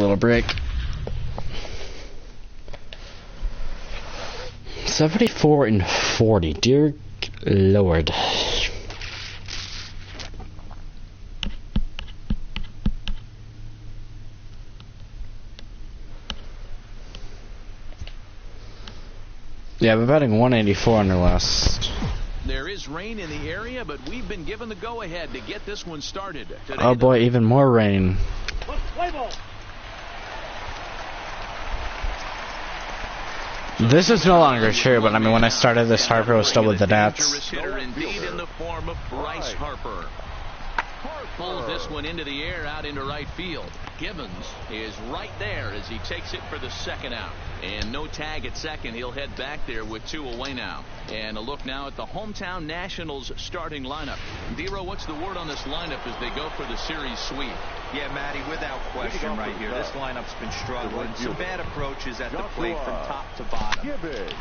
little break. 74-40. Dear Lord. Yeah, we're batting 184 on our last. There is rain in the area, but we've been given the go-ahead to get this one started. Today, Oh boy, even more rain. This is no longer true, but I mean, when I started this, Harper was still with the Nats. Hitter indeed in the form of Bryce Harper. Pulls this one into the air, out into right field. Gibbons is right there as he takes it for the second out. And no tag at second. He'll head back there with 2 away now. And a look now at the hometown Nationals starting lineup. Dero, what's the word on this lineup as they go for the series sweep? Yeah, Matty, without question right here. This lineup's been struggling. Some bad approaches at the plate from top to bottom.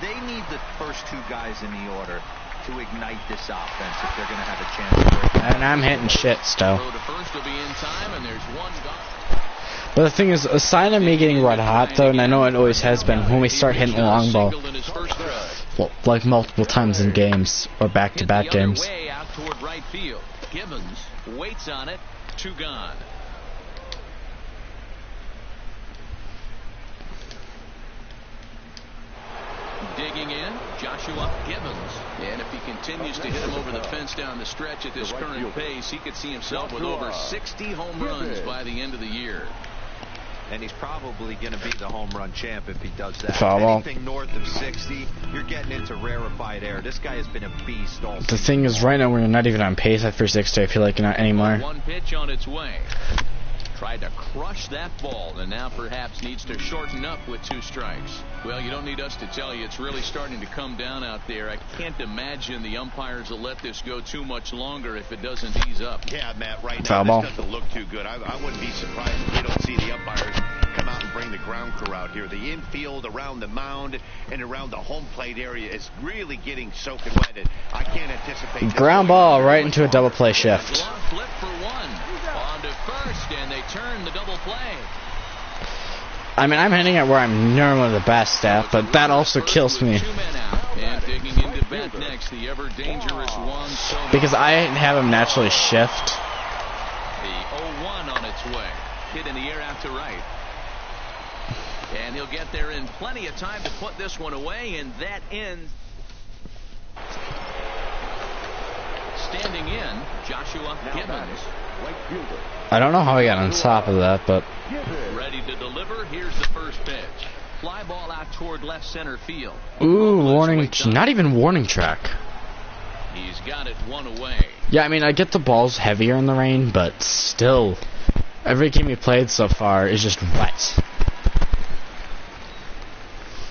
They need the first 2 guys in the order to ignite this offense if they're going to have a chance to break. And I'm hitting shit still. Throw to first will be in time, and there's 1 gone. But the thing is, a sign of me getting red hot, though, and I know it always has been, when we start hitting the long ball, well, like multiple times in games, or back-to-back games. Out toward right field. Gibbons waits on it. 2 gone. Digging in, Joshua Gibbons. And if he continues to hit him over the fence down the stretch at this current pace, he could see himself with over 60 home runs by the end of the year. And he's probably going to be the home run champ if he does that. Foul ball. Anything north of 60, you're getting into rarefied air. This guy has been a beast all season. The thing is, right now we're not even on pace at 360. I feel like not anymore. 1 pitch on its way. Tried to crush that ball, and now perhaps needs to shorten up with 2 strikes. Well, you don't need us to tell you it's really starting to come down out there. I can't imagine the umpires will let this go too much longer if it doesn't ease up. Yeah, Matt, right Foul now ball. this doesn't look too good. I wouldn't be surprised if we don't see the umpires come out and bring the ground crew out here. The infield around the mound and around the home plate area is really getting soaking wet. I can't anticipate. Ground ball right into a double play shift. Long flip for 1. On to first, and they turn the double play. I mean, I'm hitting it where I'm normally the best at, but that also kills me. 2 men out. And digging into bat next, the ever dangerous Juan Soto. Because I have him naturally shift. The 0-1 on its way. Hit in the air out to right. And he'll get there in plenty of time to put this one away, and that ends. Standing in, Joshua Gibbons. I don't know how I got on top of that, but Ready to deliver. Here's the first pitch. Fly ball out toward left center field. ooh, warning, not even warning track. He's got it 1 away. Yeah, I mean, I get the ball's heavier in the rain, but still, every game we played so far is just wet.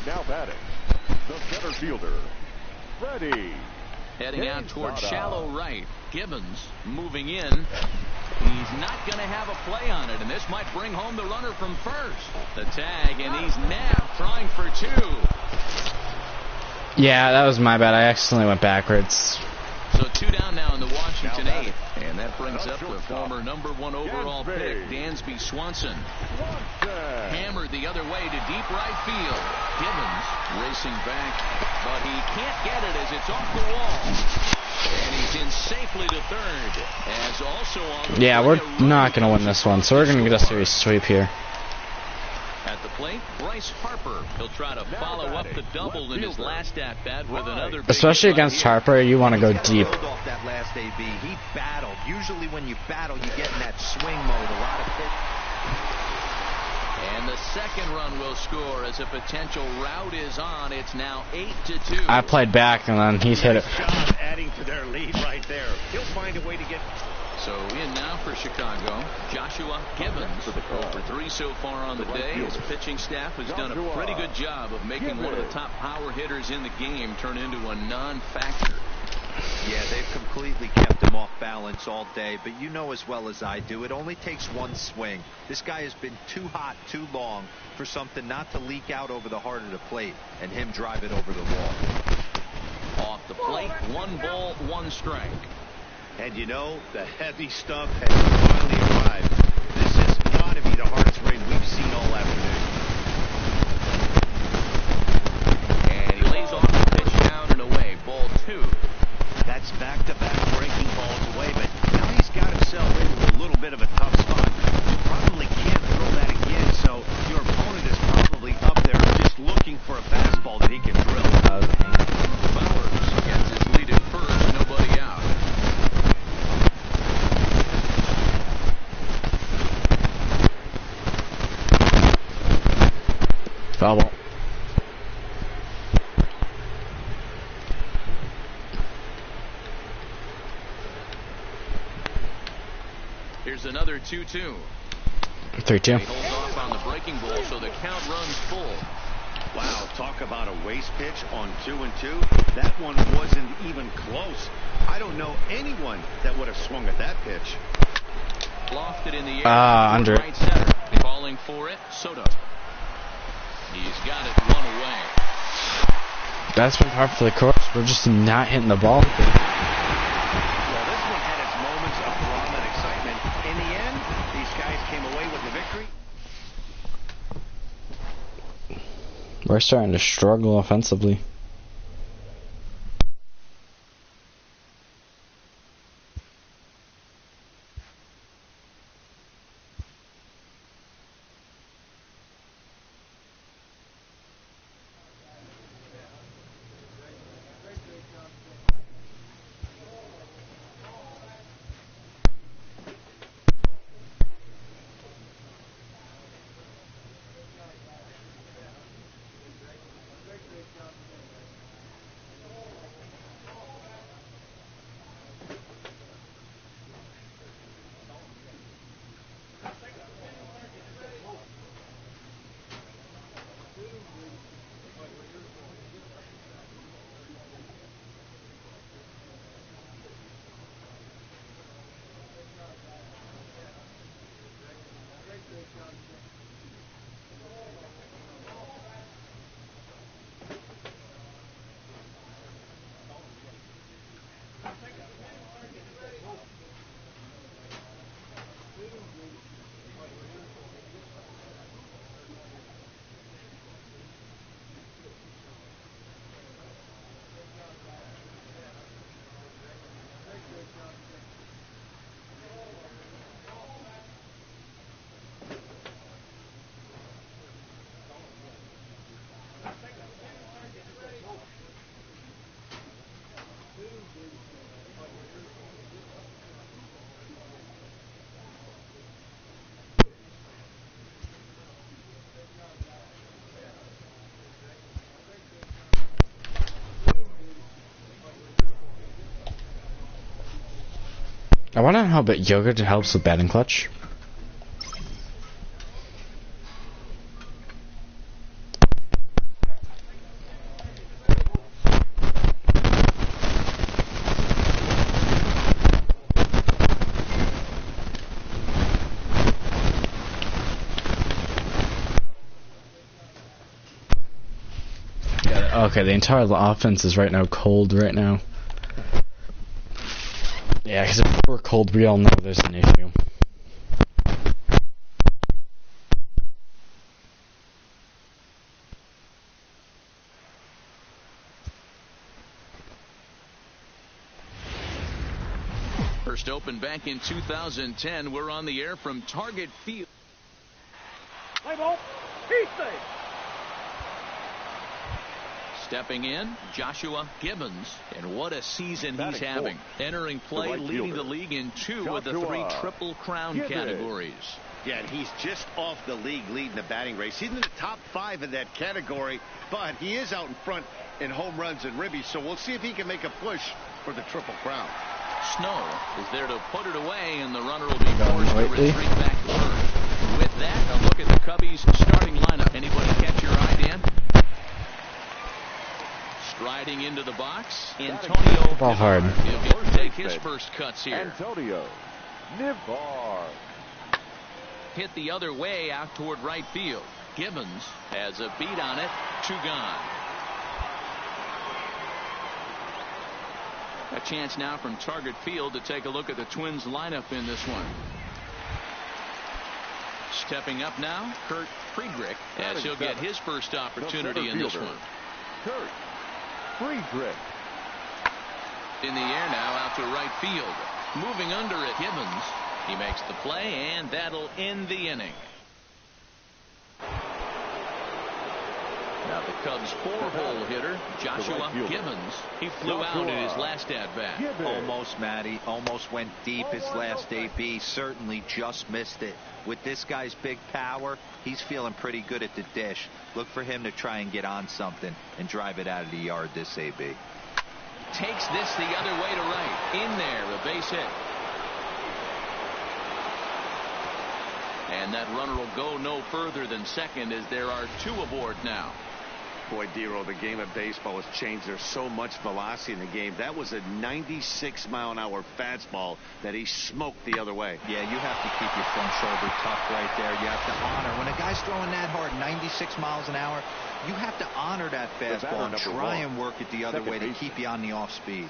Now batting, the center fielder, Freddie. Heading out toward shallow right. Gibbons moving in. He's not going to have a play on it, and this might bring home the runner from first. The tag, and he's nabbed, trying for 2. Yeah, that was my bad. I accidentally went backwards. So 2 down now in the Washington 8th. And that brings up the former #1 overall pick, Dansby Swanson. Hammered the other way to deep right field. Gibbons racing back, but he can't get it as it's off the wall. And he's in safely to third. As also on the Yeah, we're not going to win this one, so we're going to get a series sweep here. At the plate, Bryce Harper. He'll try to follow up the double in his last at-bat with another. Especially against Harper, you want to go deep. Off that last AB, he battled. Usually when you battle, you get in that swing mode. A lot of pitch. And the second run will score as a potential rout is on. It's now 8-2. I played back, and then he's hit it. Adding to their lead right there. He'll find a way to get. So in now for Chicago, Joshua Gibbons. Over 3 so far on the day. His pitching staff has done a pretty good job of making one of the top power hitters in the game turn into a non-factor. Yeah, they've completely kept him off balance all day, but you know as well as I do, it only takes 1 swing. This guy has been too hot too long for something not to leak out over the heart of the plate and him drive it over the wall. Off the plate, 1 ball, 1 strike. And you know, the heavy stuff has finally arrived. This has got to be the hardest rain we've seen all Foul ball. Here's another 2-2. 3-2. He holds off on the breaking ball, so the count runs full. Wow, talk about a waste pitch on 2-2. That one wasn't even close. I don't know anyone that would have swung at that pitch. Lofted in the air. Under it. Right center. Calling for it, Soto. He's got it one away. That's been part for the course. We're just not hitting the ball. Well, this one had its moments of drama and excitement. In the end, these guys came away with the victory. We're starting to struggle offensively. I want to know how bit yogurt helps with batting clutch. Okay, the entire offense is right now cold right now. Yeah, because if we're cold, we all know there's an issue. First opened back in 2010. We're on the air from Target Field. Play ball. He's safe. Stepping in, Joshua Gibbons. And what a season he's Batting having. fourth. Entering play, right leading fielder, the league in 2 of the Joshua 3 Triple Crown Gibbons. categories. Yeah, and he's just off the league leading the batting race. He's in the top 5 in that category, but he is out in front in home runs and ribbies, so we'll see if he can make a push for the Triple Crown. Snow is there to put it away, and the runner will be forced to Whiteley. retreat back to first. With that, a look at the Cubbies' starting lineup. Anybody catch your eye, Dan? Striding into the box, Antonio Ball hard. He'll get to take his first cuts here. Antonio Nivar. Hit the other way out toward right field. Gibbons has a beat on it. 2 gone. A chance now from Target Field to take a look at the Twins lineup in this one. Stepping up now, Kurt Friedrich, as he'll get his first opportunity in this one. Kurt Friedrich. In the air now out to right field. Moving under it, Gibbons. He makes the play, and that'll end the inning. Now the Cubs 4-hole hitter, Joshua Gibbons. He flew out in his last at-bat. Almost, Matty. Almost went deep his last AB. Certainly just missed it. With this guy's big power, he's feeling pretty good at the dish. Look for him to try and get on something and drive it out of the yard this AB. Takes this the other way to right. In there, a base hit. And that runner will go no further than second as there are 2 aboard now. Boy, Dero, the game of baseball has changed. There's so much velocity in the game. That was a 96-mile-an-hour fastball that he smoked the other way. Yeah, you have to keep your front shoulder tough right there. You have to honor. When a guy's throwing that hard, 96 miles an hour, you have to honor that fastball and try and work it the other way to keep you on the off speed.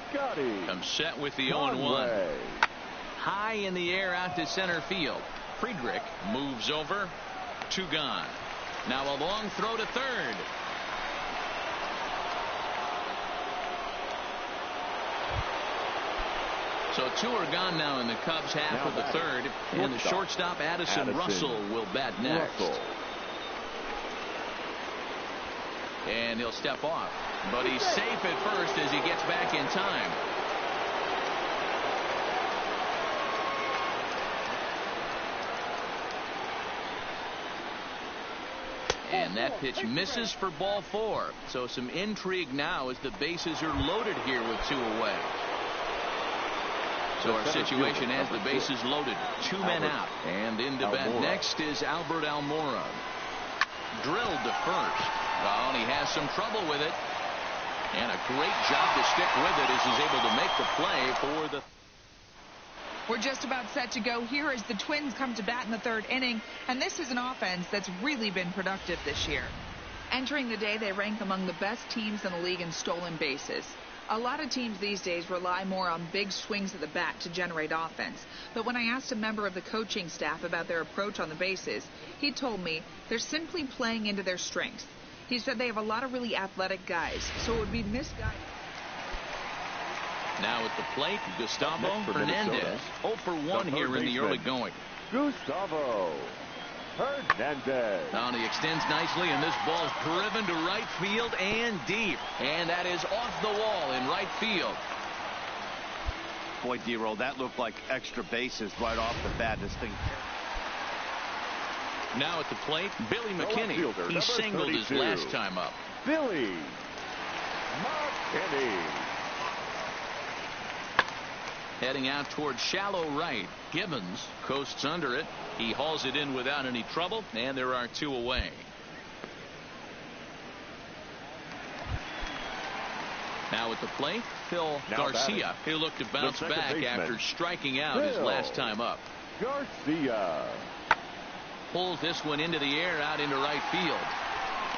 I'm set with the 0-1. High in the air out to center field. Friedrich moves over. 2 gone. Now a long throw to third. So 2 are gone now in the Cubs half of the third. And the shortstop Addison Russell will bat next. And he'll step off. But he's safe at first as he gets back in time. And that pitch misses for ball 4. So some intrigue now as the bases are loaded here with 2 away. So our situation has the bases loaded. 2 men out. And in to bat next is Albert Almora. Drilled to first. Well, and he has some trouble with it. And a great job to stick with it as he's able to make the play for the... We're just about set to go here as the Twins come to bat in the 3rd inning. And this is an offense that's really been productive this year. Entering the day, they rank among the best teams in the league in stolen bases. A lot of teams these days rely more on big swings of the bat to generate offense. But when I asked a member of the coaching staff about their approach on the bases, he told me they're simply playing into their strengths. He said they have a lot of really athletic guys, so it would be misguided. Now at the plate, Gustavo Hernandez. 0 for 1 here in the early going. Gustavo Hernandez. Now he extends nicely, and this ball's driven to right field and deep. And that is off the wall in right field. Boy, Dero, that looked like extra bases right off the bat. This thing. Now at the plate, Billy McKinney. He singled his last time up. Billy McKinney. Heading out towards shallow right. Gibbons coasts under it. He hauls it in without any trouble, and there are 2 away. Now at the plate, Phil Garcia. He'll look to bounce back after striking out his last time up. Garcia pulls this one into the air out into right field.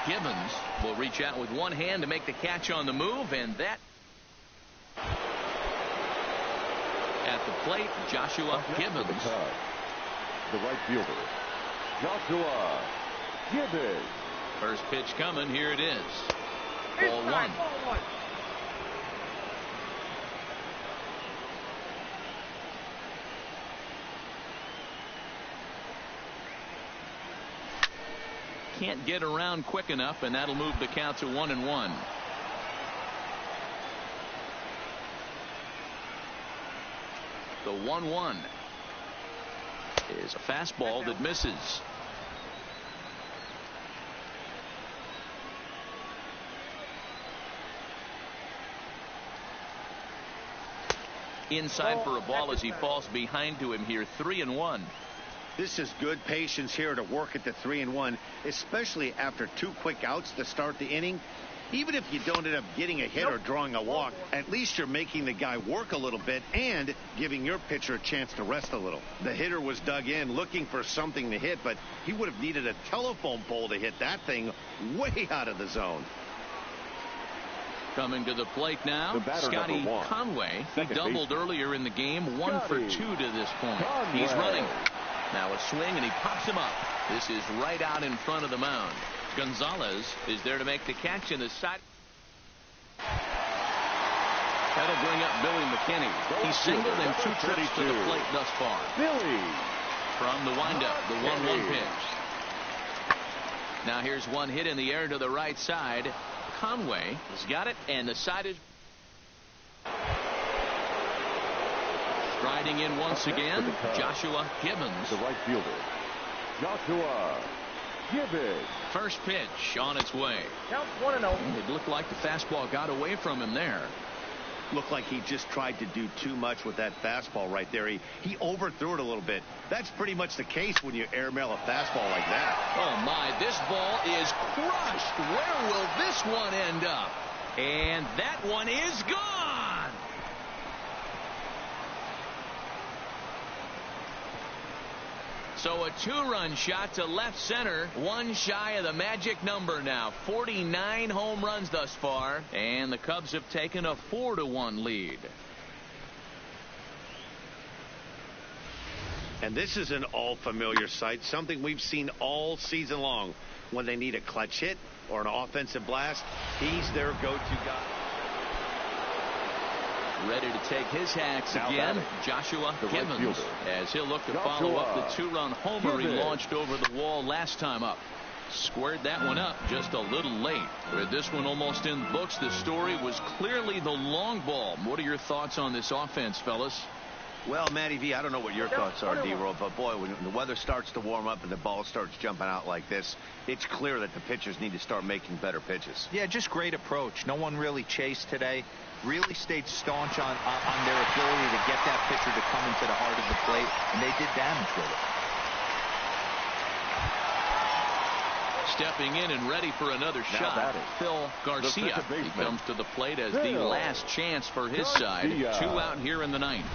Gibbons will reach out with one hand to make the catch on the move, and that at the plate, Joshua Gibbons. The right fielder, Joshua Gibbons. First pitch coming. Here it is. Ball 1. Can't get around quick enough, and that'll move the count to 1-1. The 1-1 is a fastball that misses. Inside for a ball as he falls behind to him here. 3-1. This is good patience here to work at the 3-1, especially after 2 quick outs to start the inning. Even if you don't end up getting a hit or drawing a walk, at least you're making the guy work a little bit and giving your pitcher a chance to rest a little. The hitter was dug in looking for something to hit, but he would have needed a telephone pole to hit that thing way out of the zone. Coming to the plate now, Scotty Conway. He doubled earlier in the game. 1 for 2 to this point. He's running. Now a swing, and he pops him up. This is right out in front of the mound. Gonzalez is there to make the catch in the side. That'll bring up Billy McKinney. He singled in 2 trips to the plate thus far. Billy. From the windup, the 1-1 pitch. Now here's one hit in the air to the right side. Conway has got it, and the side is striding in once again. Joshua Gibbons. The right fielder, Joshua Gibbons. First pitch on its way. Counts 1-0. It looked like the fastball got away from him there. Looked like he just tried to do too much with that fastball right there. He overthrew it a little bit. That's pretty much the case when you airmail a fastball like that. Oh my, this ball is crushed. Where will this one end up? And that one is gone. So a 2-run shot to left center, one shy of the magic number now. 49 home runs thus far, and the Cubs have taken a 4-1 lead. And this is an all-familiar sight, something we've seen all season long. When they need a clutch hit or an offensive blast, he's their go-to guy. Ready to take his hacks Now again. batting, Joshua the right Gibbons, fielder, as he'll look to Joshua follow up the 2-run homer he Gibbons. launched over the wall last time up. Squared that one up just a little late. With this one almost in the books, the story was clearly the long ball. What are your thoughts on this offense, fellas? Well, Matty V, I don't know what your thoughts are, D-Roll, but boy, when the weather starts to warm up and the ball starts jumping out like this, it's clear that the pitchers need to start making better pitches. Yeah, just great approach. No one really chased today. Really stayed staunch on their ability to get that pitcher to come into the heart of the plate, and they did damage with it. Stepping in and ready for another shot, batting, Phil Garcia. second baseman, He comes to the plate as the Phil last chance for his side. Garcia. 2 out here in the ninth.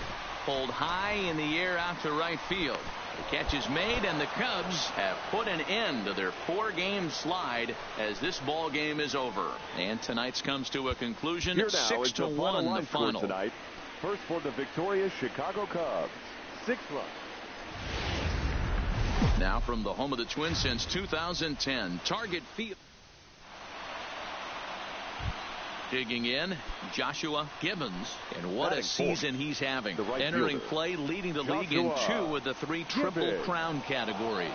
Pulled high in the air out to right field. The catch is made, and the Cubs have put an end to their 4-game slide as this ball game is over. And tonight's comes to a conclusion. Here now is the 6-1 the line score final. tonight. First for the victorious Chicago Cubs, 6 runs. Now from the home of the Twins since 2010, Target Field. Digging in, Joshua Gibbons, and what a season he's having. Right entering fielder, play, leading the league in Joshua 2 of the 3 Triple Gibbons. Crown categories.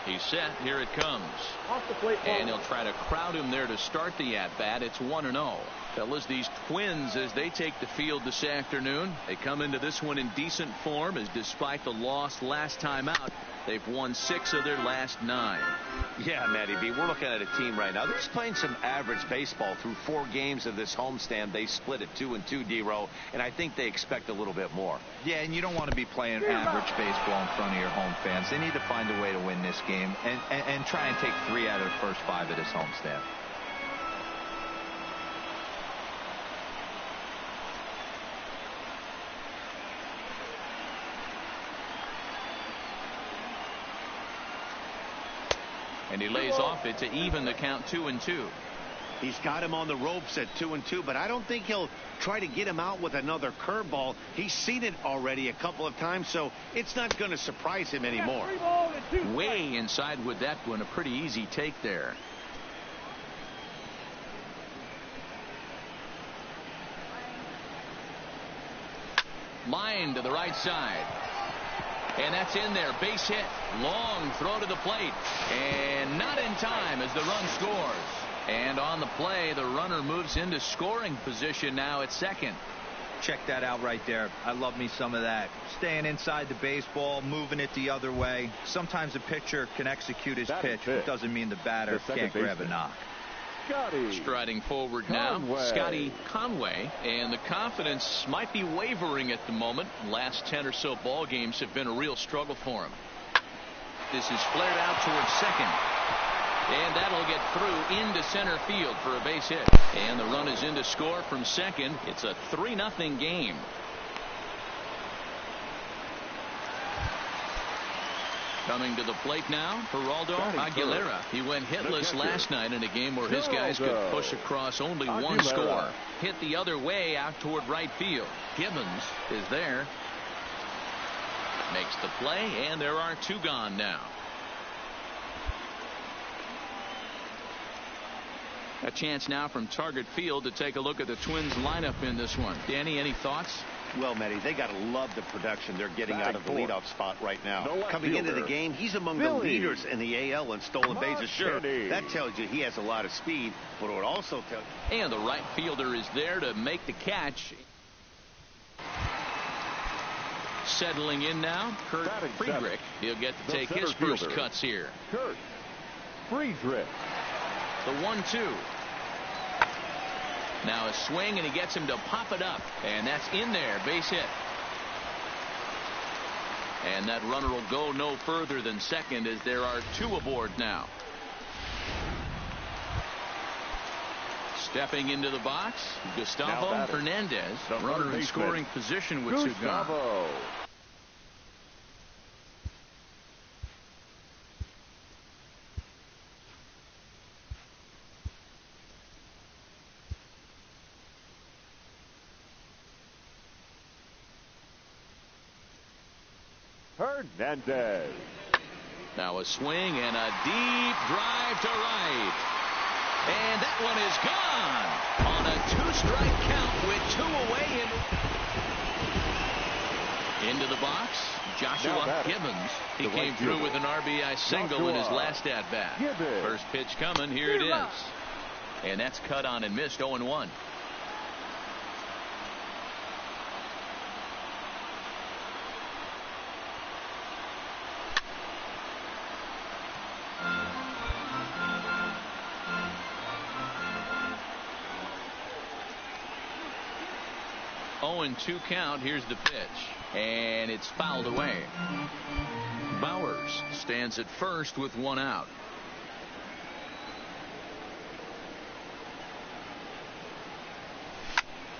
He's set. Here it comes. Off the plate. And he'll try to crowd him there to start the at-bat. It's 1-0. Fellas, these Twins, as they take the field this afternoon, they come into this one in decent form, as despite the loss last time out, they've won 6 of their last 9. Yeah, Matty V, we're looking at a team right now. They're just playing some average baseball through 4 games of this homestand. They split at 2-2, D-Row, and I think they expect a little bit more. Yeah, and you don't want to be playing average baseball in front of your home fans. They need to find a way to win this game and try and take 3 out of the first 5 of this homestand. And he lays off it to even the count 2-2. He's got him on the ropes at 2-2, but I don't think he'll try to get him out with another curveball. He's seen it already a couple of times, so it's not going to surprise him anymore. Way inside with that one. A pretty easy take there. Line to the right side. And that's in there. Base hit. Long throw to the plate. And not in time as the run scores. And on the play, the runner moves into scoring position now at second. Check that out right there. I love me some of that. Staying inside the baseball, moving it the other way. Sometimes a pitcher can execute his pitch, but it doesn't mean the batter can't grab a knock. Striding forward now, Scotty Conway, and the confidence might be wavering at the moment. Last 10 or so ball games have been a real struggle for him. This is flared out towards second, and that'll get through into center field for a base hit. And the run is in to score from second. It's a 3-0 game. Coming to the plate now, Geraldo Aguilera. He went hitless last night in a game where his guys could push across only one score. Hit the other way out toward right field. Gibbons is there. Makes the play, and there are 2 gone now. A chance now from Target Field to take a look at the Twins lineup in this one. Danny, any thoughts? Well, Matty, they got to love the production they're getting out of the leadoff spot right now. Coming into the game, he's among the leaders in the AL in stolen bases. Sure, that tells you he has a lot of speed, but it also tells you... And the right fielder is there to make the catch. Settling in now, Kurt Friedrich. He'll get to take his first cuts here. Kurt Friedrich. The 1-2. Now a swing, and he gets him to pop it up. And that's in there. Base hit. And that runner will go no further than second as there are 2 aboard now. Stepping into the box, Gustavo Hernandez. Runner in scoring position with Cigar. Hernandez. Now a swing and a deep drive to right. And that one is gone on a 2-strike count with 2 away. Into the box, Joshua Gibbons. He came through with an RBI single in his last at-bat. First pitch coming, here it is. And that's cut on and missed, 0-1. And 2 count. Here's the pitch, and it's fouled away. Bowers stands at first with 1 out.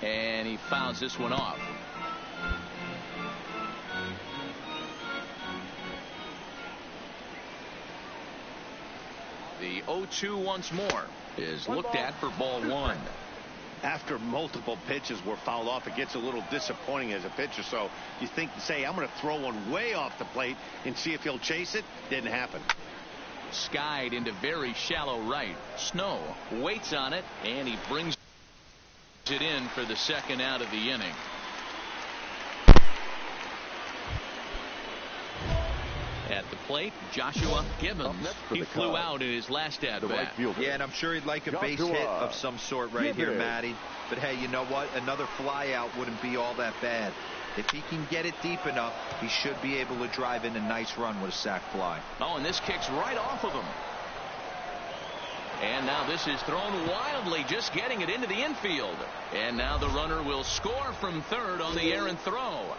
And he fouls this one off. The 0-2 once more is looked at for ball 1. After multiple pitches were fouled off, it gets a little disappointing as a pitcher. So you say, I'm going to throw one way off the plate and see if he'll chase it. Didn't happen. Skied into very shallow right. Snow waits on it, and he brings it in for the second out of the inning. At the plate, Joshua Gibbons. He flew out in his last at-bat. Yeah, and I'm sure he'd like a base hit of some sort right here, Matty. But hey, you know what? Another fly out wouldn't be all that bad. If he can get it deep enough, he should be able to drive in a nice run with a sac fly. Oh, and this kicks right off of him. And now this is thrown wildly, just getting it into the infield. And now the runner will score from third on the errant throw.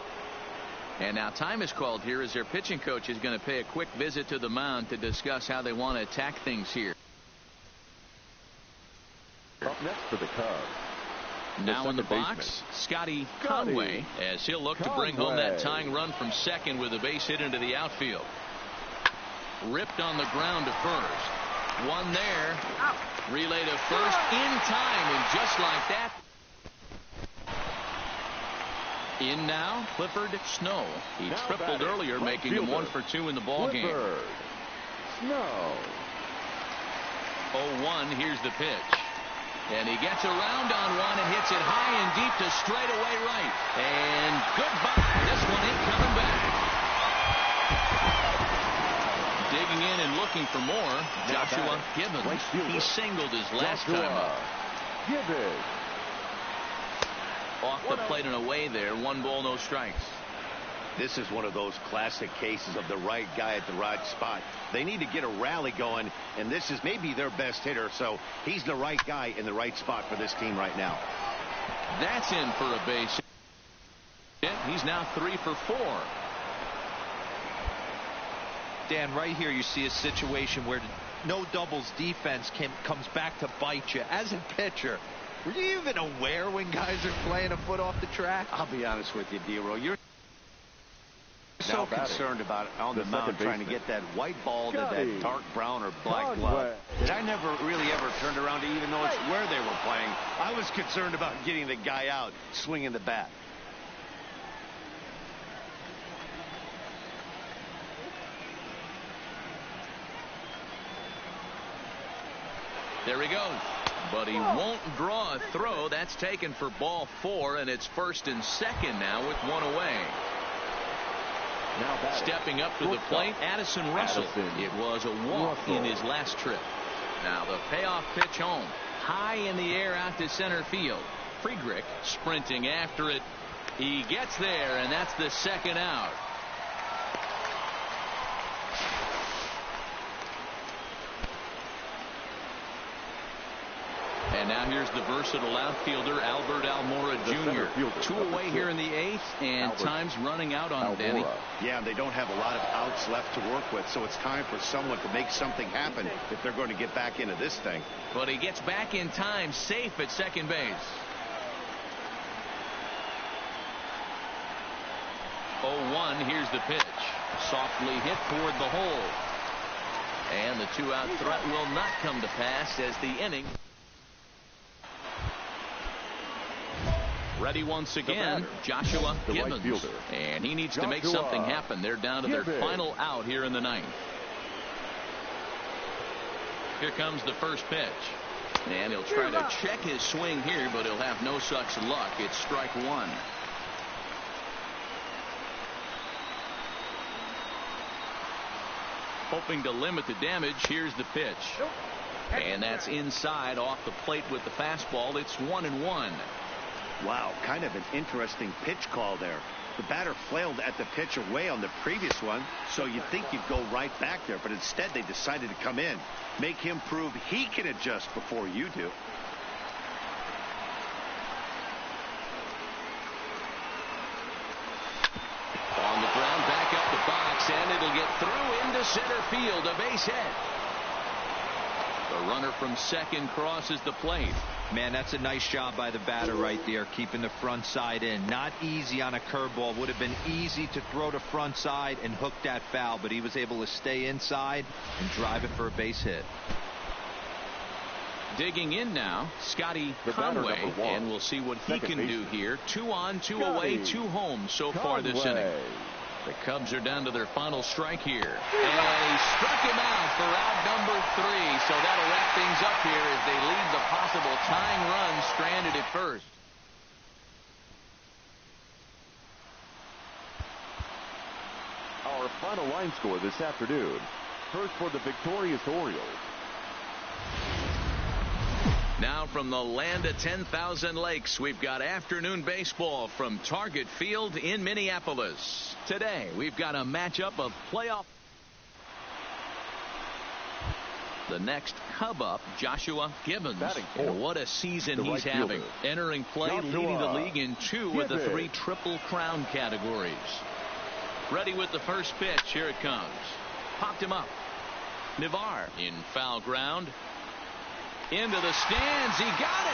And now time is called here as their pitching coach is going to pay a quick visit to the mound to discuss how they want to attack things here. Up next for the Cubs. Now in the box, Scotty Conway, as he'll look to bring home that tying run from second with a base hit into the outfield. Ripped on the ground to first. One there. Relay to first in time, and just like that. In now, Clifford Snow. He tripled earlier, making him 1 for 2 in the ball game. Snow. 0-1. Here's the pitch. And he gets around on one and hits it high and deep to straightaway right. And goodbye. This one ain't coming back. Digging in and looking for more, Joshua Gibbons. He singled his last time up. Gibbons. Off the plate and away there. 1 ball, no strikes. This is one of those classic cases of the right guy at the right spot. They need to get a rally going, and this is maybe their best hitter, so he's the right guy in the right spot for this team right now. That's in for a base hit. He's now 3 for 4. Dan, right here you see a situation where no doubles defense comes back to bite you. As a pitcher, were you even aware when guys are playing a foot off the track? I'll be honest with you, D-Roll. You're so concerned about on the mound trying to get that white ball to that dark brown or black glove that I never really ever turned around to even notice where they were playing. I was concerned about getting the guy out swinging the bat. There he goes. But he won't draw a throw. That's taken for ball 4, and it's 1st and 2nd now with 1 away. Now stepping up to the plate, Addison Russell. It was a walk in his last trip. Now the payoff pitch home. High in the air out to center field. Friedrich sprinting after it. He gets there, and that's the 2nd out. And now here's the versatile outfielder Albert Almora Jr. 2 away here in the 8th, and time's running out on Danny. Yeah, they don't have a lot of outs left to work with, so it's time for someone to make something happen if they're going to get back into this thing. But he gets back in time, safe at second base. 0-1, here's the pitch. Softly hit toward the hole. And the 2-out threat will not come to pass as the inning. Ready once again, Joshua Gibbons. And he needs to make something happen. They're down to their final out here in the 9th. Here comes the first pitch. And he'll try to check his swing here, but he'll have no such luck. It's strike 1. Hoping to limit the damage. Here's the pitch. And that's inside off the plate with the fastball. It's 1-1. Wow, kind of an interesting pitch call there. The batter flailed at the pitch away on the previous one, so you'd think you'd go right back there, but instead they decided to come in. Make him prove he can adjust before you do. On the ground, back up the box, and it'll get through into center field. A base hit. The runner from second crosses the plate. Man, that's a nice job by the batter right there, keeping the front side in. Not easy on a curveball. Would have been easy to throw the front side and hook that foul, but he was able to stay inside and drive it for a base hit. Digging in now, Scotty Conway, and we'll see what he can do here. 2 on, 2 away, 2 home so far this inning. The Cubs are down to their final strike here. And he struck him out for out number 3. So that'll wrap things up here as they leave the possible tying run stranded at first. Our final line score this afternoon. First for the victorious Orioles. Now from the land of 10,000 lakes, we've got afternoon baseball from Target Field in Minneapolis. Today, we've got a matchup of playoff. The next Cub up, Joshua Gibbons. And what a season he's having. Entering play, leading the league in 2 of the 3 Triple Crown categories. Ready with the first pitch. Here it comes. Popped him up. Navar in foul ground. Into the stands. He got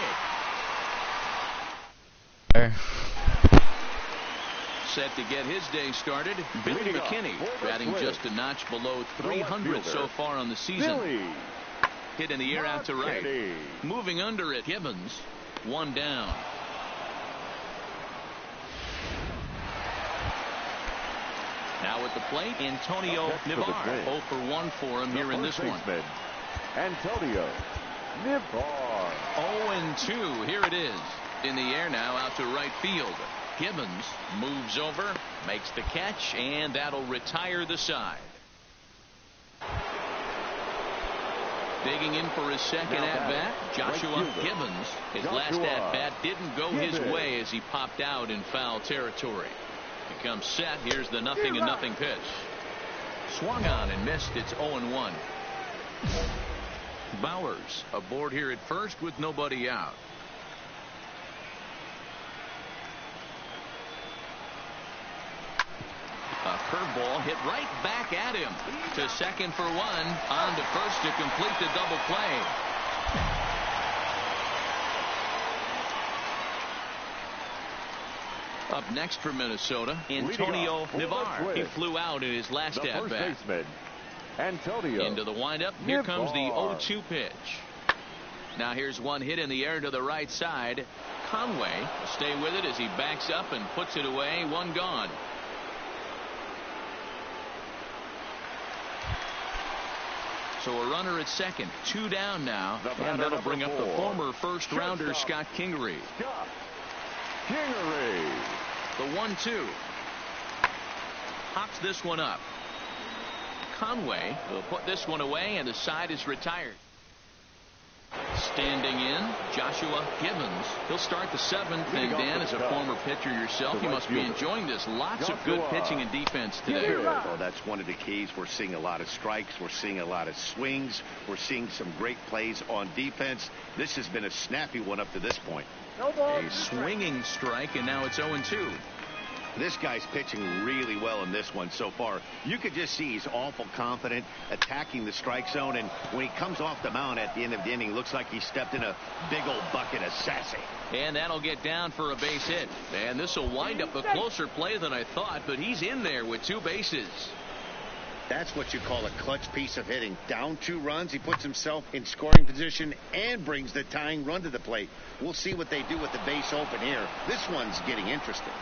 it. Set to get his day started. Billy McKinney batting just a notch below 300 so far on the season. Hit in the air out to right. Moving under it. Gibbons. 1 down. Now at the plate, Antonio Navar. 0 for 1 for him here in this one. Antonio Navar. 0-2. Here it is. In the air now out to right field. Gibbons moves over, makes the catch, and that'll retire the side. Digging in for his second at-bat, Joshua Gibbons. His last at-bat didn't go his way as he popped out in foul territory. He comes set. Here's the 0-0 pitch. Swung on and missed. It's 0-1. Bowers aboard here at first with nobody out. A curveball hit right back at him. To second for 1. On to first to complete the double play. Up next for Minnesota, Antonio Navar. He flew out in his last at-bat. Antonio into the windup. Here comes the 0-2 pitch. Now here's one hit in the air to the right side. Conway will stay with it as he backs up and puts it away. 1 gone. So a runner at second, 2 down now, and that'll bring up the former first-rounder Scott Kingery. The 1-2. Hops this one up. Conway will put this one away, and the side is retired. Standing in, Joshua Gibbons. He'll start the 7th, and Dan, as a former pitcher yourself, you must be enjoying this. Lots of good pitching and defense today. Well, that's one of the keys. We're seeing a lot of strikes. We're seeing a lot of swings. We're seeing some great plays on defense. This has been a snappy one up to this point. A swinging strike, and now it's 0-2. This guy's pitching really well in this one so far. You could just see he's awful confident, attacking the strike zone, and when he comes off the mound at the end of the inning, looks like he stepped in a big old bucket of sassy. And that'll get down for a base hit. And this will wind up a closer play than I thought, but he's in there with 2 bases. That's what you call a clutch piece of hitting. Down 2 runs, he puts himself in scoring position and brings the tying run to the plate. We'll see what they do with the base open here. This one's getting interesting.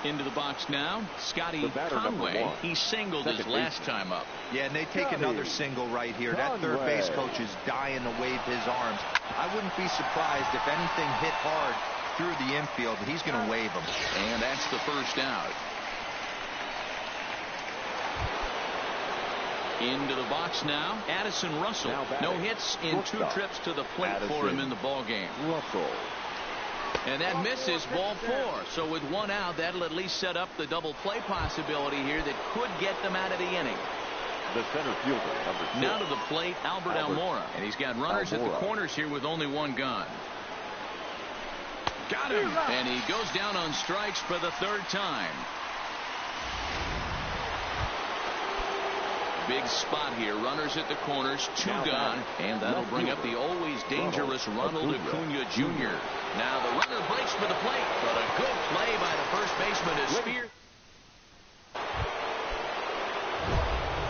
Into the box now, Scotty Conway. He singled his last time up. Yeah, and they take another single right here. That third base coach is dying to wave his arms. I wouldn't be surprised if anything hit hard through the infield. He's going to wave them. And that's the first out. Into the box now, Addison Russell. No hits in 2 trips to the plate for him in the ball game. And that misses, ball 4. So with 1 out, that'll at least set up the double play possibility here that could get them out of the inning. The center fielder, number 6. Now to the plate, Albert Almora. And he's got runners at the corners here with only 1 gone. Got him. And he goes down on strikes for the 3rd time. Big spot here. Runners at the corners, 2 gone. And that'll bring up the always dangerous Ronald Acuna Jr. Now the runner breaks for the plate, but a good play by the first baseman is Spear.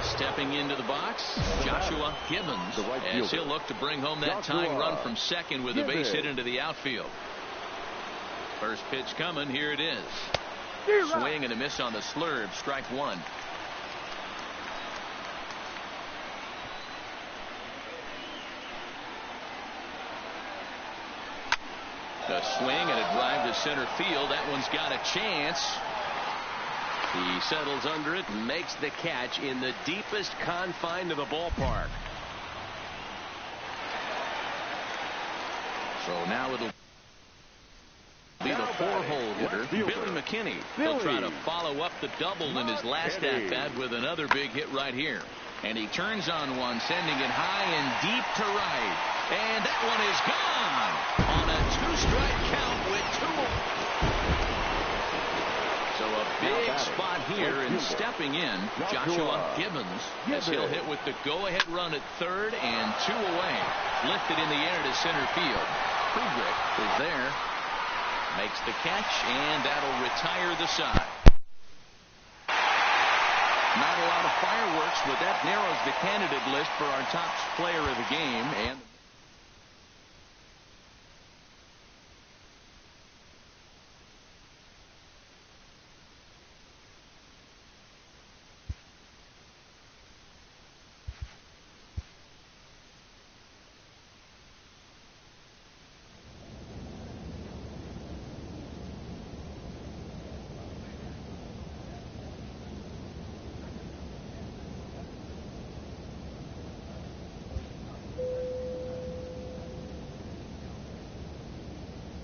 Stepping into the box, Joshua Gibbons, as he'll look to bring home that tying run from second with a base hit into the outfield. First pitch coming. Here it is. Swing and a miss on the slurve. Strike 1. A swing and a drive to center field. That one's got a chance. He settles under it and makes the catch in the deepest confine of the ballpark. So now it'll be the 4-hole hitter, Billy McKinney. He'll try to follow up the double in his last at-bat with another big hit right here. And he turns on one, sending it high and deep to right. And that one is gone on a 2-strike count with 2. So a big spot here, and stepping in, Joshua Gibbons, as he'll hit with the go-ahead run at 3rd and 2 away. Lifted in the air to center field. Kubrick is there. Makes the catch, and that'll retire the side. Not a lot of fireworks, but that narrows the candidate list for our top player of the game. And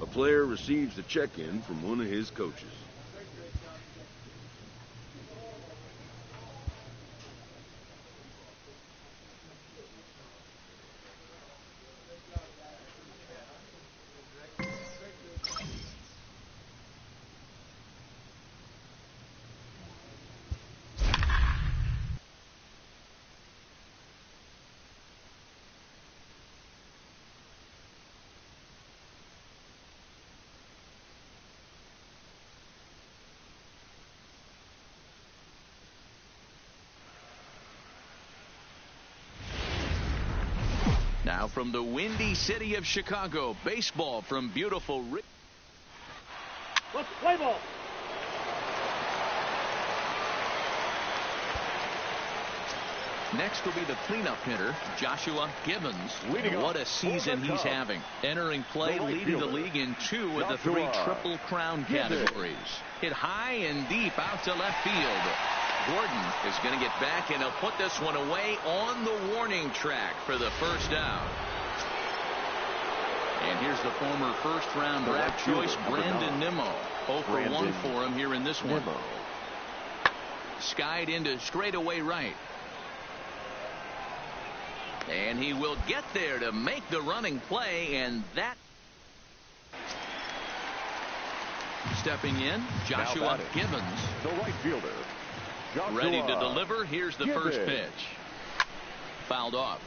A player receives a check-in from one of his coaches. now from the windy city of Chicago, baseball from beautiful. Let's play ball. Next will be the cleanup hitter, Joshua Gibbons. What a season he's having. Entering play, leading the league in 2 of the 3 Triple Crown categories. Hit high and deep out to left field. Gordon is going to get back, and he'll put this one away on the warning track for the first out. And here's the former first-round draft choice, Brandon Nimmo. 0 for 1 for him here in this one. Skied into straightaway right. And he will get there to make the running play, and that. Stepping in, Joshua Gibbons. The right fielder. Joshua Ready to deliver. Here's the first pitch. Fouled off.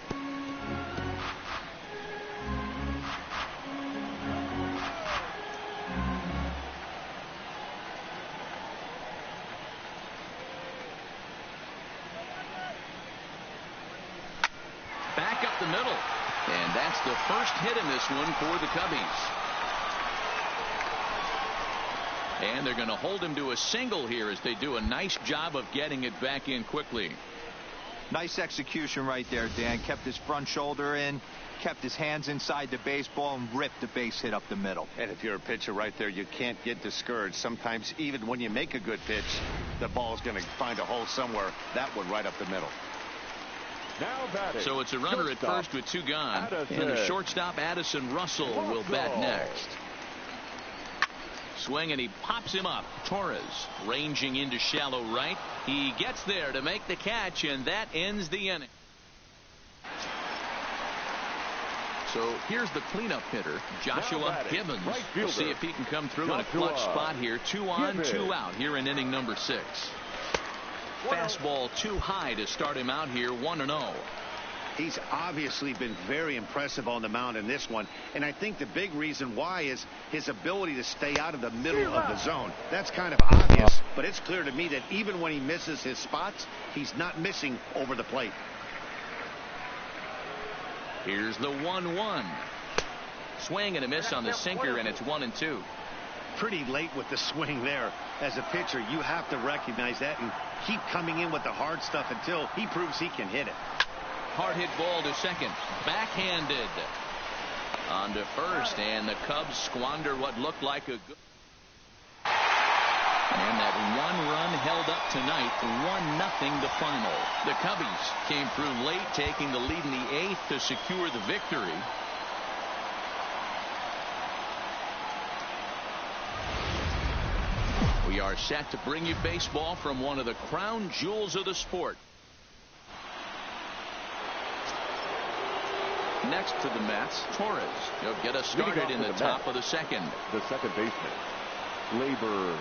Back up the middle. And that's the first hit in this one for the Cubbies. And they're going to hold him to a single here as they do a nice job of getting it back in quickly. Nice execution right there, Dan. Kept his front shoulder in, kept his hands inside the baseball, and ripped the base hit up the middle. And if you're a pitcher right there, you can't get discouraged. Sometimes even when you make a good pitch, the ball's going to find a hole somewhere. That one right up the middle. Now batting. So it's a runner at first with 2 gone. Addison. And the shortstop, Addison Russell, will bat next. Swing, and he pops him up. Torres ranging into shallow right. He gets there to make the catch, and that ends the inning. So here's the cleanup hitter, Joshua Gibbons. Right We'll see if he can come through in a clutch spot here. 2 on, 2 out here in inning number 6. Fastball too high to start him out here, 1-0. He's obviously been very impressive on the mound in this one, and I think the big reason why is his ability to stay out of the middle of the zone. That's kind of obvious, but it's clear to me that even when he misses his spots, he's not missing over the plate. Here's the 1-1. Swing and a miss on the sinker, and it's 1-2. Pretty late with the swing there. As a pitcher, you have to recognize that and keep coming in with the hard stuff until he proves he can hit it. Hard hit ball to second. Backhanded. On to first, and the Cubs squander what looked like a good. And that 1 run held up tonight, 1-0 the final. The Cubbies came through late, taking the lead in the 8th to secure the victory. We are set to bring you baseball from one of the crown jewels of the sport. Next to the Mets, Torres. He'll get us started in the top of the second. The second baseman, Gleyber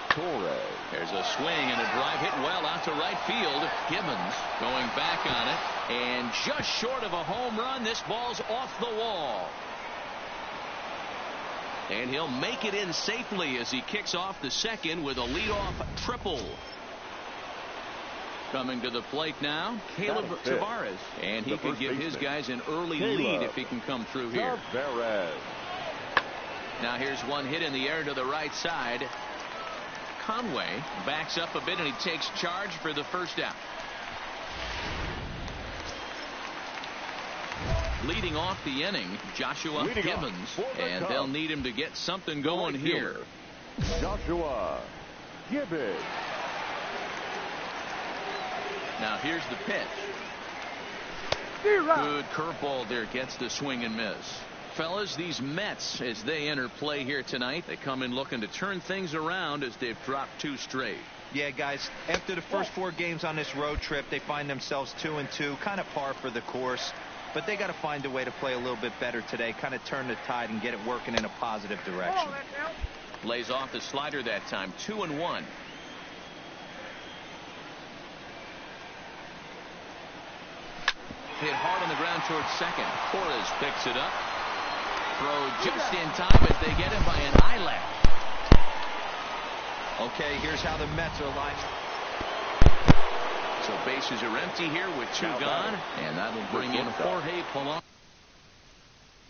Torres. There's a swing and a drive hit well out to right field. Gibbons going back on it, and just short of a home run. This ball's off the wall. And he'll make it in safely as he kicks off the second with a leadoff triple. Coming to the plate now, Caleb Tavares. And he could give his guys an early lead if he can come through here. Tavares. Now here's one hit in the air to the right side. Conway backs up a bit, and he takes charge for the first out. Leading off the inning, Joshua Gibbons. And they'll need him to get something going here. Joshua Gibbons. Now here's the pitch. Good curveball there, gets the swing and miss. Fellas, these Mets, as they enter play here tonight, they come in looking to turn things around as they've dropped 2 straight. Yeah, guys, after the first 4 games on this road trip, they find themselves 2-2, kind of par for the course. But they got to find a way to play a little bit better today, kind of turn the tide and get it working in a positive direction. Lays off the slider that time, 2-1. Hit hard on the ground towards second. Torres picks it up. Throw just in time as they get him by an eyelash. Okay, here's how the Mets are lined. So bases are empty here with 2 gone, and that'll bring in Jorge Polanco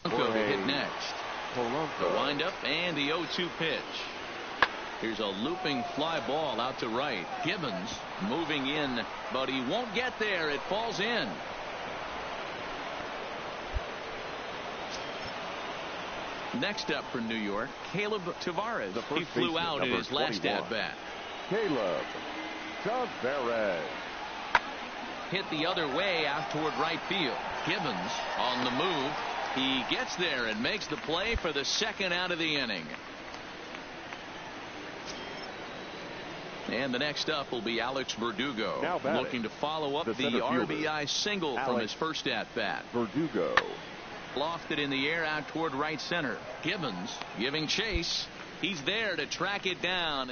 to hit next. The windup and the 0-2 pitch. Here's a looping fly ball out to right. Gibbons moving in, but he won't get there. It falls in. Next up for New York, Caleb Tavares. He flew out in his last at-bat. Caleb Tavares. Hit the other way out toward right field. Gibbons on the move. He gets there and makes the play for the second out of the inning. And the next up will be Alex Verdugo, looking to follow up the RBI single from his first at-bat. Verdugo. Lofted in the air out toward right center. Gibbons giving chase. He's there to track it down.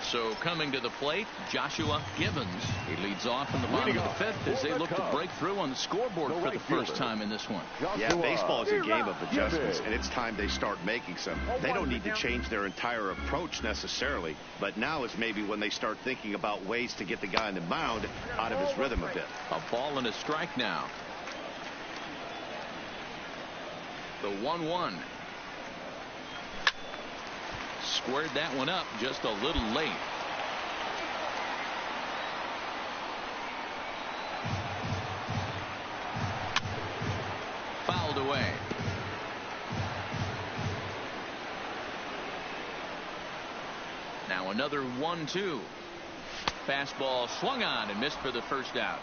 So coming to the plate, Joshua Gibbons. He leads off in the bottom of the fifth as they look to break through on the scoreboard for the first time in this one. Yeah, baseball is a game of adjustments, and it's time they start making some. They don't need to change their entire approach necessarily, but now is maybe when they start thinking about ways to get the guy on the mound out of his rhythm a bit. A ball and a strike now. The 1-1. Squared that one up just a little late. Fouled away. Now another 1-2. Fastball swung on and missed for the first out.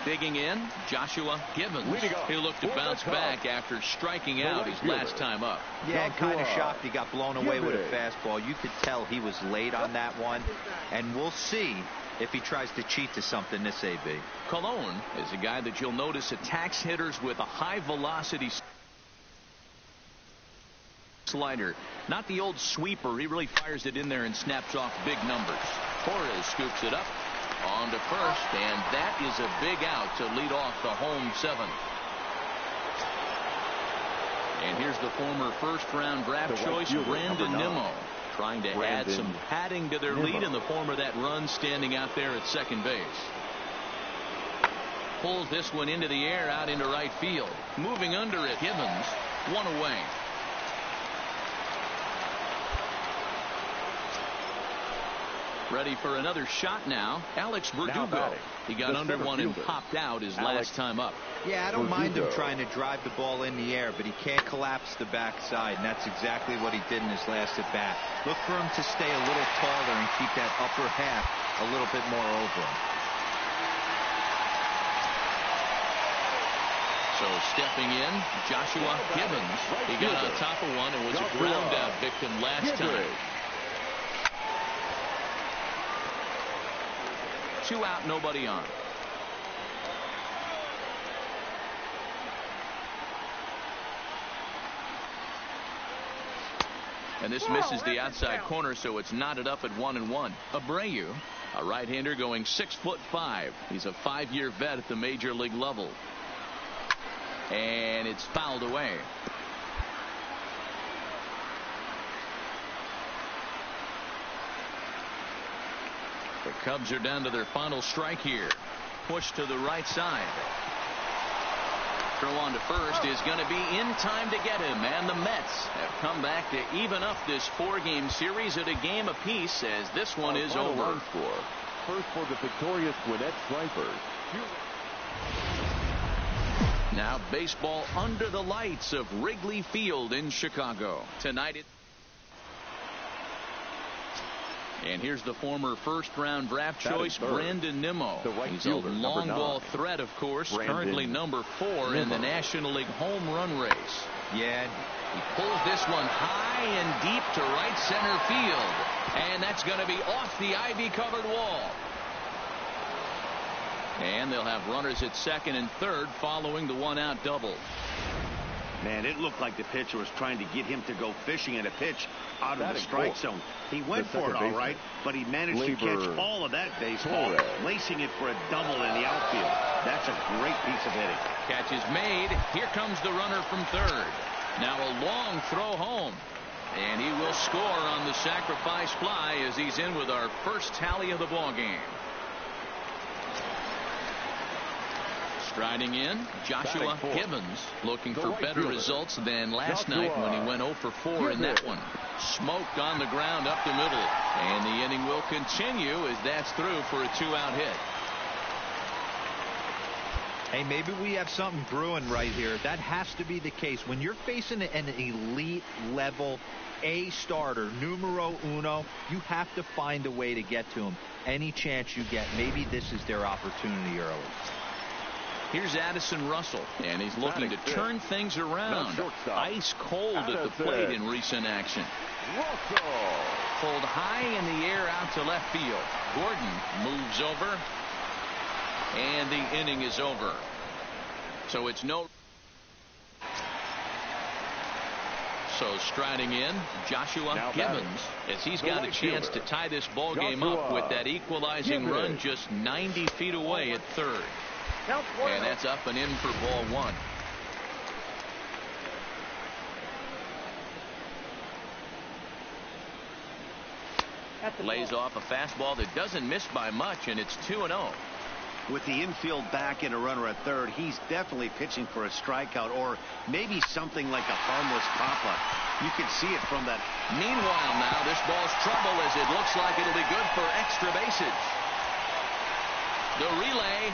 Digging in, Joshua Gibbons. He'll look to bounce back after striking out his last time up. Yeah, kind of shocked he got blown away with a fastball. You could tell he was late on that one, and we'll see if he tries to cheat to something this AB. Colon is a guy that you'll notice attacks hitters with a high velocity slider. Not the old sweeper. He really fires it in there and snaps off big numbers. Torres scoops it up on to first, and that is a big out to lead off the home seventh. And here's the former first-round draft choice, Brandon Nimmo, trying to add some padding to their lead in the form of that run standing out there at second base. Pulls this one into the air out into right field. Moving under it, Gibbons, one away. Ready for another shot now. Alex Verdugo. He got under one and popped out his last time up. Yeah, I don't mind him trying to drive the ball in the air, but he can't collapse the backside, and that's exactly what he did in his last at bat. Look for him to stay a little taller and keep that upper half a little bit more over him. So stepping in, Joshua Gibbons. He got on top of one and was a ground out victim last time. 2 out, nobody on. And this misses the outside corner, so it's knotted up at 1-1. Abreu, a right-hander going 6'5". He's a 5-year vet at the major league level. And it's fouled away. The Cubs are down to their final strike here. Push to the right side. Throw on to first is going to be in time to get him, and the Mets have come back to even up this 4-game series at a game apiece as this one is over. First for the victorious Gwinnett Stripers. Now baseball under the lights of Wrigley Field in Chicago. Tonight and here's the former first-round draft choice, Brandon Nimmo. He's a long ball threat, of course, currently number 4 in the National League home run race. Yeah, he pulls this one high and deep to right center field, and that's going to be off the ivy-covered wall. And they'll have runners at second and third following the 1-out double. Man, it looked like the pitcher was trying to get him to go fishing at a pitch out of the strike zone. He went for it all right, but he managed to catch all of that baseball, lacing it for a double in the outfield. That's a great piece of hitting. Catch is made. Here comes the runner from third. Now a long throw home. And he will score on the sacrifice fly as he's in with our first tally of the ball game. Striding in, Joshua Gibbons, looking for better results than last night when he went 0 for 4 in that one. Smoked on the ground up the middle, and the inning will continue as that's through for a 2-out hit. Hey, maybe we have something brewing right here. That has to be the case. When you're facing an elite level A starter, numero uno, you have to find a way to get to him. Any chance you get, maybe this is their opportunity early. Here's Addison Russell, and he's looking to turn things around. Ice cold at the plate in recent action. Pulled high in the air out to left field. Gordon moves over, and the inning is over. So it's no. So striding in, Joshua Gibbons, as he's got a chance to tie this ball game up with that equalizing run just 90 feet away at third. And that's up and in for ball one. Lays off a fastball that doesn't miss by much, and it's 2-0. With the infield back and a runner at third, he's definitely pitching for a strikeout or maybe something like a harmless pop-up. You can see it from that. Meanwhile now, this ball's trouble as it looks like it'll be good for extra bases. The relay.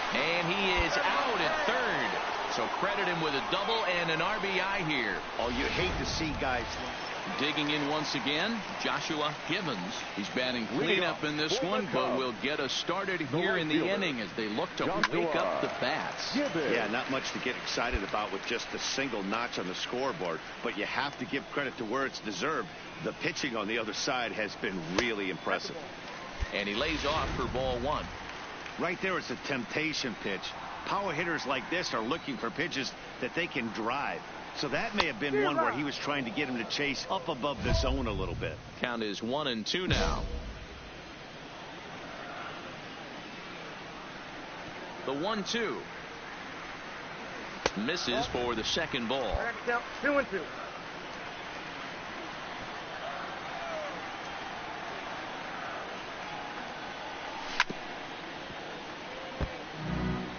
And he is out at third. So credit him with a double and an RBI here. Oh, you hate to see guys. Digging in once again, Joshua Gibbons. He's batting cleanup in this one, but will get us started here in the inning as they look to wake up the bats. Yeah, not much to get excited about with just a single notch on the scoreboard, but you have to give credit to where it's deserved. The pitching on the other side has been really impressive. And he lays off for ball one. Right there, it's a temptation pitch. Power hitters like this are looking for pitches that they can drive. So that may have been one where he was trying to get him to chase up above the zone a little bit. Count is 1-2 now. The 1-2. Misses for the second ball. 2-2.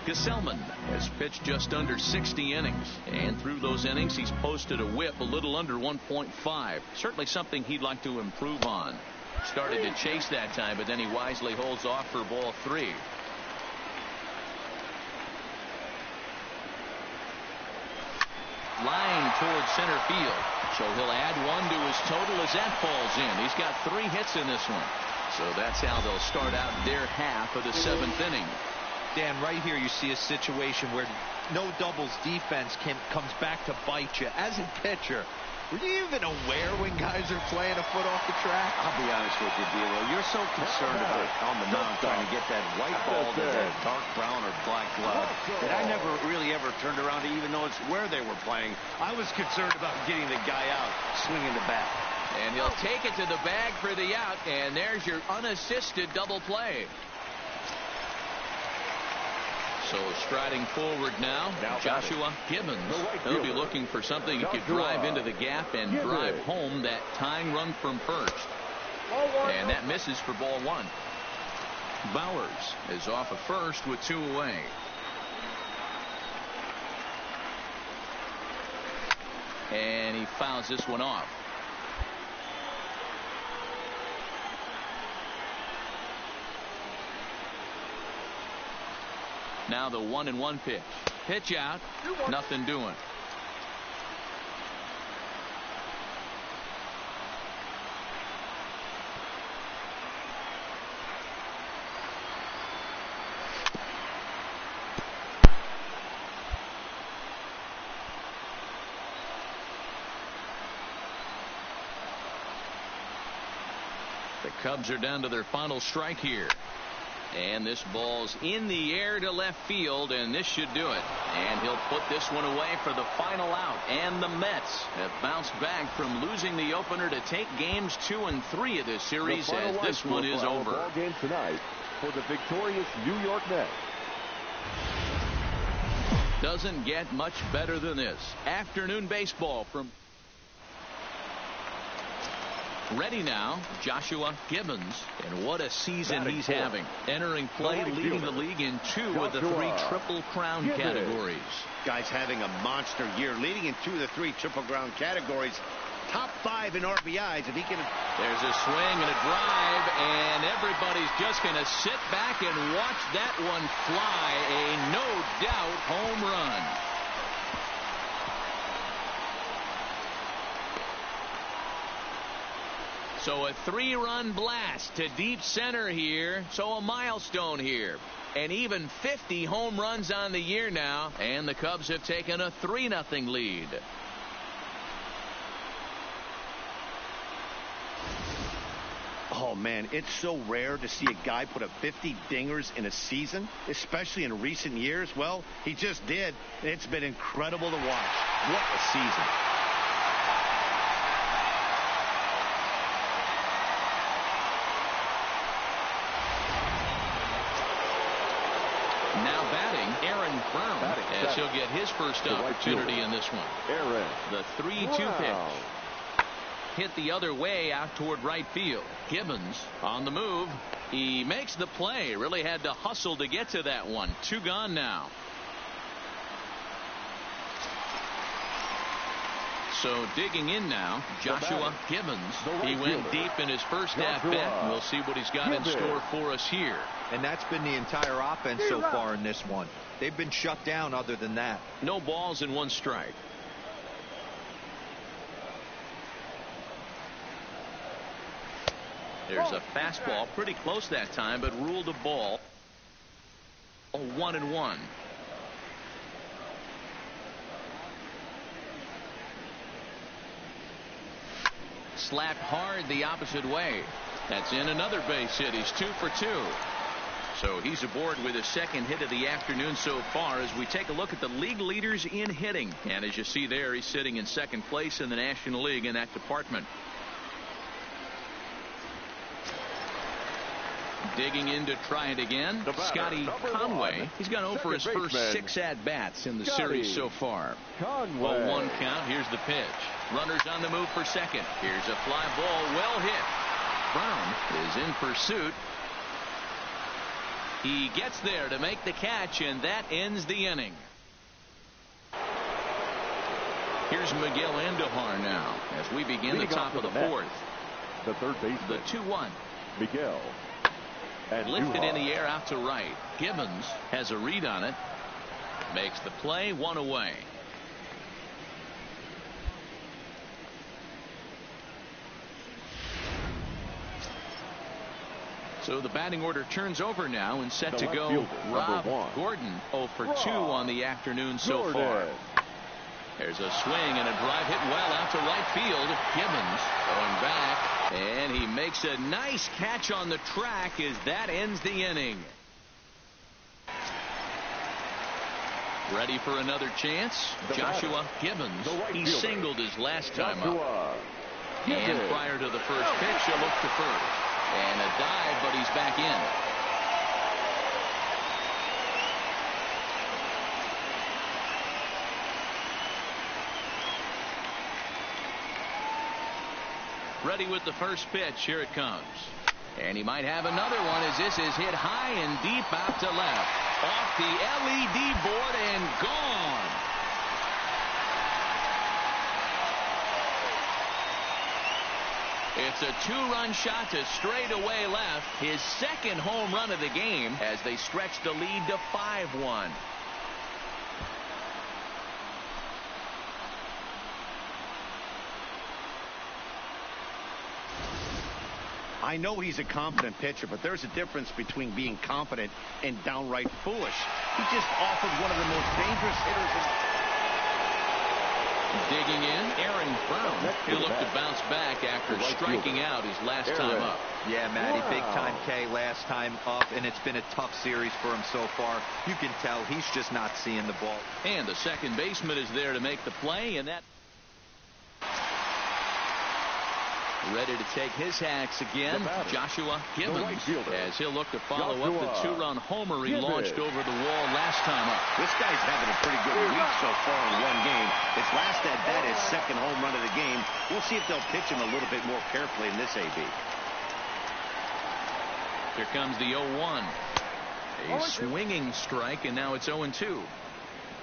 Gesellman has pitched just under 60 innings, and through those innings he's posted a whip a little under 1.5. Certainly something he'd like to improve on. Started to chase that time, but then he wisely holds off for ball three. Line towards center field, so he'll add one to his total as that falls in. He's got 3 hits in this one, so that's how they'll start out their half of the 7th inning. Dan, right here you see a situation where no doubles defense comes back to bite you. As a pitcher, were you even aware when guys are playing a foot off the track? I'll be honest with you, D'Lo. You're so concerned about on the mound trying to get that white ball to that dark brown or black glove that I never really ever turned around to even notice where they were playing. I was concerned about getting the guy out swinging the bat. And he'll take it to the bag for the out, and there's your unassisted double play. So striding forward now, Joshua Gibbons. He'll be looking for something he could drive into the gap and drive home that tying run from first. And that misses for ball one. Bowers is off of first with 2 away. And he fouls this one off. Now the 1-1 pitch. Pitch out. Nothing doing. The Cubs are down to their final strike here. And this ball's in the air to left field, and this should do it. And he'll put this one away for the final out. And the Mets have bounced back from losing the opener to take games 2 and 3 of this series as this one is over. Ball game tonight for the victorious New York Mets. Doesn't get much better than this. Afternoon baseball from Ready now, Joshua Gibbons. And what a season he's having. Entering play, leading the league in 2 of the 3 Triple Crown categories. Guy's having a monster year, leading in 2 of the 3 Triple Crown categories. Top 5 in RBIs. If he can. There's a swing and a drive, and everybody's just going to sit back and watch that one fly. A no-doubt home run. So a 3-run blast to deep center here. So a milestone here. And even 50 home runs on the year now. And the Cubs have taken a 3-0 lead. Oh, man, it's so rare to see a guy put up 50 dingers in a season, especially in recent years. Well, he just did. It's been incredible to watch. What a season. Now batting, Aaron Brown, as he'll get his first opportunity in this one. The 3-2 pitch. Hit the other way out toward right field. Gibbons on the move. He makes the play. Really had to hustle to get to that one. 2 gone now. So digging in now, Joshua Gibbons. He went deep in his first at-bat. We'll see what he's got in store for us here. And that's been the entire offense so far in this one. They've been shut down other than that. No balls and 1 strike. There's a fastball pretty close that time, but ruled a ball. 1-1. Slapped hard the opposite way. That's in another base hit. He's 2 for 2. So he's aboard with his second hit of the afternoon so far as we take a look at the league leaders in hitting. And as you see there, he's sitting in second place in the National League in that department. Digging in to try it again, Scotty Conway. He's gone over his first 6 at-bats in the series so far. 0-1 count. Here's the pitch. Runners on the move for second. Here's a fly ball, well hit. Brown is in pursuit. He gets there to make the catch, and that ends the inning. Here's Miguel Andujar now as we begin the top of the 4th. The third baseman. The 2-1. Miguel. Lifted in the air out to right. Gibbons has a read on it. Makes the play, 1 away. So the batting order turns over now and set to go. Rob Gordon 0 for 2 on the afternoon so far. There's a swing and a drive hit well out to right field. Gibbons going back, and he makes a nice catch on the track as that ends the inning. Ready for another chance? Joshua Gibbons. He singled his last time up. And prior to the first pitch, he'll look to first. And a dive, but he's back in. Ready with the first pitch. Here it comes. And he might have another one as this is hit high and deep out to left. Off the LED board and gone. It's a 2-run shot to straightaway left. His second home run of the game as they stretch the lead to 5-1. I know he's a confident pitcher, but there's a difference between being confident and downright foolish. He just offered one of the most dangerous hitters. Digging in, Aaron Brown. He'll look to bounce back after striking out his last time up. Yeah, Matty, big time K last time up, and it's been a tough series for him so far. You can tell he's just not seeing the ball. And the second baseman is there to make the play, and that Ready to take his hacks again, Joshua Gibbons, as he'll look to follow up the two-run homer he launched over the wall last time up. This guy's having a pretty good week so far in one game. His last at-bat, his second home run of the game. We'll see if they'll pitch him a little bit more carefully in this AB. Here comes the 0-1. A swinging strike, and now it's 0-2.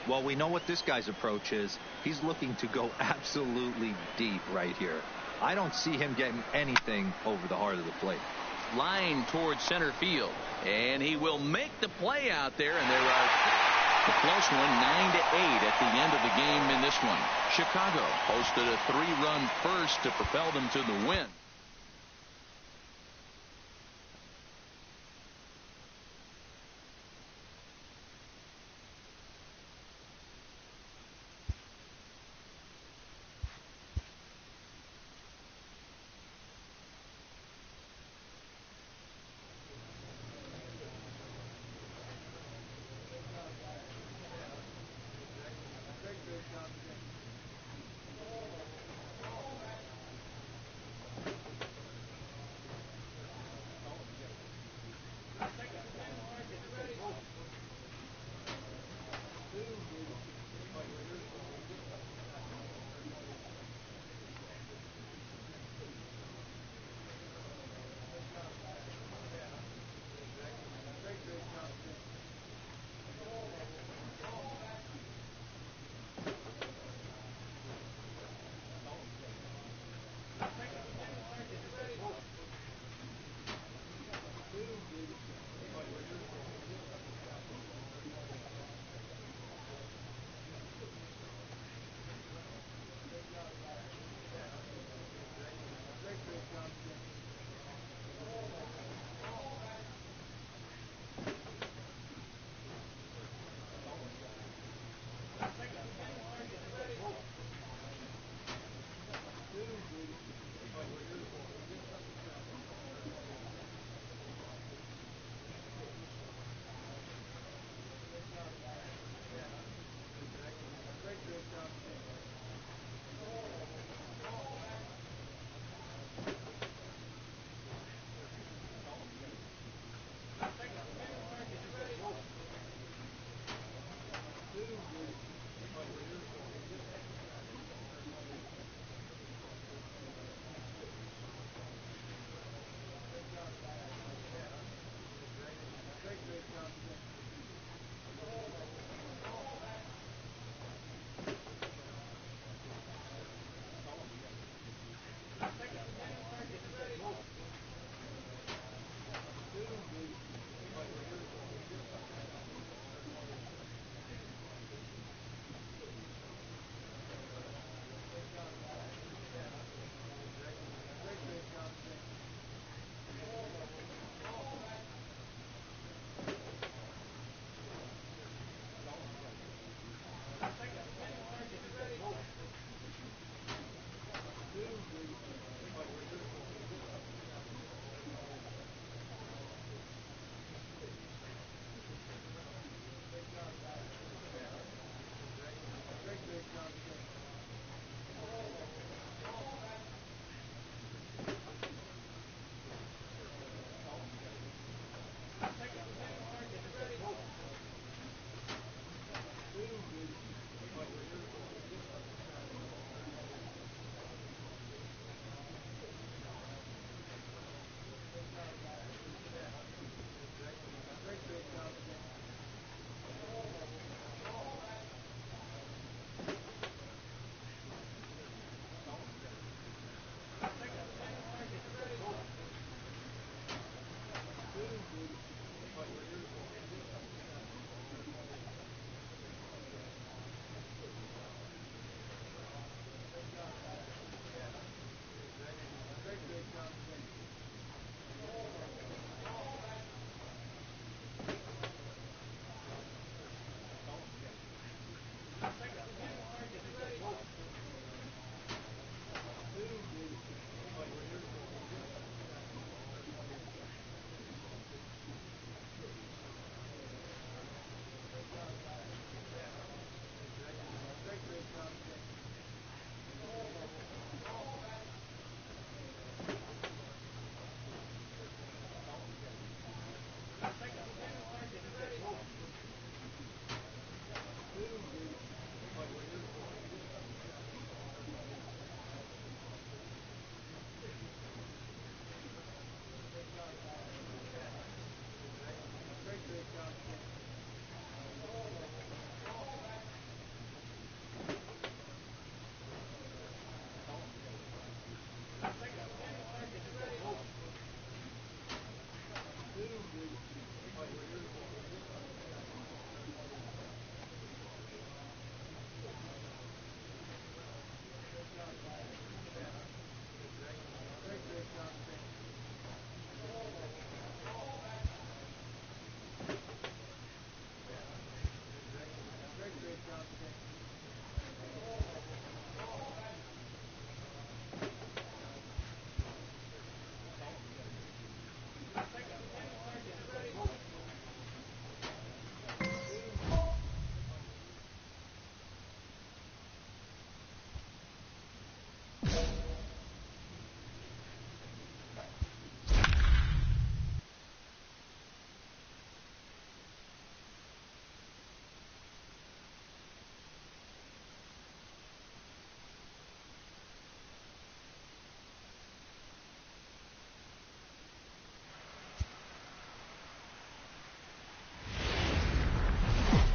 Well, we know what this guy's approach is. He's looking to go absolutely deep right here. I don't see him getting anything over the heart of the plate. Line towards center field, and he will make the play out there, and there are the close one, 9-8 at the end of the game in this one. Chicago posted a 3-run first to propel them to the win.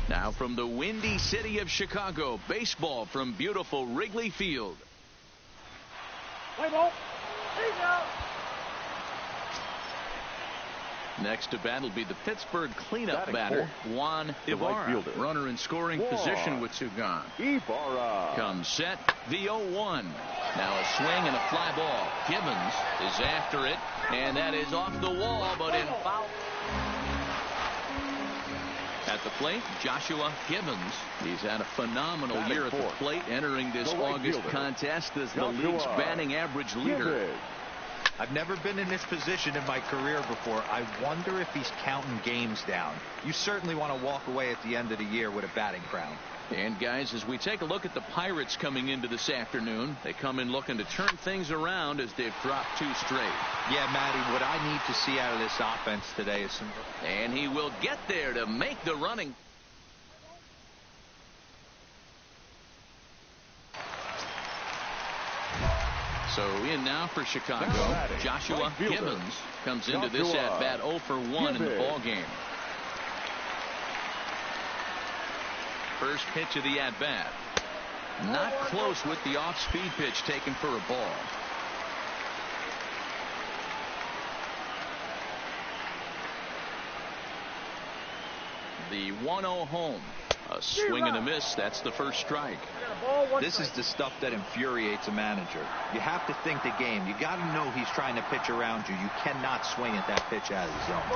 Now from the windy city of Chicago, baseball from beautiful Wrigley Field. Play ball. There you go. Next to bat will be the Pittsburgh cleanup Batting batter, fourth, Juan the right Ibarra. fielder. Runner in scoring Juan position with two gone. Ibarra. Comes set, the 0-1. Now a swing and a fly ball. Gibbons is after it, and that is off the wall, but in foul. At the plate, Joshua Gibbons. He's had a phenomenal Batting year at the fourth, plate, entering this the right August fielder. contest as the Joshua league's batting average leader. Gibbons. I've never been in this position in my career before. I wonder if he's counting games down. You certainly want to walk away at the end of the year with a batting crown. And guys, as we take a look at the Pirates coming into this afternoon, they come in looking to turn things around as they've dropped 2 straight. Yeah, Matty, what I need to see out of this offense today is some... And he will get there to make the running. So in now for Chicago, Now batting, Joshua right fielder. Gibbons comes into this Joshua at bat 0 for 1 in the Gibbons. ball game. First pitch of the at bat. Not close with the off-speed pitch taken for a ball. The 1-0 home. A swing and a miss. That's the first strike. This is the stuff that infuriates a manager. You have to think the game. You got to know he's trying to pitch around you. You cannot swing at that pitch out of the zone.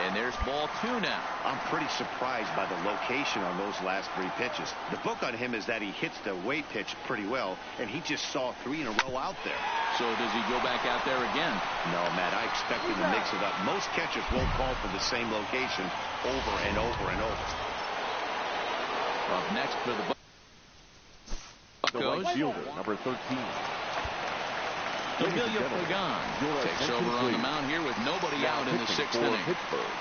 And there's ball 2 now. I'm pretty surprised by the location on those last 3 pitches. The book on him is that he hits the way pitch pretty well, and he just saw 3 in a row out there. So does he go back out there again? No, Matt, I expect him to mix it up. Most catchers won't call for the same location over and over and over. Up next for the The Buccos, right fielder, number 13. Emilio Pagan your takes attention, over on the please. mound here with nobody Now out in the pitching 6th for inning. Pittsburgh,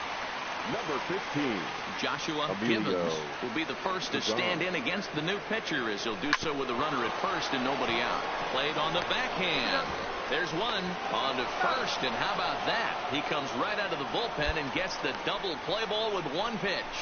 number 15. Joshua Emilio Gibbons will be the first to stand in against the new pitcher, as he'll do so with a runner at first and nobody out. Played on the backhand. There's one on to first, and how about that? He comes right out of the bullpen and gets the double play ball with 1 pitch.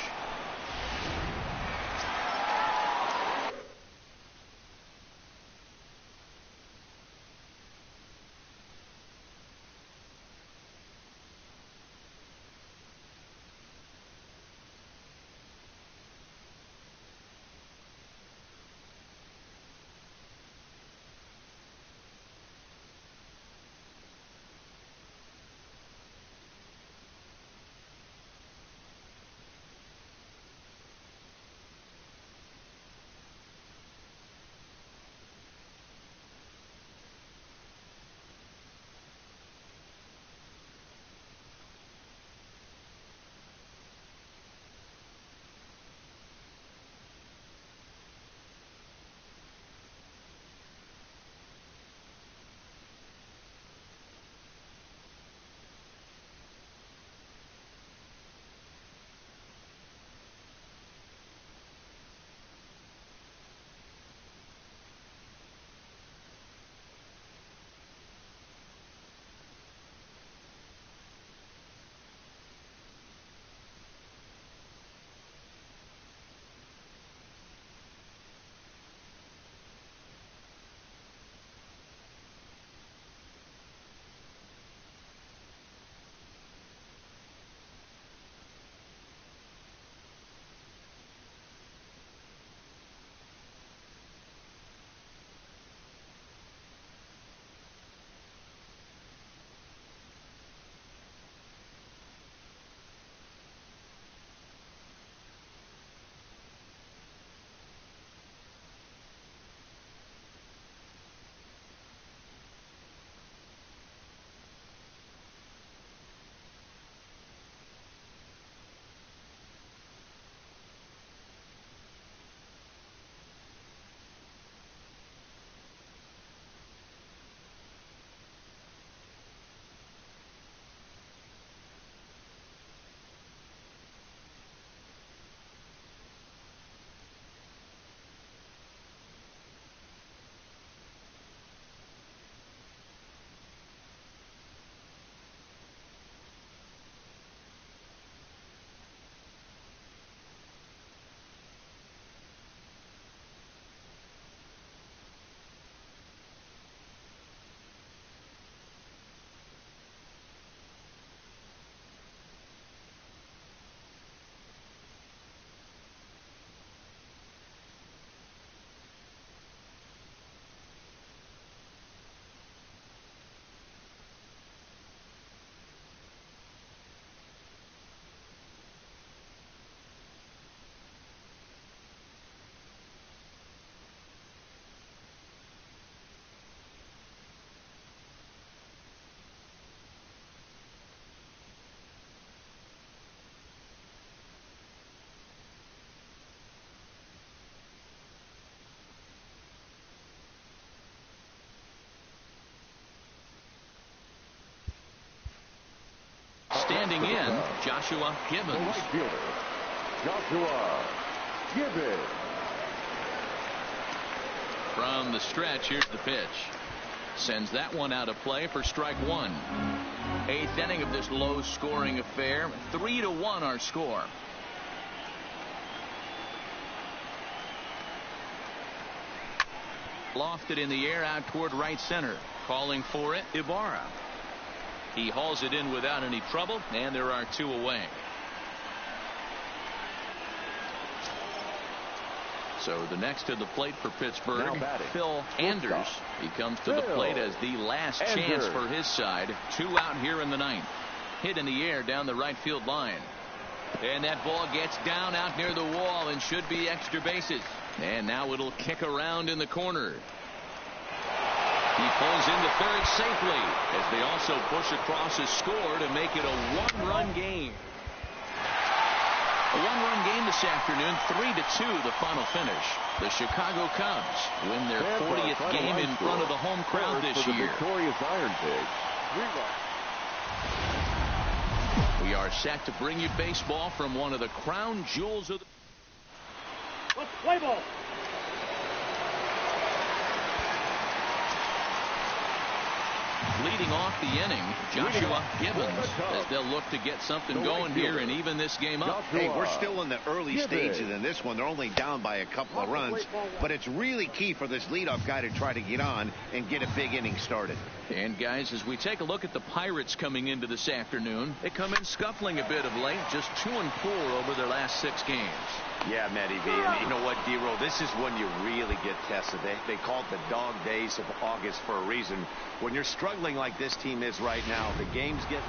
Standing in, Joshua The Gibbons. right fielder, Joshua Gibbons. From the stretch, here's the pitch. Sends that one out of play for strike one. Eighth inning of this low-scoring affair. 3-1 our score. Lofted in the air out toward right center. Calling for it, Ibarra. He hauls it in without any trouble, and there are two away. So the next to the plate for Pittsburgh, Phil Anders. He comes to the plate as the last chance for his side. Two out here in the ninth. Hit in the air down the right field line. And that ball gets down out near the wall and should be extra bases. And now it'll kick around in the corner. He pulls into third safely as they also push across his score to make it a one-run game. A one-run game this afternoon, 3-2 the final finish. The Chicago Cubs win their 40th game in front of the home crowd this year. Victorious Iron Pig. We are set to bring you baseball from one of the crown jewels of the... Let's play ball. Leading off the inning, Joshua Gibbons, as they'll look to get something going here and even this game up. Hey, we're still in the early stages in this one. They're only down by a couple of runs, but it's really key for this leadoff guy to try to get on and get a big inning started. And guys, as we take a look at the Pirates coming into this afternoon, they come in scuffling a bit of late, just 2-4 over their last 6 games. Yeah, Matty V. And you know what, D-Roll? This is when you really get tested. They call it the dog days of August for a reason. When you're struggling like this team is right now, the games get...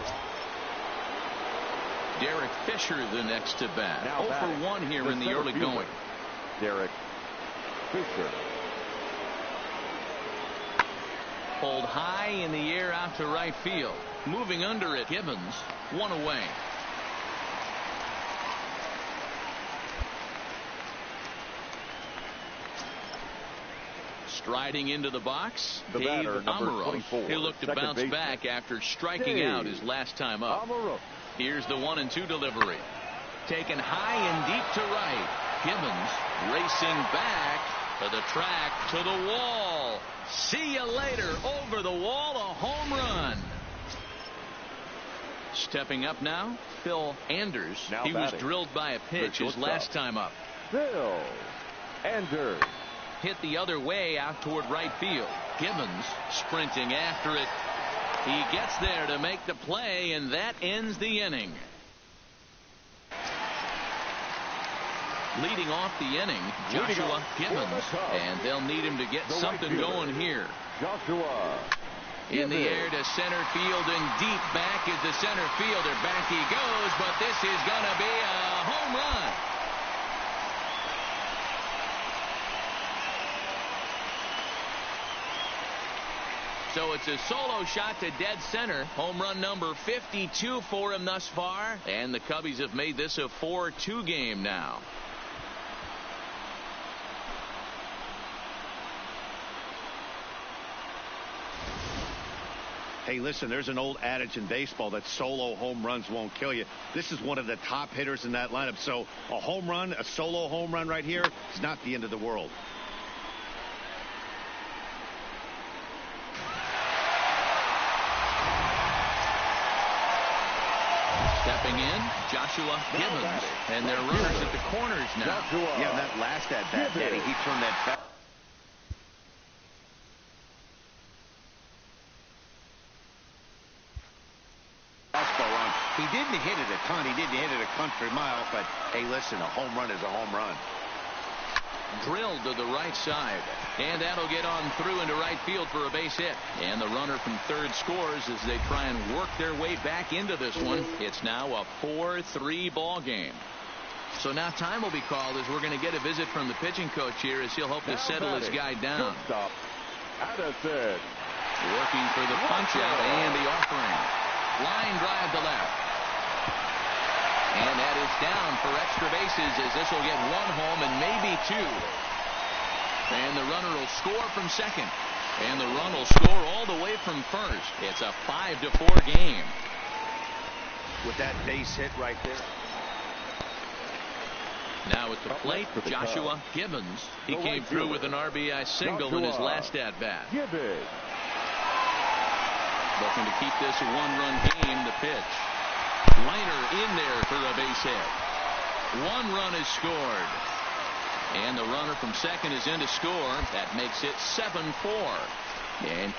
Derek Fisher the next to bat. Now 0 for 1 here in the early going. Derek Fisher. Pulled high in the air out to right field. Moving under it, Gibbons, 1 away. Striding into the box, The Dave batter, number Amaro. 24, He'll look to second bounce baseman. back after striking Dave out his last time up. Amaro. Here's the 1-2 delivery. Taken high and deep to right. Gibbons racing back to the track, to the wall. See you later. Over the wall, a home run. Stepping up now, Phil Anders. Now he was batting. drilled by a pitch his last time up. Phil Anders. Hit the other way out toward right field. Gibbons sprinting after it. He gets there to make the play, and that ends the inning. Leading off the inning, Joshua Gibbons, and they'll need him to get something going here. Joshua In the air to center field, and deep back is the center fielder. Back he goes, but this is going to be a home run. So it's a solo shot to dead center. Home run number 52 for him thus far. And the Cubbies have made this a 4-2 game now. Hey, listen, there's an old adage in baseball that solo home runs won't kill you. This is one of the top hitters in that lineup. So a home run, a solo home run right here is not the end of the world. Stepping in, Joshua Gibbons. And they're runners at the corners now. Yeah, that last at bat, Daddy, he turned that back. He didn't hit it a ton. He didn't hit it a country mile. But, hey, listen, a home run is a home run. Drilled to the right side. And that'll get on through into right field for a base hit. And the runner from third scores as they try and work their way back into this one. It's now a 4-3 ball game. So now time will be called as we're going to get a visit from the pitching coach here as he'll hope to settle his guy down. Shortstop Addison. Working for the punch out and the offering. Line drive to left. And that is down for extra bases as this will get 1 home and maybe 2. And the runner will score from second. And the run will score all the way from first. It's a 5-4 game. with that base hit right there. Now at the plate, Joshua Gibbons. He came through with an RBI single in his last at-bat. Looking to keep this a one-run game. The pitch. Liner in there for a base hit. 1 run is scored. And the runner from second is in to score. That makes it 7-4. And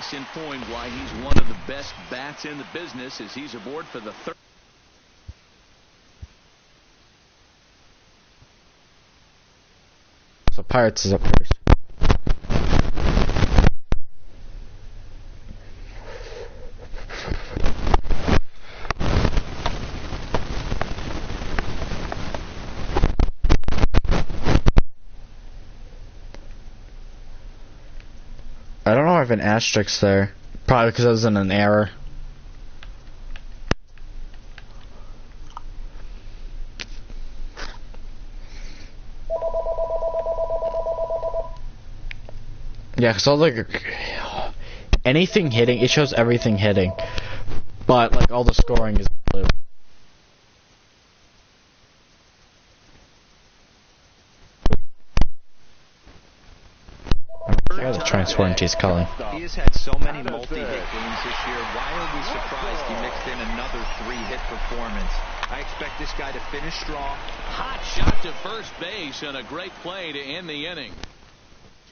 case in point why he's one of the best bats in the business as he's aboard for the third. So Pirates is up first. I don't know if I have an asterisk there. Probably because I was in an error. Yeah, because all like anything hitting, it shows everything hitting, but like all the scoring is blue. I gotta try and swear into his calling. He has had so many multi-hit games this year. Why are we surprised he mixed in another 3-hit performance? I expect this guy to finish strong. Hot shot to first base and a great play to end the inning.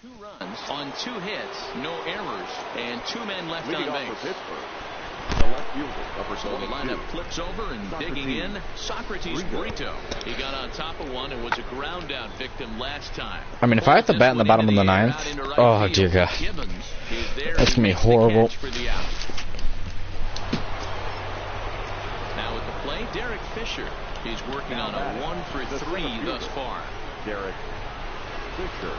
2 runs on 2 hits, no errors, and 2 men left on base. So the lineup flips over and digging in, Socrates Brito. He got on top of one and was a ground out victim last time. I mean, if I have to bat in the bottom of the 9th, oh dear God, that's gonna be horrible. Now at the plate, Derek Fisher. He's working on a 1 for 3 thus far. Derek Fisher.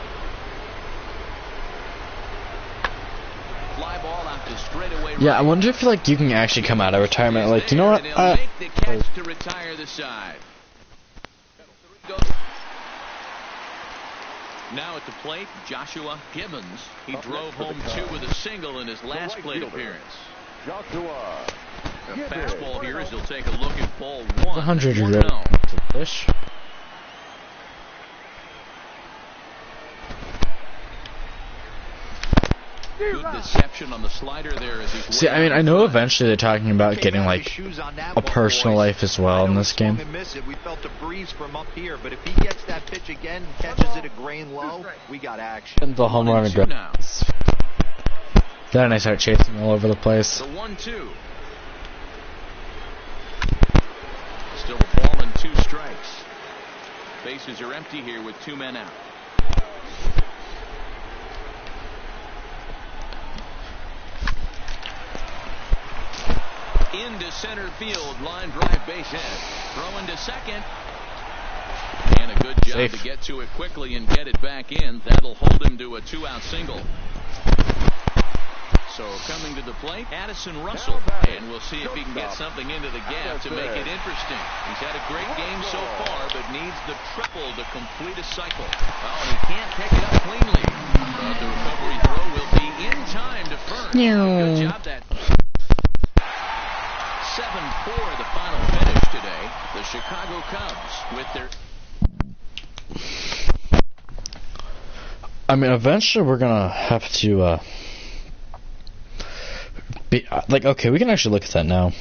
Fly ball out to straightaway. Yeah, I wonder if like you can actually come out of retirement. Like, you know what? Make the catch to retire the side. Now at the plate, Joshua Gibbons. He drove home 2 with a single in his last plate appearance. Joshua. A fastball here as he'll take a look at ball 1. 100 1-0. to push. Good deception on the slider there as he's. See, I mean, I know eventually they're talking about getting like a personal life as well in this game. We felt a breeze from up here, but if he gets that pitch again, catches it a grain low, we got action. And the home run again. Then I start chasing all over the place. The 1-2. Still a ball and 2 strikes. Bases are empty here with 2 men out. Into center field, line drive, base hit. Throw into second. And a good job to get to it quickly and get it back in. That'll hold him to a 2-out single. So coming to the plate, Addison Russell. And we'll see if he can get something into the gap to make it interesting. He's had a great game so far, but needs the triple to complete a cycle. Oh, and he can't pick it up cleanly. But the recovery throw will be in time to first. Good job that. 7-4 the final finish today. The Chicago Cubs with their. I mean, eventually we're gonna have to be like, okay, we can actually look at that now.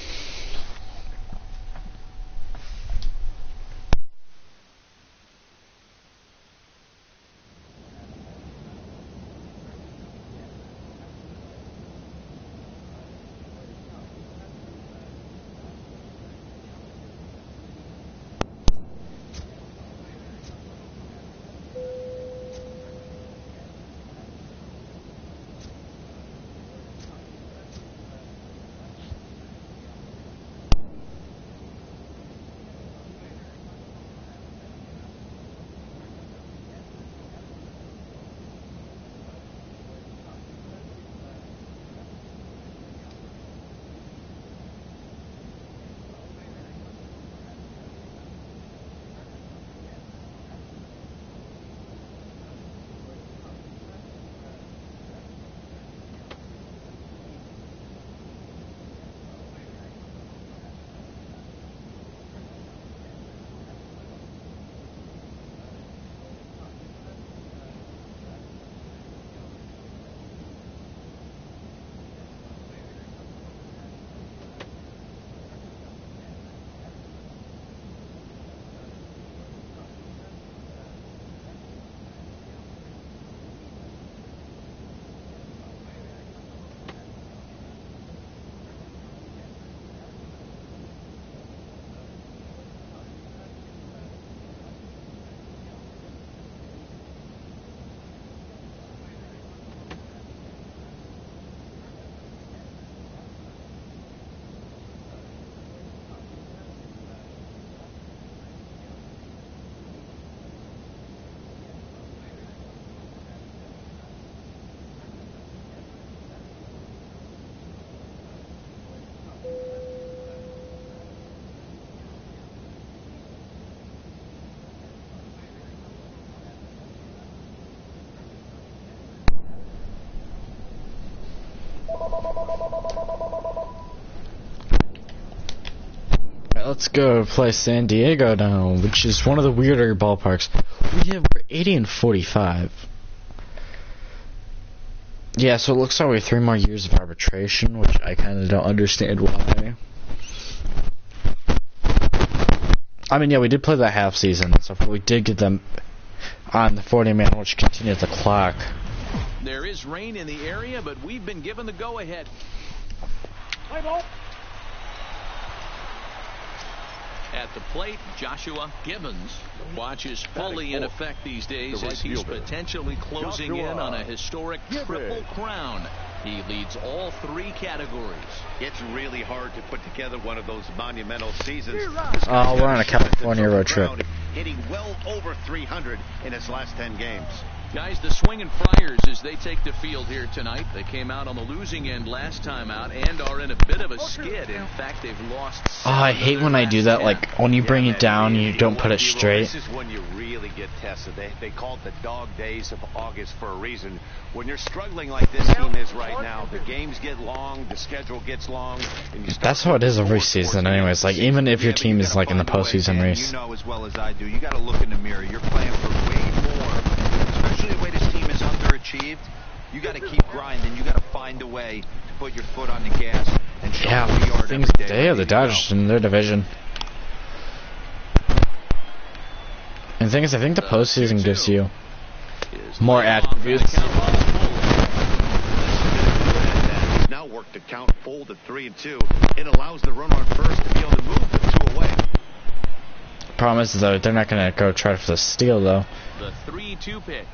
Alright, let's go play San Diego now, which is one of the weirder ballparks. We're 80-45. Yeah, so it looks like we have 3 more years of arbitration, which I kind of don't understand why. I mean, yeah, we did play that half season and stuff, but we did get them on the 40-man, which continued the clock. There is rain in the area, but we've been given the go-ahead. Play ball. At the plate, Joshua Gibbons. Watch is fully in effect these days as he's potentially closing in on a historic triple crown. He leads all 3 categories. It's really hard to put together one of those monumental seasons. Oh, we're on a California road trip. Hitting well over 300 in his last 10 games. Guys, the Swinging Friars as they take the field here tonight. They came out on the losing end last time out and are in a bit of a skid. In fact, they've lost. Oh, I hate when I do that. Like, when you bring it down, you don't put it straight. This is when you really get tested. They call it the dog days of August for a reason. When you're struggling like this team is right now, the games get long, the schedule gets long. And that's how it is every season anyways. Like, even if your team is, like, in the postseason race. You know as well as I do, you got to look in the mirror. You're playing for way more. Especially the way this team is underachieved, you got to keep grinding. You got to find a way to put your foot on the gas and show yeah, who you are things every day. they have the Dodgers in their division. And the thing is, I think the postseason gives you more attributes. Now work to count full to 3-2. It allows the runner on first to be able to move the 2 away. Problem is, though, they're not going to go try for the steal, though. The 3-2 pitch.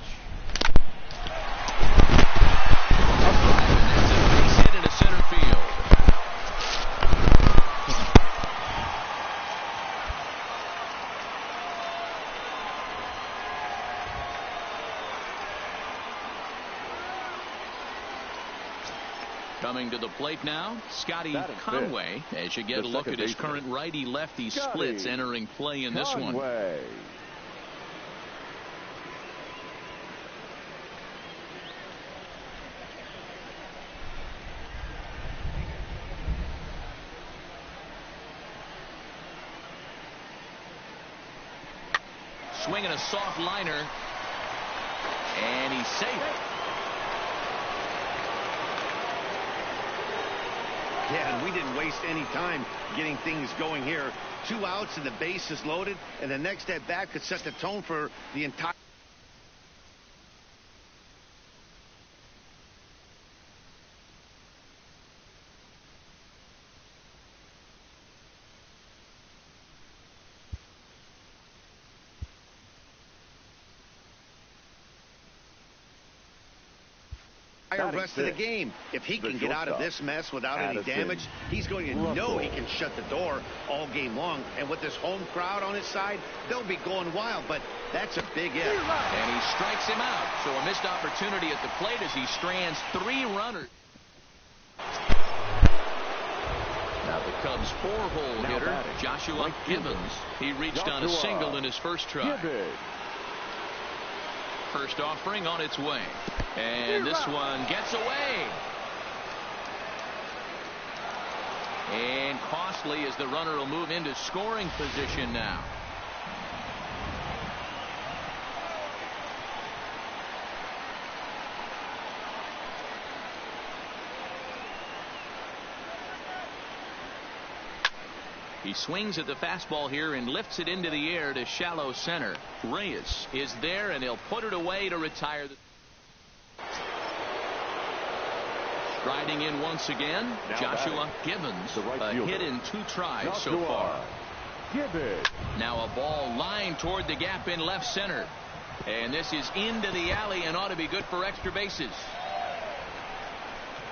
Hit into center field. Coming to the plate now, Scotty Conway. As you get a look at his current righty-lefty splits entering play in this one. Swinging a soft liner, and he's safe. Yeah, and we didn't waste any time getting things going here. 2 outs and the base is loaded, and the next at bat could set the tone for the entire. Rest of the game. If he can get out of this mess without any damage, he's going to know he can shut the door all game long. And with this home crowd on his side, they'll be going wild. But that's a big if. And he strikes him out. So a missed opportunity at the plate as he strands 3 runners. Now the Cubs 4-hole hitter, Joshua Gibbons. He reached on a single in his first try. First offering on its way. And this one gets away. And costly as the runner will move into scoring position now. He swings at the fastball here and lifts it into the air to shallow center. Reyes is there, and he'll put it away to retire. Striding in once again, Joshua Gibbons. A hit in 2 tries so far. Now a ball lined toward the gap in left center. And this is into the alley and ought to be good for extra bases.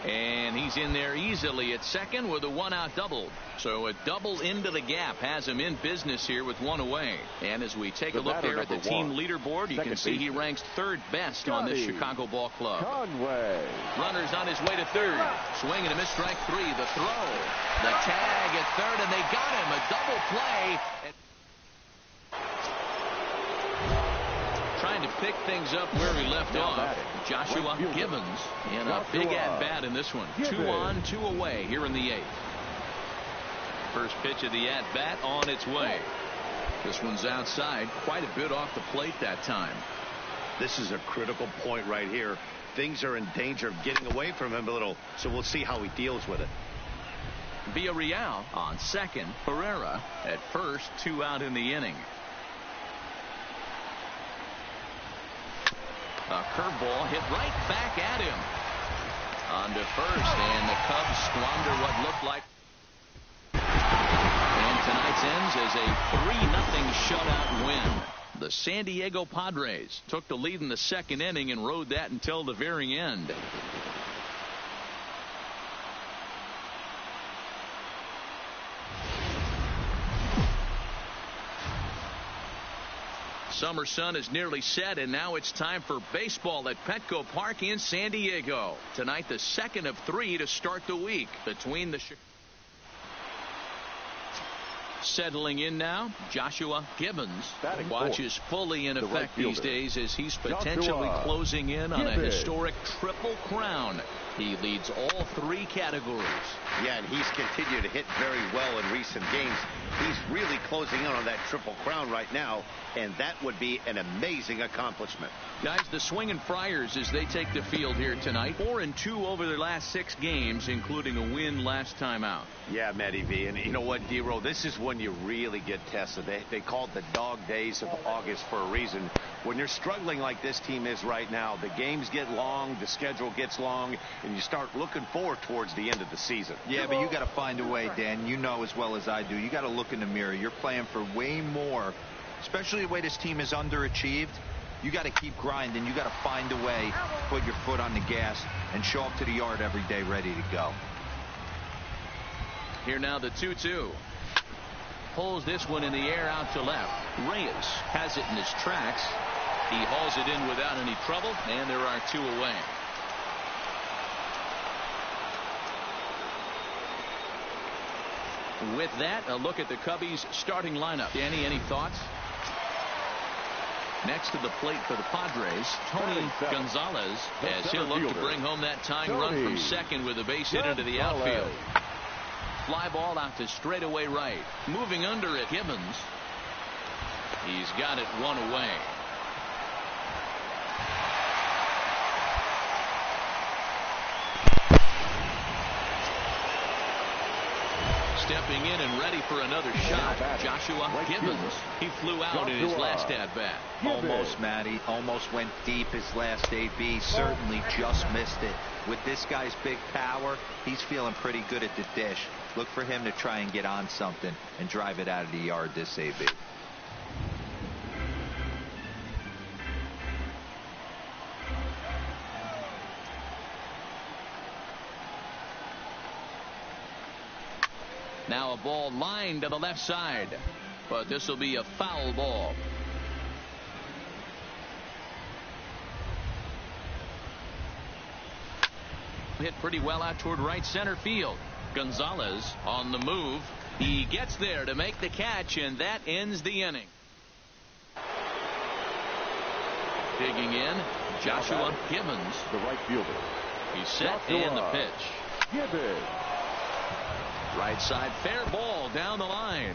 And he's in there easily at second with a 1-out double. So a double into the gap has him in business here with 1 away. And as we take a look there at the team leaderboard, you can see he ranks 3rd best on this Chicago ball club. Runners on his way to 3rd. Swing and a miss, strike 3. The throw. The tag at 3rd, and they got him. A double play. Trying to pick things up where we left off. Joshua Gibbons in a big at-bat in this one. 2 on, 2 away here in the 8th. First pitch of the at-bat on its way. This one's outside, quite a bit off the plate that time. This is a critical point right here. Things are in danger of getting away from him a little, so we'll see how he deals with it. Villarreal on second. Herrera at first. 2 out in the inning. A curveball hit right back at him. On to first, and the Cubs squander what looked like. And tonight's ends as a 3-0 shutout win. The San Diego Padres took the lead in the second inning and rode that until the very end. Summer sun is nearly set, and now it's time for baseball at Petco Park in San Diego. Tonight, the second of 3 to start the week between the... Settling in now, Joshua Gibbons. Watches fully in effect these days as he's potentially closing in on a historic triple crown. He leads all 3 categories. Yeah, and he's continued to hit very well in recent games. He's really closing in on that triple crown right now, and that would be an amazing accomplishment. Guys, the Swinging Friars as they take the field here tonight. 4-2 over their last 6 games, including a win last time out. Yeah, Matty V, and you know what, D-Roll, this is when you really get tested. They call it the dog days of August for a reason. When you're struggling like this team is right now, the games get long, the schedule gets long, and you start looking forward towards the end of the season. Yeah, but you got to find a way, Dan. You know as well as I do. You got to look in the mirror. You're playing for way more, especially the way this team is underachieved. You got to keep grinding. You got to find a way to put your foot on the gas and show up to the yard every day ready to go. Here now the 2-2. Pulls this one in the air out to left. Reyes has it in his tracks. He hauls it in without any trouble, and there are 2 away. With that, a look at the Cubbies starting lineup. Danny, any thoughts? Next to the plate for the Padres, Tony Gonzalez, as he'll look to bring home that tying run from second with a base hit into the outfield. Fly ball out to straightaway right. Moving under it, Gibbons. He's got it 1 away. Stepping in and ready for another shot, Joshua Gibbons. He flew out in his last at-bat. Almost, Matty. Almost went deep his last AB. Certainly just missed it. With this guy's big power, he's feeling pretty good at the dish. Look for him to try and get on something and drive it out of the yard this AB. Now a ball lined to the left side, but this will be a foul ball. Hit pretty well out toward right center field. Gonzalez on the move. He gets there to make the catch, and that ends the inning. Digging in, Joshua Gibbons. The right fielder. He's set and the pitch. Gibbons. Right side, fair ball down the line.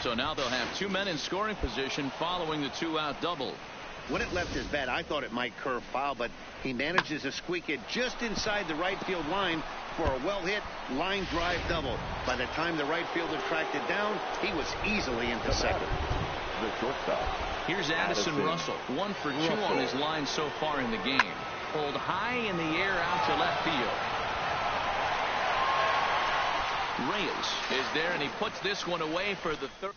So now they'll have 2 men in scoring position following the 2-out double. When it left his bat, I thought it might curve foul, but he manages to squeak it just inside the right field line for a well-hit line drive double. By the time the right fielder tracked it down, he was easily into second. The shortstop. Here's Addison Russell. 1 for 2 on his line so far in the game. Pulled high in the air out to left field. Reyes is there, and he puts this one away for the third.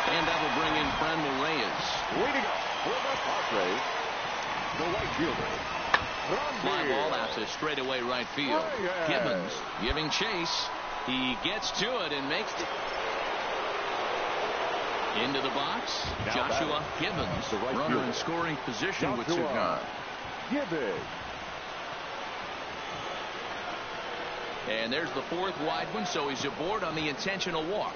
And that will bring in Franmil Reyes. Way to go for the Padres. The right fielder. Fly ball out to straightaway right field. Reyes. Gibbons giving chase. He gets to it and makes it. Into the box. Now Joshua Gibbons, the right runner fielder. in scoring position with 2 gone. Gibbons. And there's the 4th wide one, so he's aboard on the intentional walk.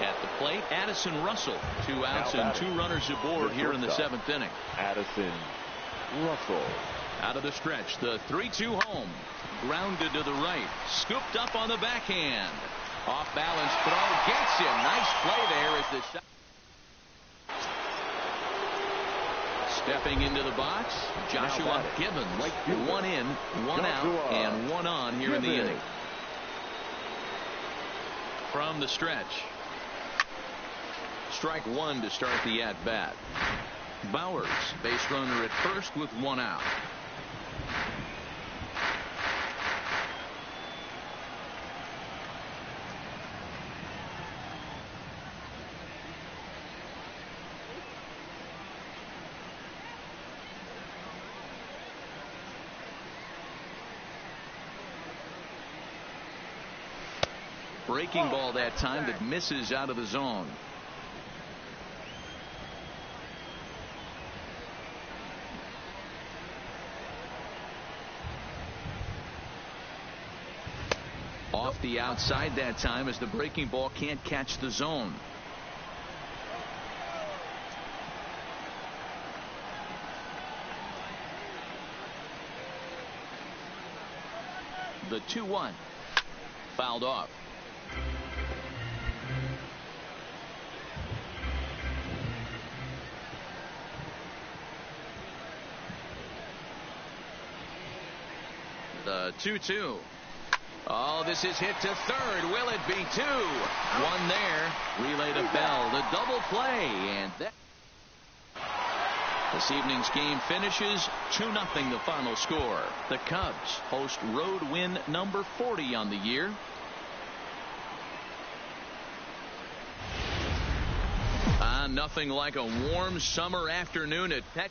At the plate, Addison Russell. 2 outs and 2 runners aboard here in the 7th inning. Addison Russell. Out of the stretch, the 3-2 home. Grounded to the right. Scooped up on the backhand. Off balance throw gets him. Nice play there as the shot. Stepping into the box, Joshua Gibbons. One in, one out, and one on here in the inning. From the stretch. Strike one to start the at-bat. Bowers, base runner at first with one out. Breaking ball that time that misses out of the zone. Off the outside that time as the breaking ball can't catch the zone. The 2-1 fouled off. The 2-2. Oh, this is hit to third. Will it be two? One there. Relay to Bell. The double play. And that. This evening's game finishes 2-0 the final score. The Cubs host road win number 40 on the year. Nothing like a warm summer afternoon at Pet.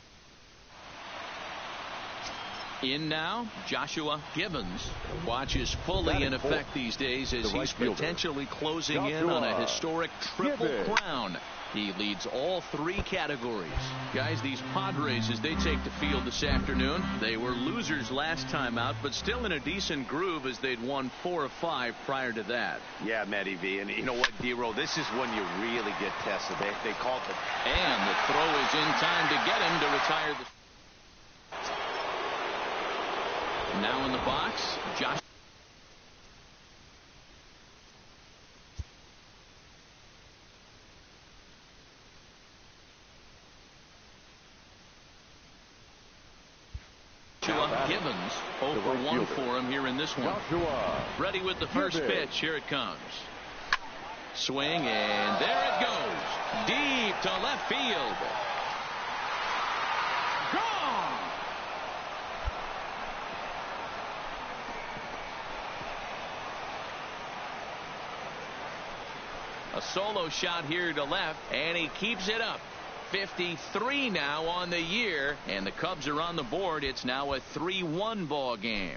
In now, Joshua Gibbons. Watches fully in effect these days as he's potentially closing in on a historic triple crown. He leads all three categories. Guys, these Padres, as they take the field this afternoon, they were losers last time out, but still in a decent groove as they'd won 4 of 5 prior to that. Yeah, Matty V. And you know what, D-Roll, this is when you really get tested. They call it the... And the throw is in time to get him to retire the... Now in the box, Josh. Gibbons 0 for 1 for him here in this one. Ready with the first pitch. Here it comes. Swing, and there it goes. Deep to left field. Gone. A solo shot here to left, and he keeps it up. 53 now on the year, and the Cubs are on the board. It's now a 3-1 ball game.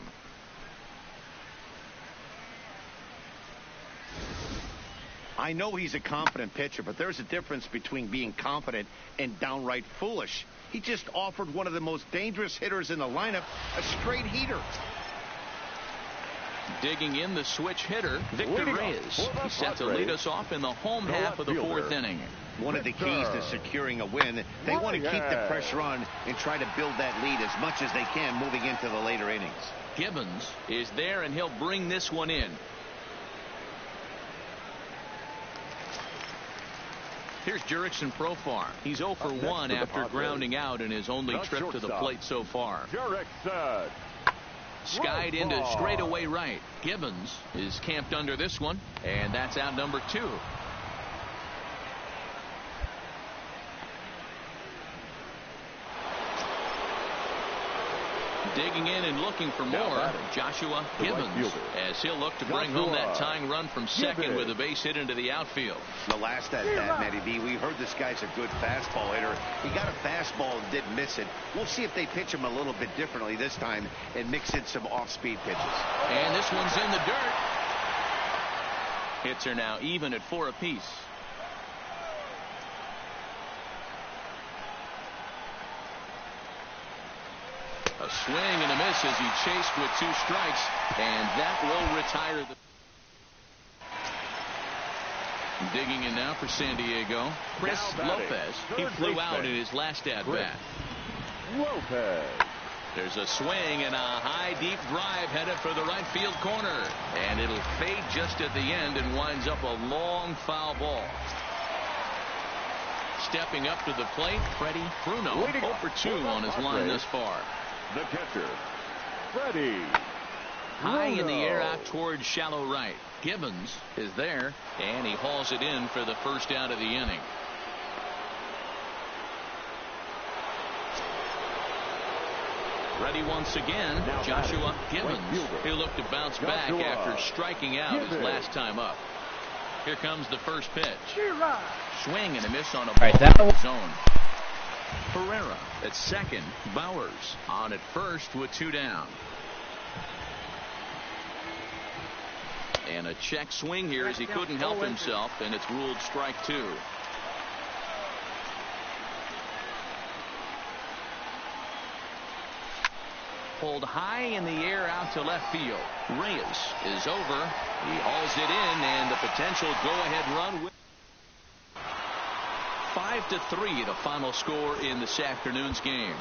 I know he's a confident pitcher, but there's a difference between being confident and downright foolish. He just offered one of the most dangerous hitters in the lineup a straight heater. Digging in the switch hitter, Victor Reyes. He's set to lead us off in the home half of the 4th inning. One of the keys to securing a win, they want to keep the pressure on and try to build that lead as much as they can moving into the later innings. Gibbons is there, and he'll bring this one in. Here's Jurickson Profar. He's 0 for 1 after grounding out in his only trip to the plate so far. Jurickson. Skied into straightaway right. Gibbons is camped under this one, and that's out number 2. Digging in and looking for more, Joshua Gibbons, as he'll look to bring home that tying run from second with a base hit into the outfield. The last at bat, Matty B, we heard this guy's a good fastball hitter. He got a fastball and didn't miss it. We'll see if they pitch him a little bit differently this time and mix in some off-speed pitches. And this one's in the dirt. Hits are now even at 4 apiece. A swing and a miss as he chased with 2 strikes, and that will retire the... Digging in now for San Diego, Chris Lopez. He flew out in his last at-bat. Lopez. There's a swing and a high deep drive headed for the right field corner, and it'll fade just at the end and winds up a long foul ball. Stepping up to the plate, Freddie Bruno, 0 for 2 on his line thus far. The catcher, Freddie High in the Bruno. air out towards shallow right. Gibbons is there, and he hauls it in for the first out of the inning. Ready once again, Now Joshua batting, Gibbons. right fielder, He'll look to bounce back Joshua after striking out his Gibbons. last time up. Here comes the first pitch. Sheila. Swing and a miss on a ball right, that in one- the zone. Pereira at second. Bowers on at first with 2 down. And a check swing here as he couldn't help himself, and it's ruled strike 2. Pulled high in the air out to left field. Reyes is over. He hauls it in, and the potential go-ahead run. 5-3, the final score in this afternoon's game.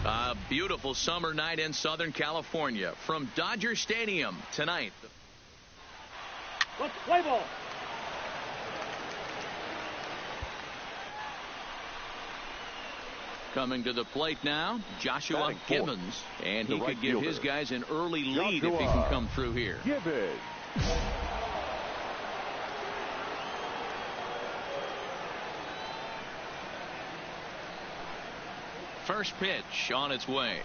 A beautiful summer night in Southern California from Dodger Stadium tonight. Let's play ball. Coming to the plate now, Joshua Batting fourth, Gibbons, and he the right could give his fielder, guys an early lead if he Joshua can come through here. Gibbons. First pitch on its way.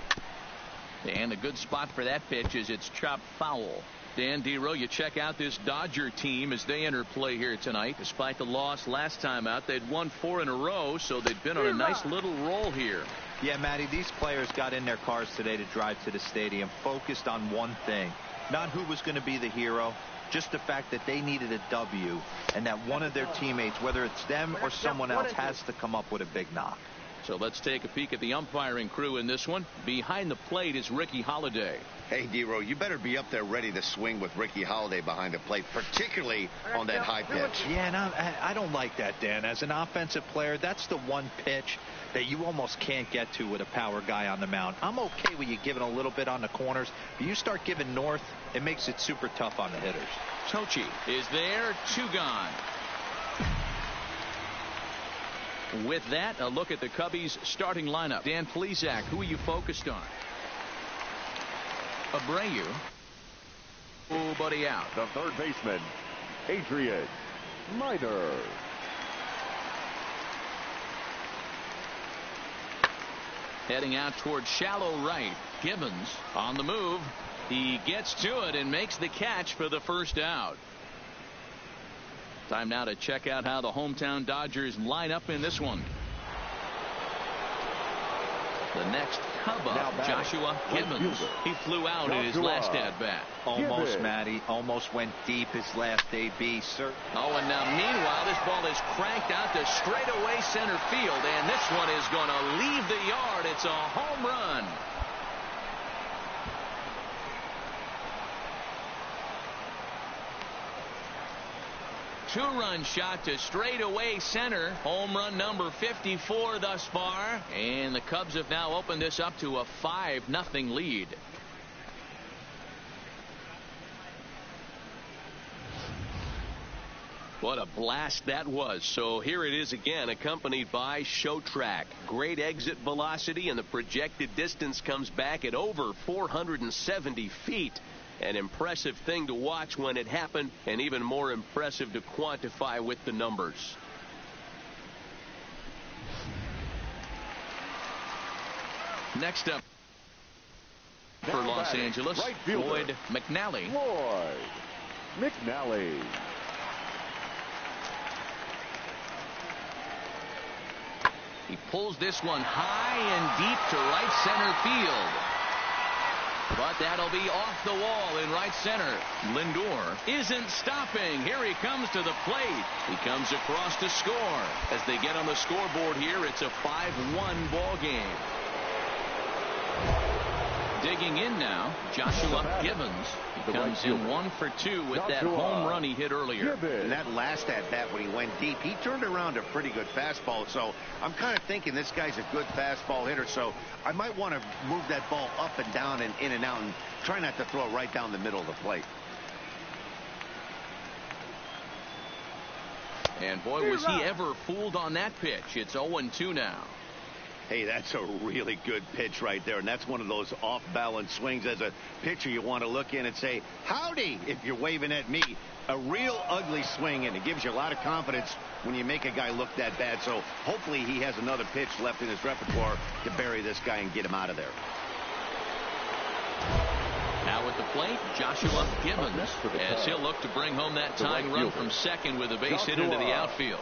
And a good spot for that pitch is it's chopped foul. Dan Dero, you check out this Dodger team as they enter play here tonight. Despite the loss last time out, they'd won 4 in a row, so they've been on a nice little roll here. Yeah, Matty, these players got in their cars today to drive to the stadium, focused on one thing. Not who was going to be the hero, just the fact that they needed a W, and that one of their teammates, whether it's them or someone else, has to come up with a big knock. So let's take a peek at the umpiring crew in this one. Behind the plate is Ricky Holiday. Hey, Dero, you better be up there ready to swing with Ricky Holiday behind the plate, particularly on that high pitch. Yeah, and I don't like that, Dan. As an offensive player, that's the one pitch that you almost can't get to with a power guy on the mound. I'm okay with you giving a little bit on the corners, but you start giving north, it makes it super tough on the hitters. Tochi is there, 2 gone. With that, a look at the Cubbies starting lineup. Dan Plesac, who are you focused on? Abreu. Oh, buddy out. The third baseman, Adrian Minor. Heading out towards shallow right. Gibbons on the move. He gets to it and makes the catch for the first out. Time now to check out how the hometown Dodgers line up in this one. The next Cub up, Joshua Gibbons. He flew out in his last at-bat. Almost, Matty. Almost went deep his last AB, sir. Oh, and now meanwhile, this ball is cranked out to straightaway center field, and this one is going to leave the yard. It's a home run. Two-run shot to straightaway center. Home run number 54 thus far. And the Cubs have now opened this up to a 5-0 lead. What a blast that was. So here it is again, accompanied by Show Track. Great exit velocity, and the projected distance comes back at over 470 feet. An impressive thing to watch when it happened, and even more impressive to quantify with the numbers. Next up for Los Angeles, right fielder, Lloyd McNally. Lloyd McNally. He pulls this one high and deep to right center field. But that'll be off the wall in right center. Lindor isn't stopping. Here he comes to the plate. He comes across to score. As they get on the scoreboard here, it's a 5-1 ball game. Digging in now, Joshua Gibbons. He comes in 1 for 2 with that home run he hit earlier. And that last at-bat when he went deep, he turned around a pretty good fastball. So I'm kind of thinking this guy's a good fastball hitter. So I might want to move that ball up and down and in and out and try not to throw it right down the middle of the plate. And boy, was he ever fooled on that pitch. It's 0-2 now. Hey, that's a really good pitch right there, and that's one of those off-balance swings. As a pitcher, you want to look in and say, howdy, if you're waving at me. A real ugly swing, and it gives you a lot of confidence when you make a guy look that bad. So hopefully he has another pitch left in his repertoire to bury this guy and get him out of there. Now at the plate, Joshua Gibbons, as he'll look to bring home that tying run from second with a base hit into the outfield.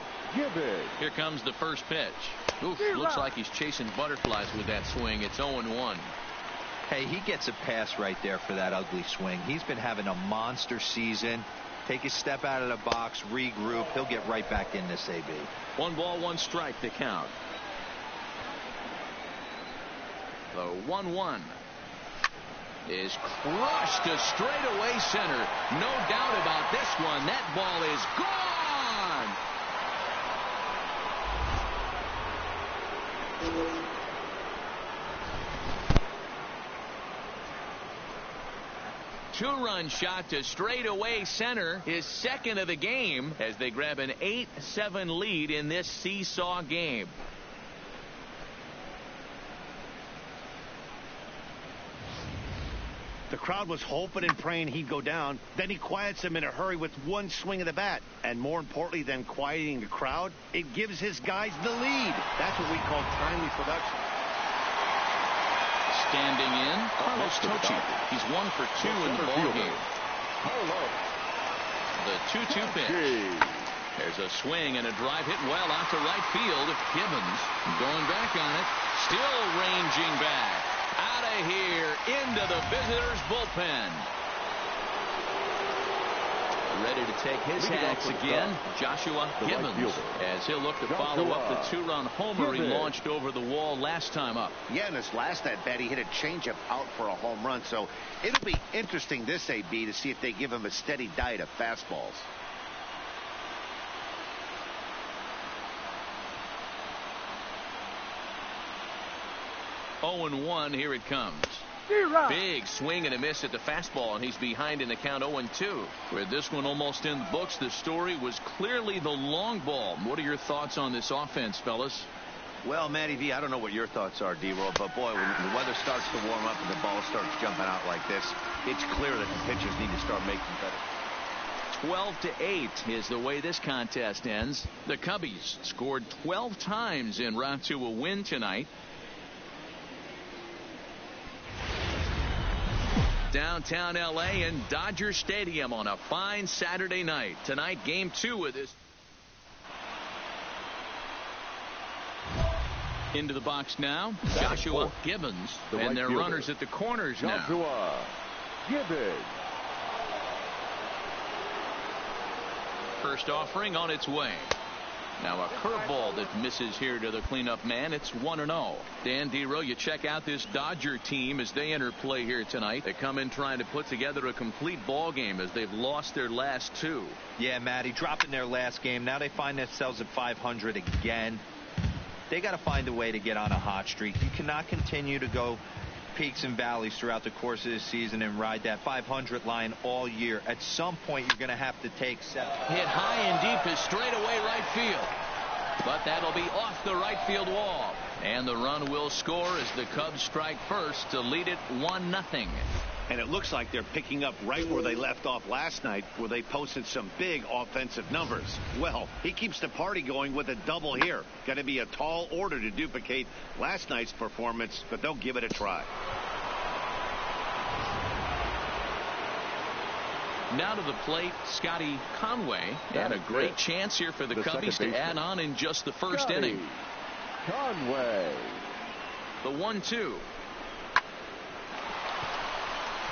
Here comes the first pitch. Oof, looks like he's chasing butterflies with that swing. It's 0-1. Hey, he gets a pass right there for that ugly swing. He's been having a monster season. Take a step out of the box, regroup. He'll get right back in this AB. 1 ball, 1 strike to count. The 1-1 is crushed to straightaway center. No doubt about this one. That ball is gone. Two-run shot to straightaway center, his second of the game, as they grab an 8-7 lead in this seesaw game. The crowd was hoping and praying he'd go down. Then he quiets them in a hurry with one swing of the bat. And more importantly than quieting the crowd, it gives his guys the lead. That's what we call timely production. Standing in, Carlos Tochi. He's 1 for 2 in the ball game. The 2-2 pitch. There's a swing and a drive hit well out to right field. Gibbons going back on it. Still ranging back. Out of here into the visitors' bullpen. Ready to take his hacks again, Joshua Gibbons, as he'll look to follow up the 2-run homer he launched over the wall last time up. Yeah, in his last at bat, he hit a changeup out for a home run. So it'll be interesting this AB to see if they give him a steady diet of fastballs. Oh, 0-1, here it comes. Big swing and a miss at the fastball, and he's behind in the count 0-2. With this one almost in the books, the story was clearly the long ball. What are your thoughts on this offense, fellas? Well, Matty V, I don't know what your thoughts are, D-Roll, but boy, when the weather starts to warm up and the ball starts jumping out like this, it's clear that the pitchers need to start making better. 12-8 is the way this contest ends. The Cubbies scored 12 times en route to a win tonight. Downtown L.A. in Dodger Stadium on a fine Saturday night. Tonight, game 2 of this. Into the box now, Joshua Gibbons, and their runners at the corners now. Joshua Gibbons. First offering on its way. Now a curveball that misses here to the cleanup man. It's 1-0. Dan Dero, you check out this Dodger team as they enter play here tonight. They come in trying to put together a complete ball game as they've lost their last 2. Yeah, Matty, dropping their last game. Now they find themselves at 500 again. They got to find a way to get on a hot streak. You cannot continue to go peaks and valleys throughout the course of this season and ride that 500 line all year. At some point, you're going to have to take 7. Hit high and deep is straight away right field. But that'll be off the right field wall. And the run will score as the Cubs strike first to lead it 1-0. And it looks like they're picking up right where they left off last night, where they posted some big offensive numbers. Well, he keeps the party going with a double here. Got to be a tall order to duplicate last night's performance, but they'll give it a try. Now to the plate, Scotty Conway. And a great chance here for the Cubbies to add on in just the first inning. Conway. The 1-2.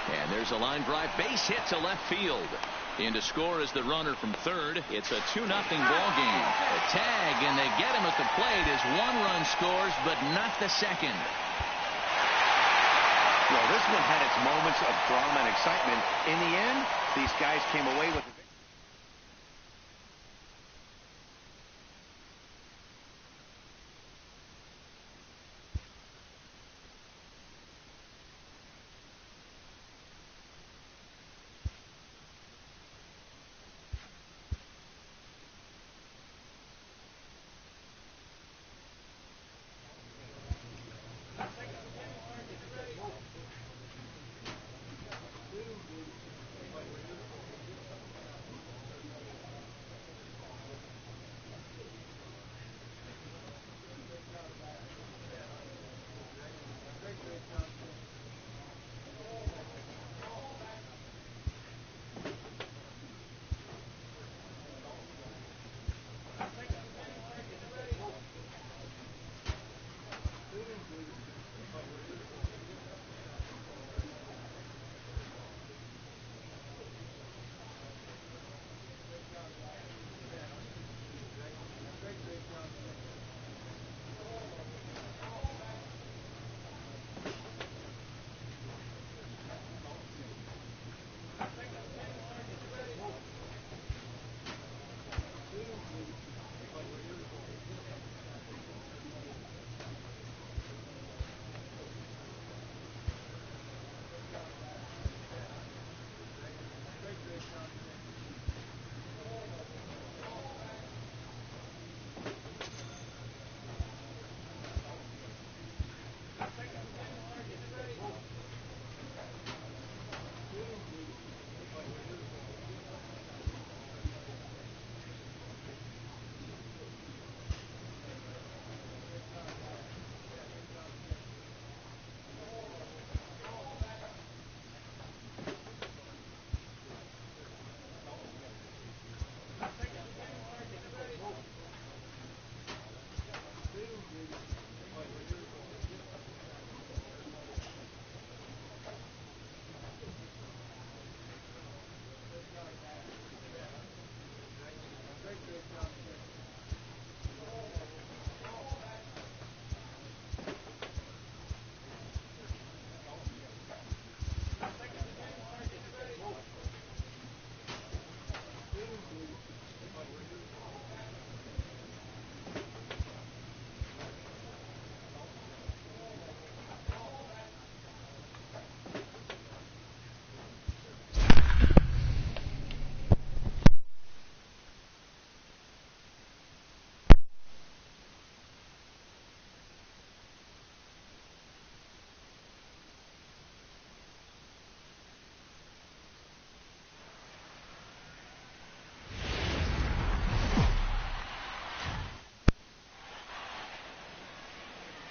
And there's a line drive base hit to left field. In to score is the runner from third. It's a 2-0 ball game. A tag, and they get him at the plate as 1 run scores, but not the second. Well, this one had its moments of drama and excitement. In the end, these guys came away with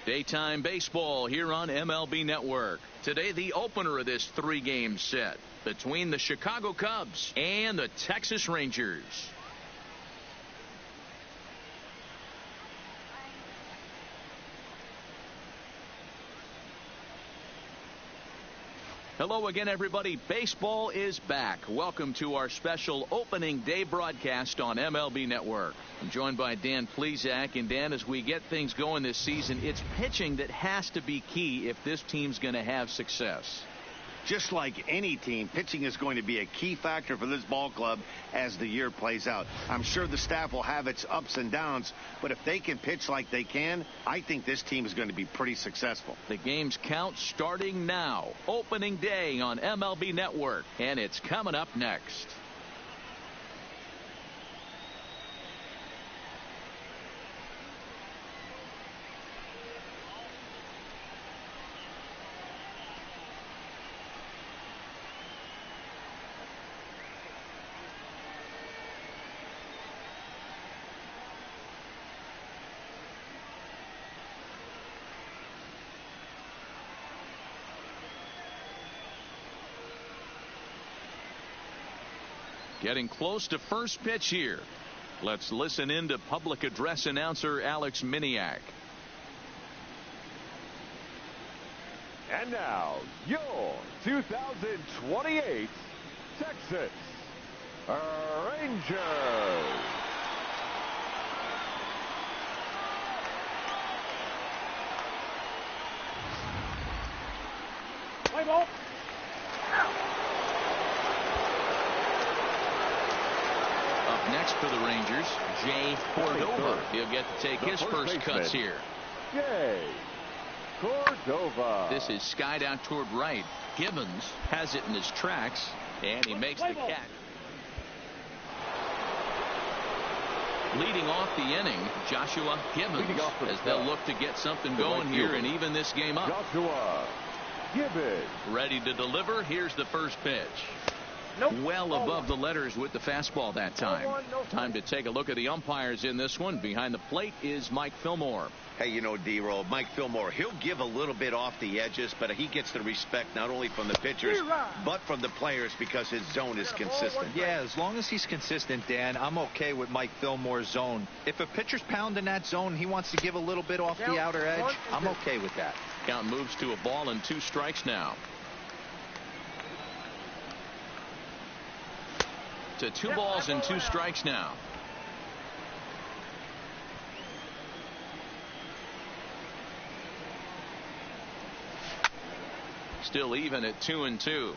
Daytime baseball here on MLB Network. Today, the opener of this 3-game set between the Chicago Cubs and the Texas Rangers. Hello again, everybody. Baseball is back. Welcome to our special opening day broadcast on MLB Network. I'm joined by Dan Plesac. And Dan, as we get things going this season, it's pitching that has to be key if this team's going to have success. Just like any team, pitching is going to be a key factor for this ball club as the year plays out. I'm sure the staff will have its ups and downs, but if they can pitch like they can, I think this team is going to be pretty successful. The game's count starting now. Opening day on MLB Network, and it's coming up next. Getting close to first pitch here. Let's listen in to public address announcer Alex Miniak. And now, your 2028 Texas Rangers. Play ball. Next for the Rangers, Jay Cordova. He'll get to take his first cuts here. Jay Cordova. This is skied out toward right. Gibbons has it in his tracks, and he makes the catch. Leading off the inning, Joshua Gibbons, as they'll look to get something going here and even this game up. Joshua Gibbons. Ready to deliver. Here's the first pitch. Nope. Well above the letters with the fastball that time. Time to take a look at the umpires in this one. Behind the plate is Mike Fillmore. Hey, you know, D-Roll, Mike Fillmore, he'll give a little bit off the edges, but he gets the respect not only from the pitchers, but from the players because his zone is consistent. Yeah, as long as he's consistent, Dan, I'm okay with Mike Fillmore's zone. If a pitcher's pounding that zone, he wants to give a little bit off the outer edge, I'm okay with that. Count moves to a ball and 2 strikes now. To 2 balls and 2 strikes now. Still even at 2-2.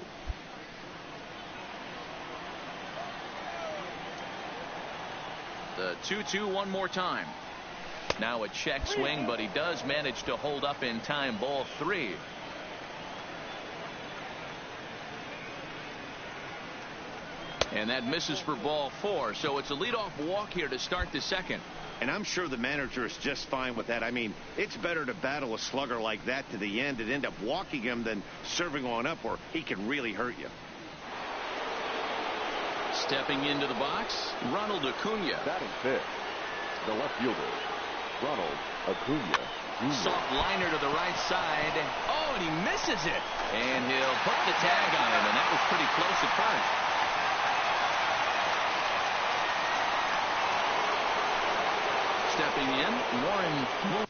The 2-2 one more time. Now a check swing, but he does manage to hold up in time. Ball 3. And that misses for ball 4. So it's a leadoff walk here to start the second. And I'm sure the manager is just fine with that. I mean, it's better to battle a slugger like that to the end and end up walking him than serving on up where he can really hurt you. Stepping into the box, Ronald Acuna. Batting fifth, the left fielder, Ronald Acuna Jr. Soft liner to the right side. Oh, and he misses it. And he'll put the tag on him, and that was pretty close at first. Stepping in, Warren Moon.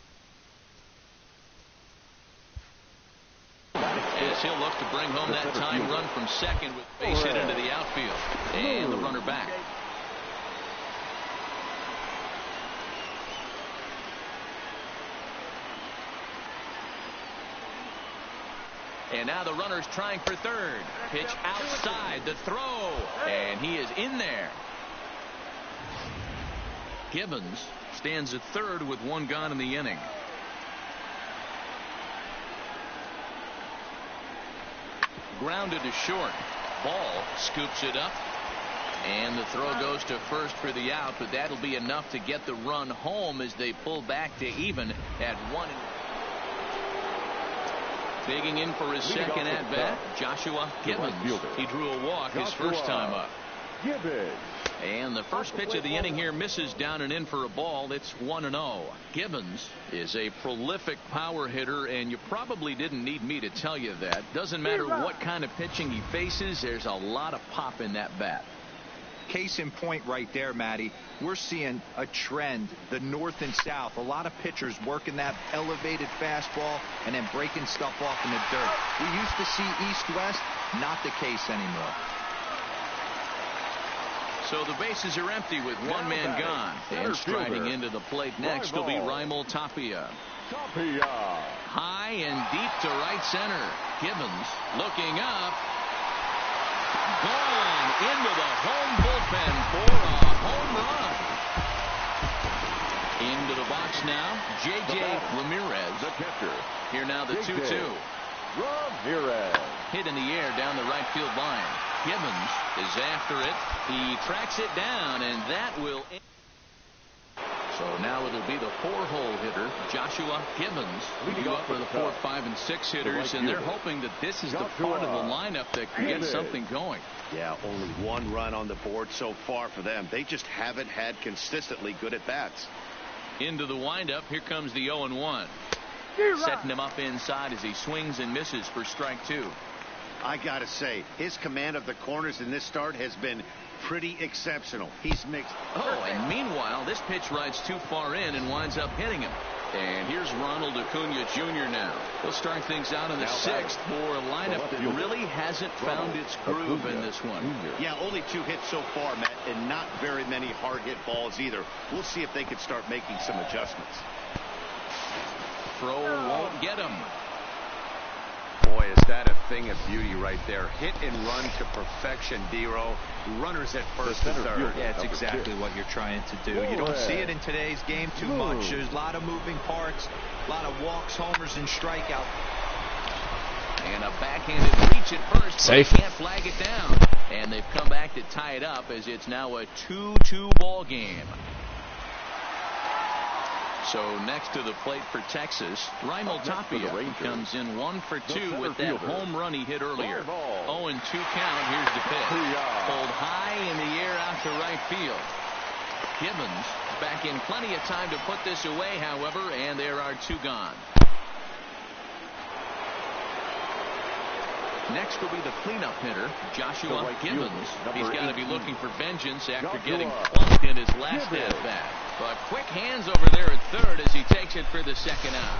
As he'll look to bring home that tying run from second with base hit into the outfield. And the runner back. And now the runner's trying for third. Pitch outside, the throw. And he is in there. Gibbons stands at third with 1 gone in the inning. Grounded to short. Ball scoops it up. And the throw goes to first for the out, but that'll be enough to get the run home as they pull back to even at 1. Digging in for his second at bat, Joshua Gibbons. He drew a walk his first time up. Gibbons. And the first pitch of the inning here misses down and in for a ball. It's 1-0. Gibbons is a prolific power hitter, and you probably didn't need me to tell you that. Doesn't matter what kind of pitching he faces, there's a lot of pop in that bat. Case in point right there, Matty. We're seeing a trend, the north and south. A lot of pitchers working that elevated fastball and then breaking stuff off in the dirt. We used to see east-west, not the case anymore. So the bases are empty with one man gone. And striding into the plate next will be Raimel Tapia. High and deep to right center. Gibbons looking up. Gone into the home bullpen for a home run. Into the box now, J.J. Ramirez. The catcher. Here now the 2-2. Ramirez. Hit in the air down the right field line. Gibbons is after it. He tracks it down, and that will. So now it'll be the 4-hole hitter, Joshua Gibbons. Leading up for the 4, 5, and 6 hitters, and they're hoping that this is the part of the lineup that can get something going. Yeah, only one run on the board so far for them. They just haven't had consistently good at bats. Into the windup, here comes the 0-1. Setting him up inside as he swings and misses for strike 2. I gotta say, his command of the corners in this start has been pretty exceptional. He's mixed. Oh, and meanwhile, this pitch rides too far in and winds up hitting him. And here's Ronald Acuna Jr. now. We'll start things out in the 6th for a lineup that really hasn't found its groove in this one. Yeah, only 2 hits so far, Matt, and not very many hard hit balls either. We'll see if they can start making some adjustments. Throw won't get him. Boy, is that a thing of beauty right there. Hit and run to perfection, Dero. Runners at first and third. Yeah, it's exactly what you're trying to do. You don't see it in today's game too much. There's a lot of moving parts, a lot of walks, homers, and strikeouts. And a backhanded reach at first. Safe. Can't flag it down. And they've come back to tie it up as it's now a 2-2 ball game. So next to the plate for Texas, Raimel Tapia comes in 1 for 2 with that home run he hit earlier. 0-2 count. Here's the pitch. Pulled high in the air out to right field. Gibbons back in plenty of time to put this away, however, and there are 2 gone. Next will be the cleanup hitter, Joshua Gibbons. He's got to be looking for vengeance after getting plunked in his last at-bat. But quick hands over there at third as he takes it for the 2nd out.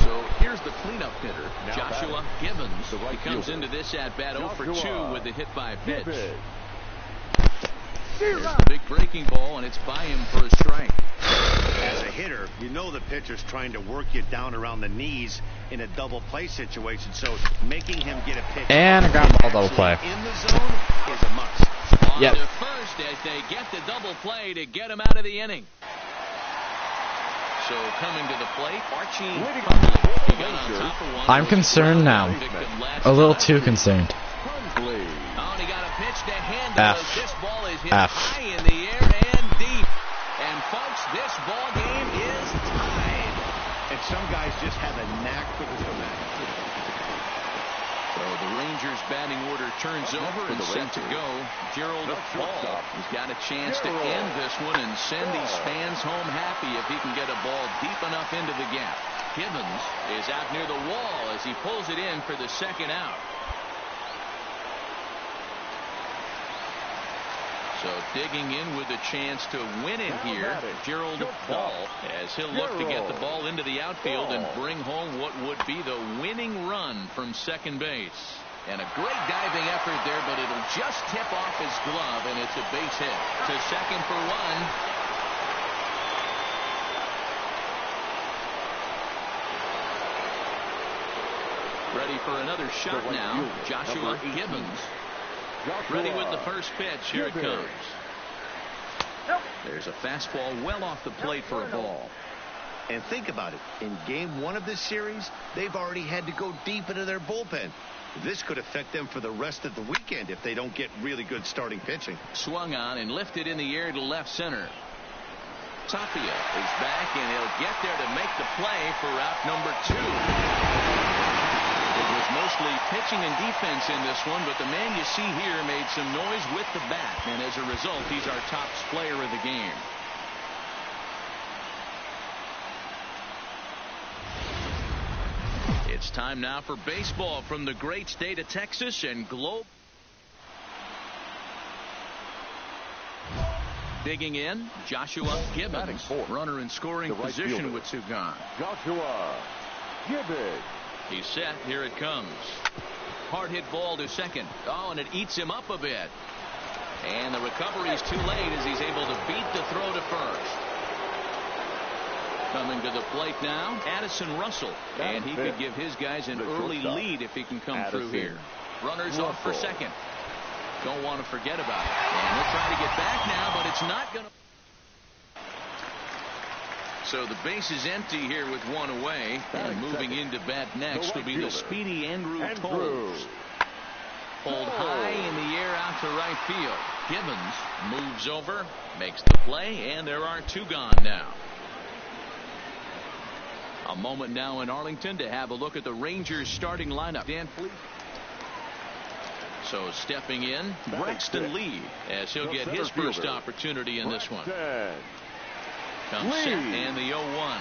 So here's the cleanup hitter, Joshua Gibbons. He comes into this at-bat 0 for 2 with the hit by pitch. There's the big breaking ball, and it's by him for a strike. As a hitter, you know the pitcher's trying to work you down around the knees in a double play situation, so making him get a pitch And a ground ball double play. in the zone is a must. Yep. On to first as they get the double play to get him out of the inning. So coming to the plate, Archie Hundley. He got on top of one. I'm concerned now. A little too concerned. Oh, and he got a pitch to hand. This ball is hit F. high in the air and deep. And folks, this ball game is tied. And some guys just have a knack for the command. So the Rangers batting order turns over and set to go. Gerald Hall has got a chance to end this one and send these fans home happy if he can get a ball deep enough into the gap. Gibbons is out near the wall as he pulls it in for the 2nd out. So digging in with a chance to win it here, Gerald Hall, as he'll look to get the ball into the outfield and bring home what would be the winning run from second base. And a great diving effort there, but it'll just tip off his glove, and it's a base hit. To second for 1. Ready for another shot now, Joshua Gibbons. Ready with the first pitch. Here it comes. There's a fastball well off the plate for a ball. And think about it. In game 1 of this series, they've already had to go deep into their bullpen. This could affect them for the rest of the weekend if they don't get really good starting pitching. Swung on and lifted in the air to left center. Tapia is back, and he'll get there to make the play for out number 2. It was mostly pitching and defense in this one, but the man you see here made some noise with the bat, and as a result, he's our top player of the game. It's time now for baseball from the great state of Texas and Globe. Digging in, Joshua Gibbons, runner in scoring position with two gone. Joshua Gibbons. He's set. Here it comes. Hard hit ball to second. Oh, and it eats him up a bit. And the recovery is too late as he's able to beat the throw to first. Coming to the plate now, Addison Russell. And he could give his guys an early lead if he can come through here. Runners off for second. Don't want to forget about it. And they're trying to get back now, but it's not going to. So the base is empty here with one away. And moving into bat next will be the speedy Andrew Toles. Pulled high in the air out to right field. Gibbons moves over, makes the play, and there are two gone now. A moment now in Arlington to have a look at the Rangers starting lineup. Dan, please. So stepping in, Braxton Lee, as he'll get his first opportunity in this one. Comes set and the 0-1.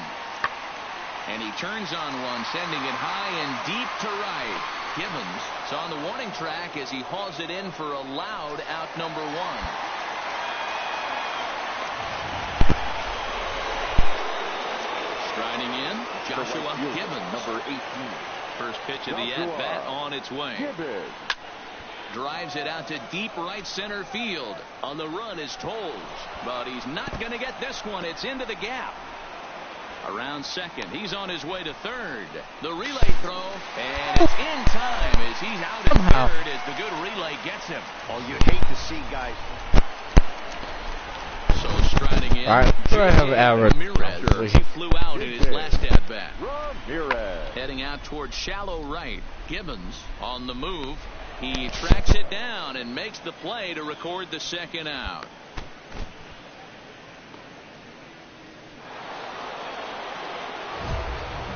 And he turns on one, sending it high and deep to right. Gibbons is on the warning track as he hauls it in for a loud out number one. Striding in, Joshua Gibbons. Number 18. First pitch of the at-bat on its way. Gibbons drives it out to deep right center field. On the run is Toles, but he's not going to get this one. It's into the gap. Around second, he's on his way to third. The relay throw, and it's in time as he's out at third as the good relay gets him. Oh, you hate to see guys. So striding in, all right, so I have average. Ramirez. He flew out in his last at bat. Ramirez heading out towards shallow right. Gibbons on the move. He tracks it down and makes the play to record the second out.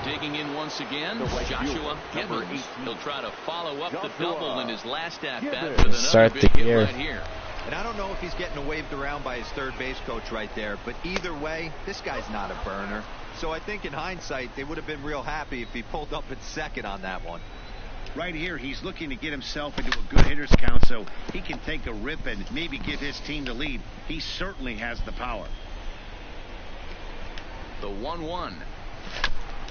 Digging in once again, Joshua Gibbons. He'll try to follow up the double in his last at-bat with another big hit right here. And I don't know if he's getting waved around by his third base coach right there, but either way, this guy's not a burner. So I think in hindsight, they would have been real happy if he pulled up at second on that one. Right here, he's looking to get himself into a good hitter's count so he can take a rip and maybe give his team the lead. He certainly has the power. The 1-1.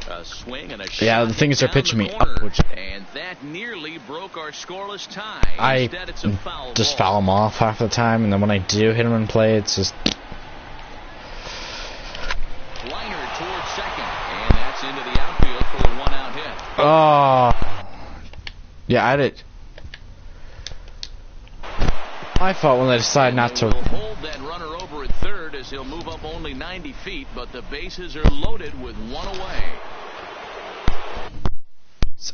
A swing and a shot. Yeah, the things are pitching me upwards. And that nearly broke our scoreless tie. I Instead, it's a foul just ball. foul them off half the time, and then when I do hit them in play, it's just. Liner towards second, and that's into the outfield for a one-out hit. Oh. Yeah, I did. My fault when they decided not to. Will hold that runner over at third as he'll move up only 90 feet, but the bases are loaded with one away.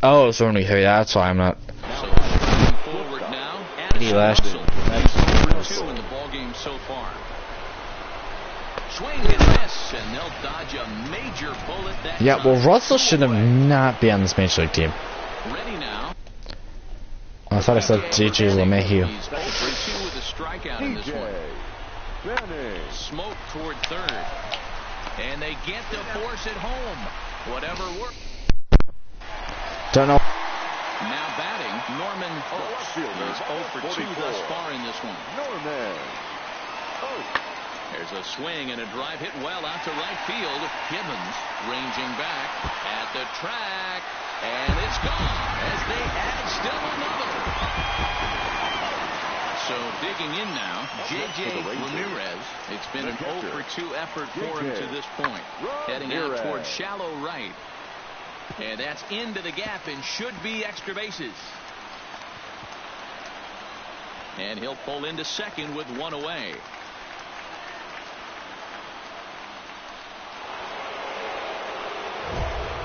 Oh, it's only 3. That's why I'm not. So moving forward now, Addison Russell. He's 2 in the ball game so far. Swing and miss, and they'll dodge a major bullet that Yeah, well, time. Russell should have not be on this Major League team. Ready now. I thought I said DJ LeMahieu. He's 0 for 2 with a strikeout in this one. Smoke toward third. And they get to force it home. Whatever works. Don't know. Now batting, Norman Oakes. He's 0 for 2 thus far in this one. Norman Oakes. There's a swing and a drive hit well out to right field. Gibbons ranging back at the track. And it's gone as they add still another. So digging in now, J.J. Ramirez. It's been an 0 for 2 effort for him to this point. Heading out towards shallow right. And that's into the gap and should be extra bases. And he'll pull into second with one away.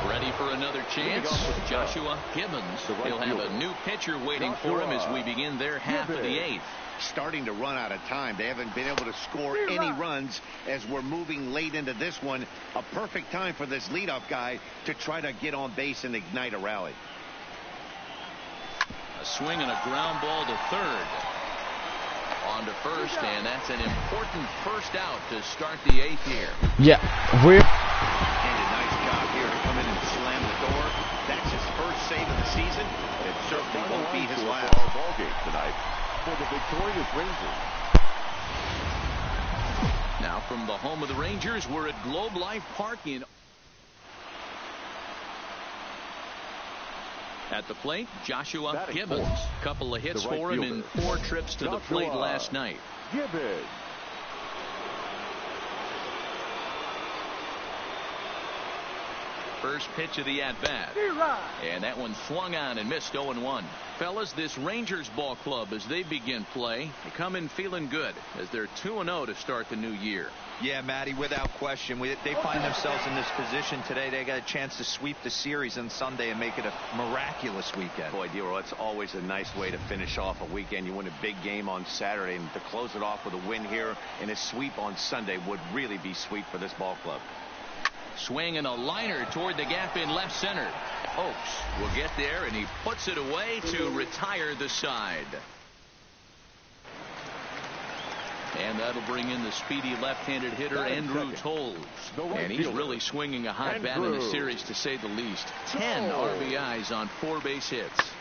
Ready for another chance. Joshua Gibbons. He'll have a new pitcher waiting for him as we begin their half of the 8th. Starting to run out of time. They haven't been able to score any runs as we're moving late into this one. A perfect time for this leadoff guy to try to get on base and ignite a rally. A swing and a ground ball to third. On to first, and that's an important first out to start the 8th here. Yeah, we're... And a nice job here to come in and slam the door. That's his first save of the season. It certainly won't be his last. Our ball game tonight for the victorious Rangers. Now from the home of the Rangers, we're at Globe Life Park in... At the plate, Joshua Batting Gibbons. fourth. Couple of hits The right for him in fielder. 4 trips to the plate last night. Gibbons. First pitch of the at-bat. And that one swung on and missed 0-1. Fellas, this Rangers ball club, as they begin play, they come in feeling good as they're 2-0 to start the new year. Yeah, Matty, without question. They find themselves in this position today. They got a chance to sweep the series on Sunday and make it a miraculous weekend. Boy, Dero, it's always a nice way to finish off a weekend. You win a big game on Saturday, and to close it off with a win here and a sweep on Sunday would really be sweet for this ball club. Swing and a liner toward the gap in left center. Oaks will get there, and he puts it away to retire the side. And that'll bring in the speedy left-handed hitter Andrew Toles. And he's really swinging a hot bat in the series, to say the least. 10 RBIs on 4 base hits.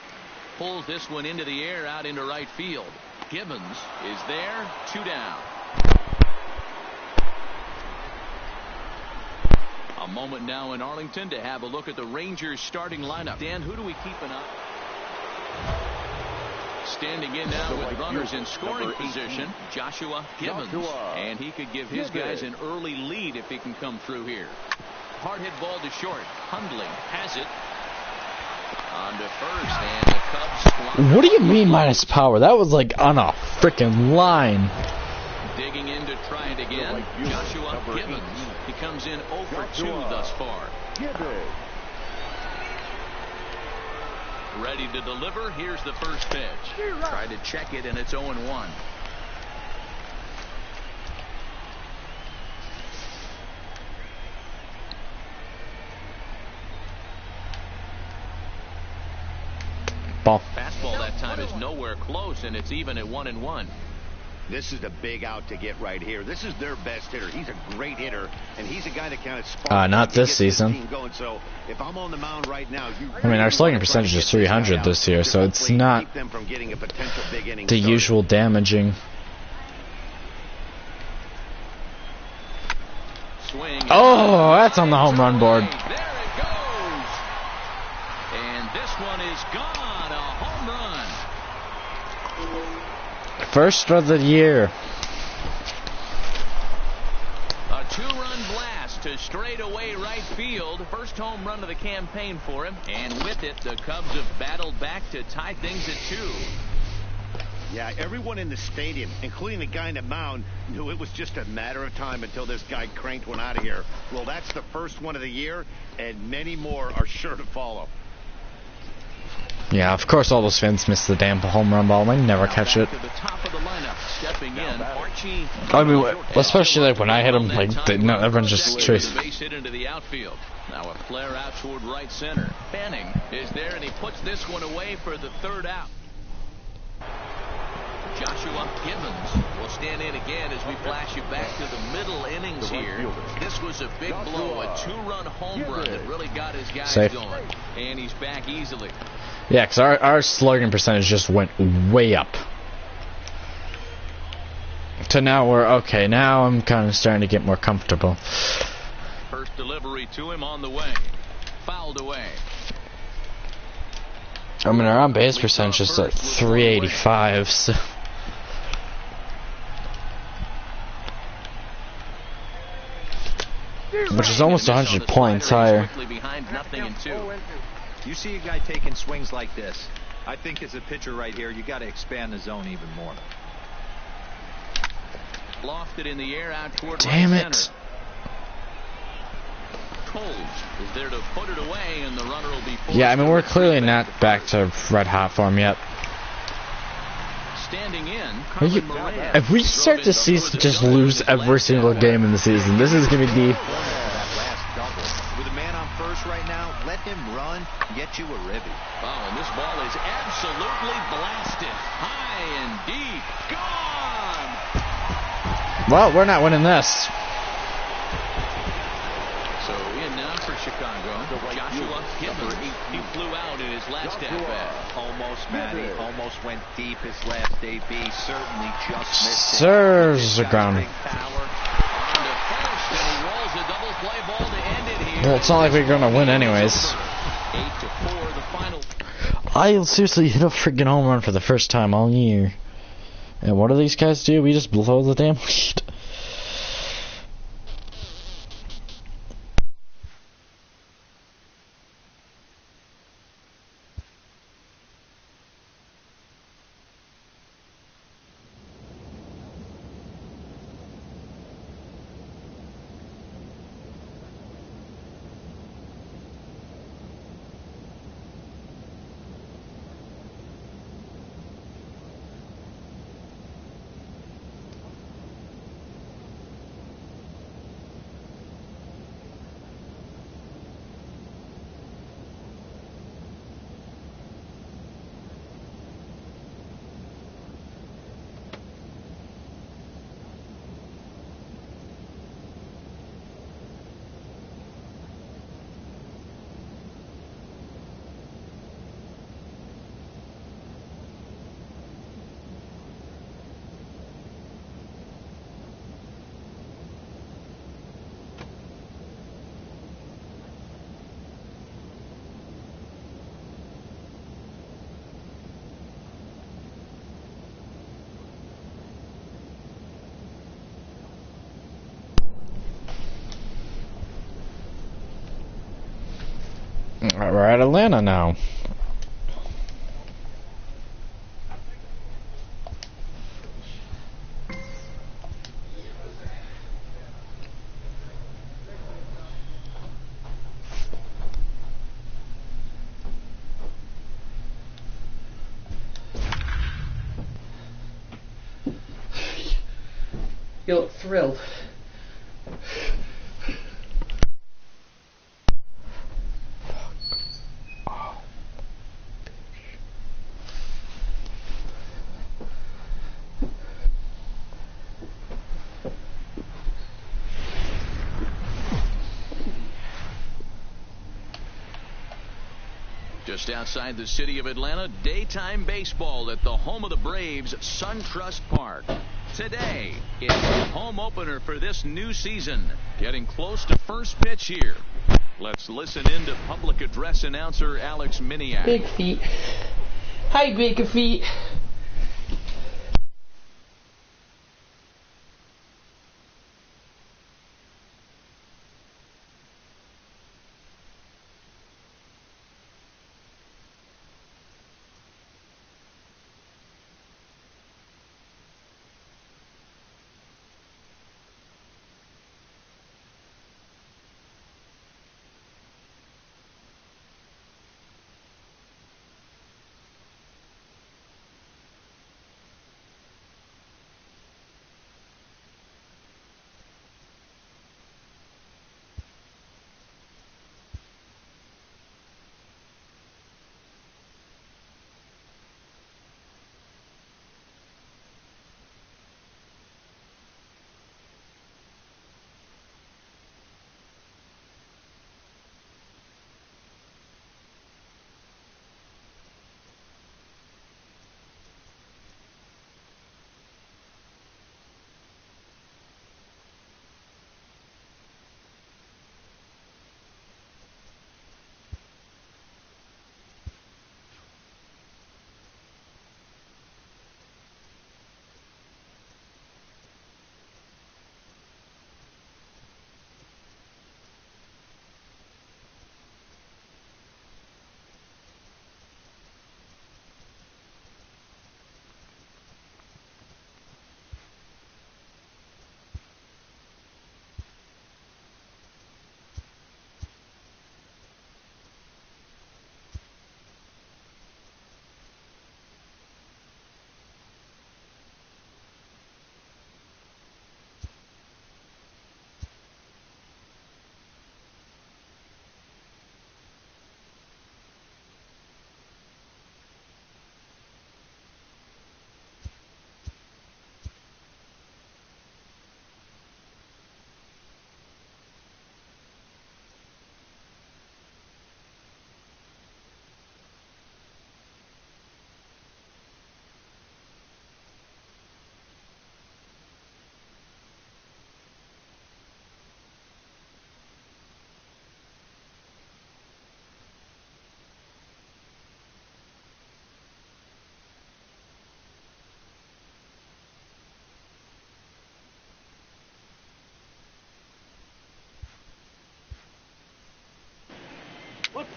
Pulls this one into the air out into right field. Gibbons is there, 2 down. A moment now in Arlington to have a look at the Rangers starting lineup. Dan, who do we keep an eye? Standing in now with runners in scoring position, Joshua Gibbons. And he could give his guys an early lead if he can come through here. Hard hit ball to short. Hundling has it. On to first, and the Cubs squander. What do you mean minus power? That was like on a freaking line. Digging in to try it again, Joshua Gibbons. He comes in 0 for 2 thus far. Ready to deliver. Here's the first pitch. Try to check it, and it's 0-1. Ball. Fastball that time is nowhere close, and it's even at 1-1. This is the big out to get right here. This is their best hitter. He's a great hitter, and he's a guy that kind of sparks. Not this season. Going. So if I'm on the mound right now, I mean, our slugging percentage is 300 this year, so it's not the usual damaging. Swing. Oh, that's on the home run board. There it goes. And this one is gone. A home run. First of the year. A 2-run blast to straightaway right field. First home run of the campaign for him. And with it, the Cubs have battled back to tie things at 2. Yeah, everyone in the stadium, including the guy in the mound, knew it was just a matter of time until this guy cranked one out of here. Well, that's the first one of the year, and many more are sure to follow. Yeah, of course all those fans miss the damn home run ball. They never catch it. To the top of the lineup, stepping in, Archie. I mean, especially like when I hit them, like everyone's just chasing. Base hit into the outfield. Now a flare out toward right center. Fanning is there, and he puts this one away for the 3rd out. Joshua Gibbons will stand in again as we flash you back to the middle innings here. This was a big blow, a 2-run home run that really got his guys Safe. going. And he's back easily. Yeah, because our slugging percentage just went way up. To now we're okay. Now I'm kind of starting to get more comfortable. First delivery to him on the way. Fouled away. I mean, our on-base percentage is at 385, so... Which is almost 100 points higher. You see a guy taking swings like this. I think as a pitcher right here, you got to expand the zone even more. Lofted in the air out toward Damn right it. center. Toles is there to put it away, and the runner will be forced. Yeah, I mean, we're clearly not back to red hot form yet. Standing in, You, Carmen Moran. if we start the season just lose every single game in the season, this is going to be... With a man on first right now, let him run and get you a ribby. Oh, and this ball is absolutely blasted. High and deep. Gone! Well, we're not winning this. So in now for Chicago, Joshua Gibbons. He flew out in his last at-bat. Almost, Matty. Almost went deep his last AB. Certainly just missed it. Sirs, the ground. Big power. On to first, and he rolls a double play ball to end it here. Well, it's not like we're gonna win anyways. 8-4, the final. I seriously hit a freaking home run for the first time all year. And what do these guys do? We just blow the damn lead. We're at Atlanta now. You look thrilled. Just outside the city of Atlanta, daytime baseball at the home of the Braves, SunTrust Park. Today, it's the home opener for this new season. Getting close to first pitch here. Let's listen in to public address announcer Alex Miniak. Big feet. Hi, big feet.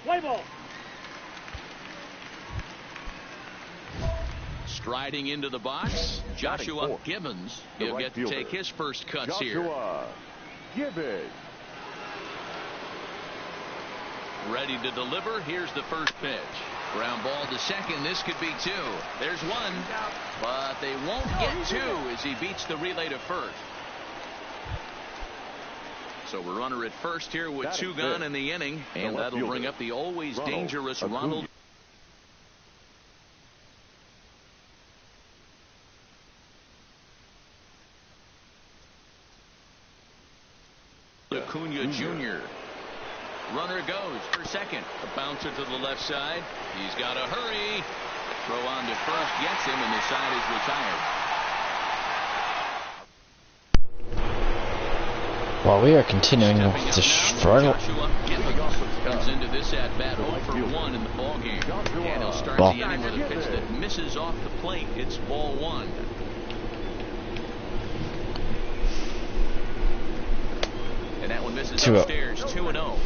Play ball. Striding into the box, Joshua Gibbons. He'll get to take his first cuts here. Joshua Gibbons. Ready to deliver. Here's the first pitch. Ground ball to second. This could be two. There's one, but they won't get two as he beats the relay to first. So we're runner at first here with two gone in the inning, and that'll bring up the always dangerous Ronald Acuna Jr. Runner goes for second. A bouncer to the left side. He's got to hurry. Throw on to first gets him, and the side is retired. While we are continuing to struggle. Comes into this at bat 0 for 1 in the ball game, and he'll start the inning with a pitch that misses off the plate. It's ball 1. And that one misses upstairs, 2-0.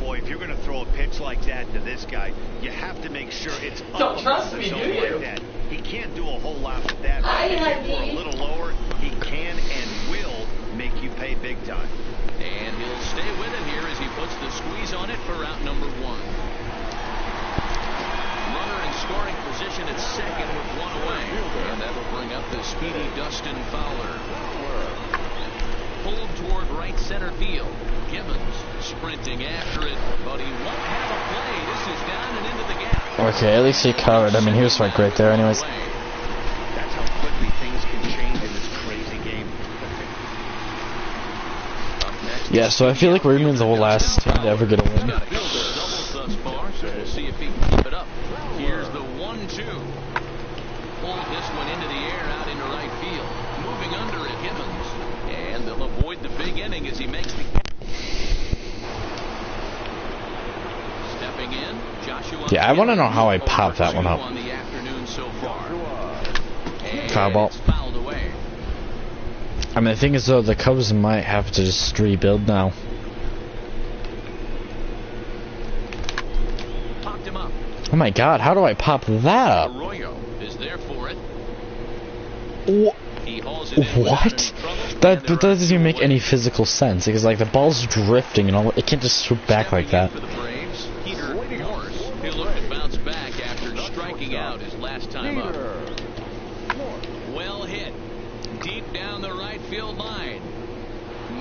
Boy, if you're going to throw a pitch like that to this guy, you have to make sure it's Don't trust me, do you? like that. He can't do a whole lot with that. But if it were a little lower, he can and will make you pay big time. And he'll stay with it here as he puts the squeeze on it for out number 1. Runner in scoring position at second with one away, and that'll bring up the speedy Dustin Fowler. Pulled toward right center field. Gibbons sprinting after it, but he won't have a play. This is down and into the gap. Okay, at least he covered. I mean, he was right there anyways. That's how quickly things can change in this crazy game. Yeah, so I feel like Raymond's the whole last team to ever get a win. Doubles thus far, so we'll see if he can keep it up. Here's the 1-2. Pulled this one into the air out into right field. Moving under it, Gibbons. And they'll avoid the big inning as he makes the catch. Stepping in, Joshua. Yeah, I want to know how I popped that one up. On the afternoon so far. Foul ball. It's fouled away. I mean, the thing is, though, the Cubs might have to just rebuild now. Popped him up. Oh my God, how do I pop that up? Arroyo is there for it. He hauls it in What? That doesn't even make any physical sense, because like the ball's drifting and all. It can't just swoop back like that. For the Braves, Peter Morse. He'll look to bounce back after striking out his last time up. Well hit. Deep down the right field line.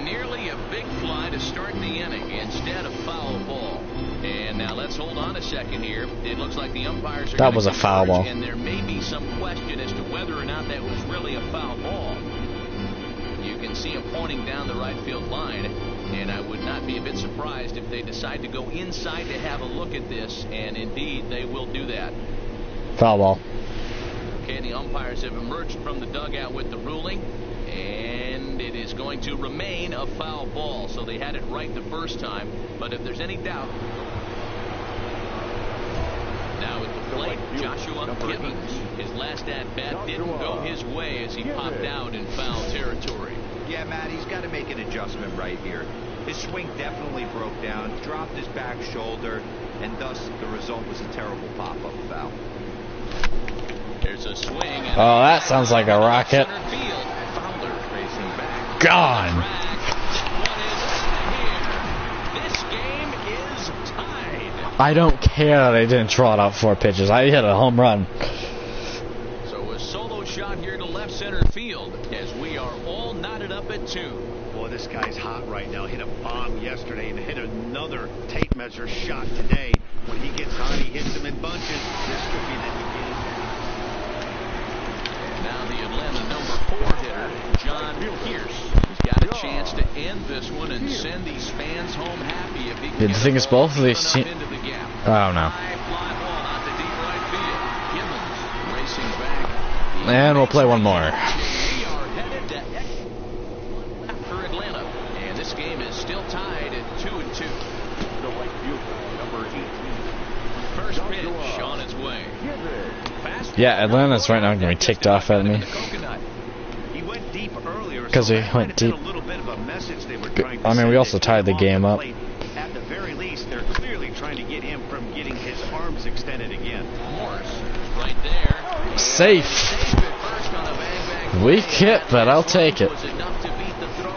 Nearly a big fly to start the inning instead of foul ball. And now let's hold on a second here. It looks like the umpires are. That was a foul ball. And there may be some question as to whether or not that was really a foul ball. You can see him pointing down the right field line. And I would not be a bit surprised if they decide to go inside to have a look at this. And indeed, they will do that. Foul ball. Okay, the umpires have emerged from the dugout with the ruling, and it is going to remain a foul ball. So they had it right the first time, but if there's any doubt, now at the plate, Joshua Gibbons. His last at-bat didn't go his way as he popped out in foul territory. Yeah, Matt, he's got to make an adjustment right here. His swing definitely broke down, dropped his back shoulder, and thus the result was a terrible pop-up foul. There's a swing. Oh, that sounds like a rocket. Gone. This game is tied. I don't care that I didn't trot out 4 pitches. I hit a home run. So a solo shot here to left center field as we are all knotted up at 2. Boy, this guy's hot right now. Hit a bomb yesterday and hit another tape measure shot today. When he gets hot, he hits them in bunches. This could be the beginning. Now the Atlanta number 4 hitter, John Pierce, has got a chance to end this one and send these fans home happy if he can. The thing is, both of these teams. Oh no. And we'll play one more. We are headed to for Atlanta, and this game is still tied at 2-2. The right fielder, number 18. First pitch on its way. Yeah, Atlanta's right now going to be ticked off at me. Because we went deep. I mean, we also tied the game up. At the very least, they're clearly trying to get him is extended again. Morse right there. Safe. Safe at first on a bang-bang Weak play. hit, but I'll take it. Was enough to beat the throw.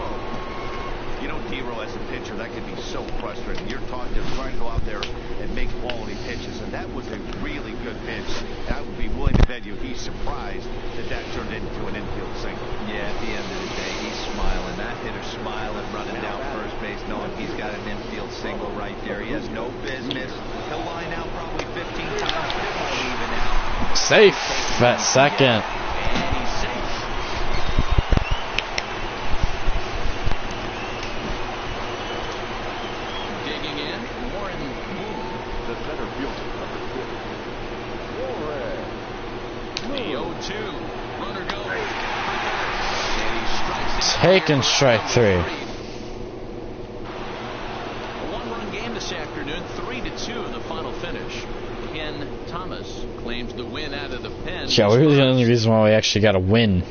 You know, Dero, as a pitcher, that can be so frustrating. You're trying to go out there and make quality pitches, and that was a really good pitch. And I would be willing to bet you he's surprised that turned into an infield single. Yeah, at the end of the day, he's smiling. That hitter's smiling, running down first base, knowing he's got an infield single right there. He has no business. He'll line out probably 15 times, but it won't even out. Safe at second. And he's safe. Digging in, Warren Moon. The center fielder, number 50. Warren. The 0-2. Runner goes. And he strikes it. Taking strike 3. A one-run game this afternoon, 3-2 in the final finish. Ken Thomas claims the win out of the pen. Yeah, we're the only reason why we actually got a win.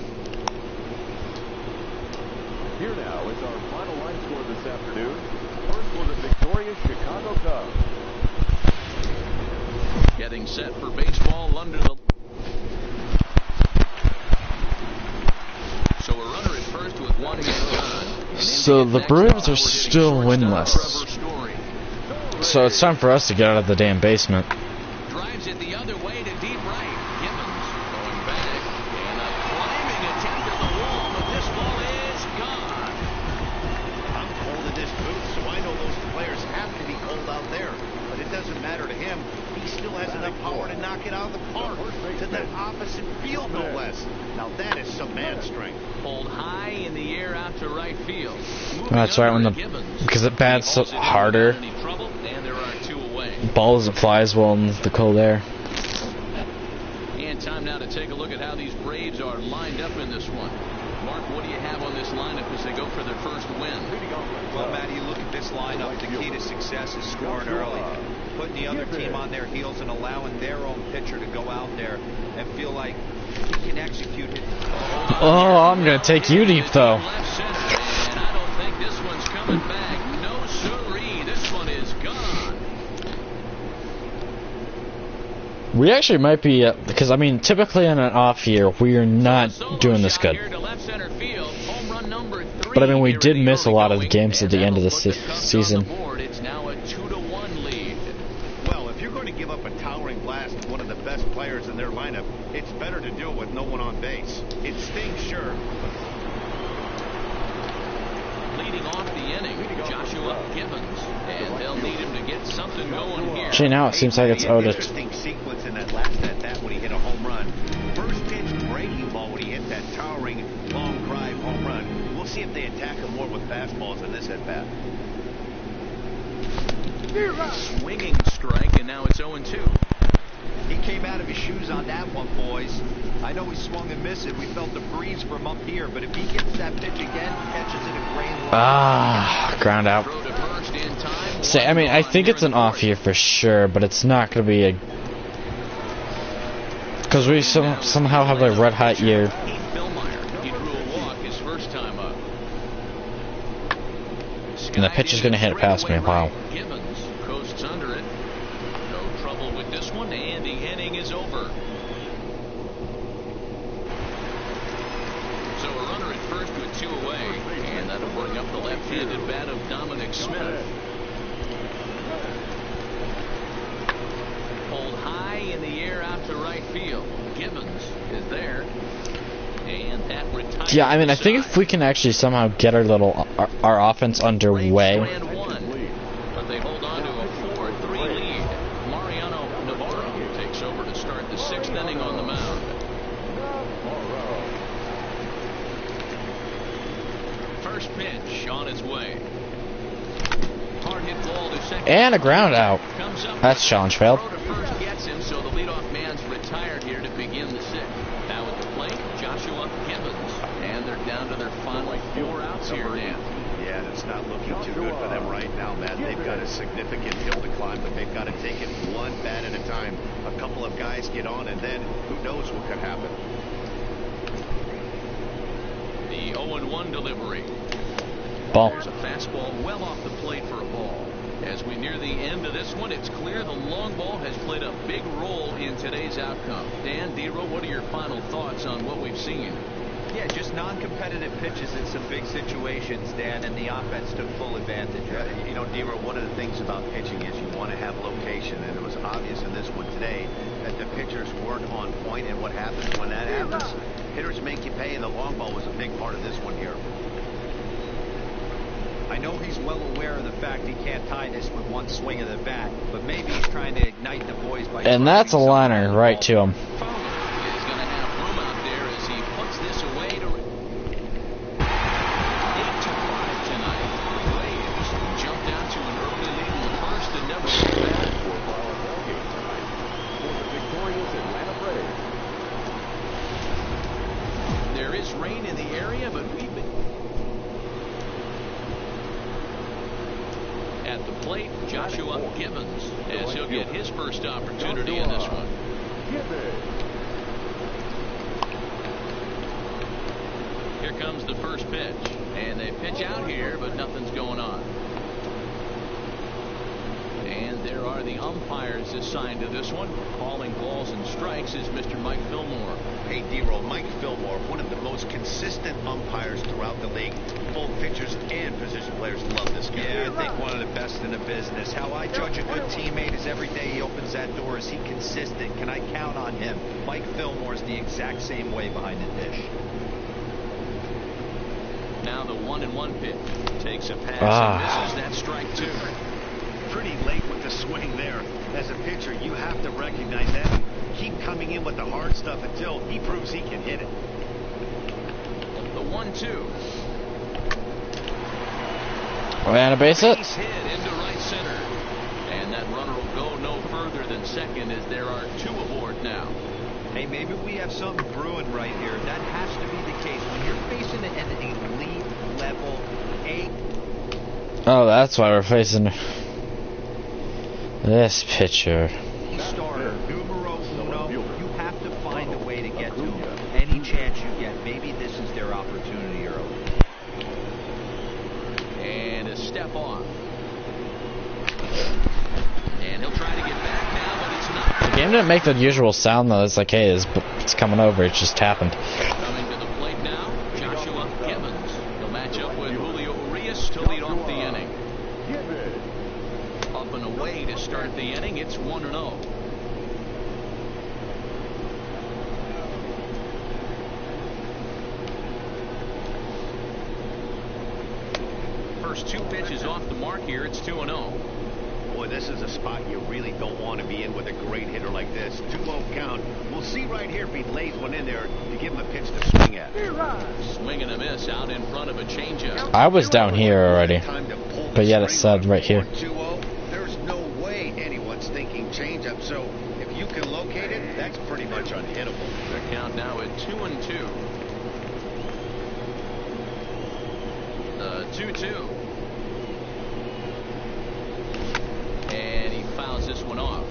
Here now is our final line score this afternoon. First for the victorious Chicago Cubs. Getting set for baseball under the... So a runner at first with one man gone. So the Braves are still winless. So it's time for us to get out of the damn basement. Drives it the other way to deep right. Gibbons going back. And a climbing attempt at the wall, but this ball is gone. I'm cold in this booth, so I know those players have to be cold out there. But it doesn't matter to him. He still has enough power to knock it out of the park. To the opposite field, no less. Now that is some man strength. Pulled high in the air out to right field. That's right, when the because it bats so harder, ball doesn't fly as well in the cold air. And time now to take a look at how these Braves are lined up in this one. Mark, what do you have on this lineup as they go for their first win? Well, Matt, you look at this lineup, the key to success is scoring early. Putting the other team on their heels and allowing their own pitcher to go out there and feel like he can execute it. Oh, I'm gonna take you deep though. Left center, and I don't think this one's coming back. No siree, this one is gone. We actually might be, because I mean, typically in an off year, we are not doing this good. But I mean, we did miss a lot of the games at the end of the season. It's now a 2-1 lead. Well, if you're going to give up a towering blast to one of the best players in their lineup, it's better to do it with no one on base. It stings, sure. Leading off the inning, Joshua Gibbons, and they'll need him to get something going here. Gee, now it seems like it's owed it. Interesting sequence in that last at-bat when he hit a home run. First pitch breaking ball when he hit that towering long drive home run. We'll see if they attack him more with fastballs in this at-bat. Swinging strike, and now it's 0-2. He came out of his shoes on that one, boys. I know he swung and missed it. We felt the breeze from up here, but if he gets that pitch again, catches it a grand line. Ah, ground out. Throw to first in time. Say, I mean, I think it's an off year for sure, but it's not going to be a... Because we somehow have a red hot year. Keith Billmeyer, he drew a walk his first time up. And the pitch is going to hit it past me. Wow. Gibbons coasts under it. No trouble with this one, and the inning is over. So a runner at first with 2 away, and that'll bring up the left-handed bat of Dominic Smith. Pulled high in the air out to right field. Gibbons is there. And that retires. Yeah, I mean, I think if we can actually somehow get our offense underway. But they hold on to a 4-3 lead. Mariano Navarro takes over to start the 6th inning on the mound. First pitch on its way. Hard hit ball to second. And a ground out. That's challenge failed. Throw to first gets him, so the leadoff man's retired here to begin the 6th. Now at the plate, Joshua Gibbons. And they're down to their final 4 outs here, Dan. Yeah, it's not looking too good for them right now, Matt. They've got a significant hill to climb, but they've got to take it one bat at a time. A couple of guys get on, and then who knows what could happen. The 0-1 delivery. Ball. There's a fastball well off the plate for a ball. As we near near the end of this one. It's clear the long ball has played a big role in today's outcome. Dan, Dero, what are your final thoughts on what we've seen? Yeah, just non-competitive pitches in some big situations, Dan, and the offense took full advantage of it. You know, Dero, one of the things about pitching is you want to have location, and it was obvious in this one today that the pitchers weren't on point, and what happens when that happens? Hitters make you pay, and the long ball was a big part of this one here. I know he's well aware of the fact he can't tie this with one swing of the bat, but maybe he's trying to ignite the boys by... And that's a liner right to him. There is rain in the area, but we've been at the plate. Joshua Gibbons, as he'll get his first opportunity in this one. Here comes the first pitch, and they pitch out here, but nothing's going on. And there are the umpires assigned to this one. Calling balls and strikes is Mr. Mike Fillmore. Hey, Dero, Mike Fillmore, one of the most consistent umpires throughout the league. Both pitchers and position players love this guy. Yeah, I think one of the best in the business. How I judge a good teammate is every day he opens that door. Is he consistent? Can I count on him? Mike Fillmore's the exact same way behind the dish. Now the 1-1 pitch takes a pass and misses. That strike two. Pretty late with the swing there. As a pitcher, you have to recognize that and keep coming in with the hard stuff until he proves he can hit it. The 1-2. And a base hit. Base hit into right center. And that runner will go no further than second as there are two aboard now. Hey, maybe we have something brewing right here. That has to be the case. When you're facing an elite level A. Oh, that's why we're facing this pitcher. Starter, numero uno, you have to find a way to get to him. Any chance you get, maybe this is their opportunity early. And a step off. And he'll try to get back now, but it's not. The game didn't make the usual sound though. It's like, hey, it's coming over. It just happened. Coming to the plate now, Joshua Gibbons. He'll match up with Julio Urias to lead off the inning. Up and away to start the inning. It's 1-0. First two pitches off the mark here. It's 2-0. Boy, this is a spot you really don't want to be in with a great hitter like this. 2-0 count. We'll see right here if he lays one in there to give him a pitch to swing at. Swing and a miss out in front of a changeup. I was down here already, but yet it said right here. 2-0. There's no way anyone's thinking changeup. So if you can locate it, that's pretty much unhittable. The count now at 2-2. The 2-2. And he fouls this one off.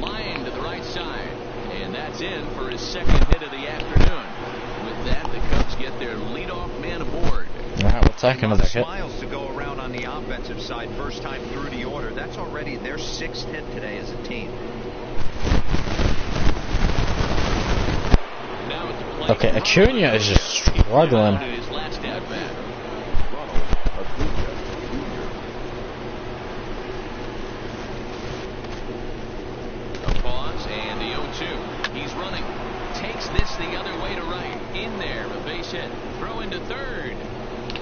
Line to the right side. And that's in for his second hit of the afternoon. With that, the Cubs get their leadoff man aboard. Alright, we'll take another hit. Smiles to go around on the offensive side. First time through the order. That's already their sixth hit today as a team. Okay, Acuna is just struggling. His last at bat. A pause and the 0-2. He's running. Takes this the other way to right. In there, a base hit. Throw into third.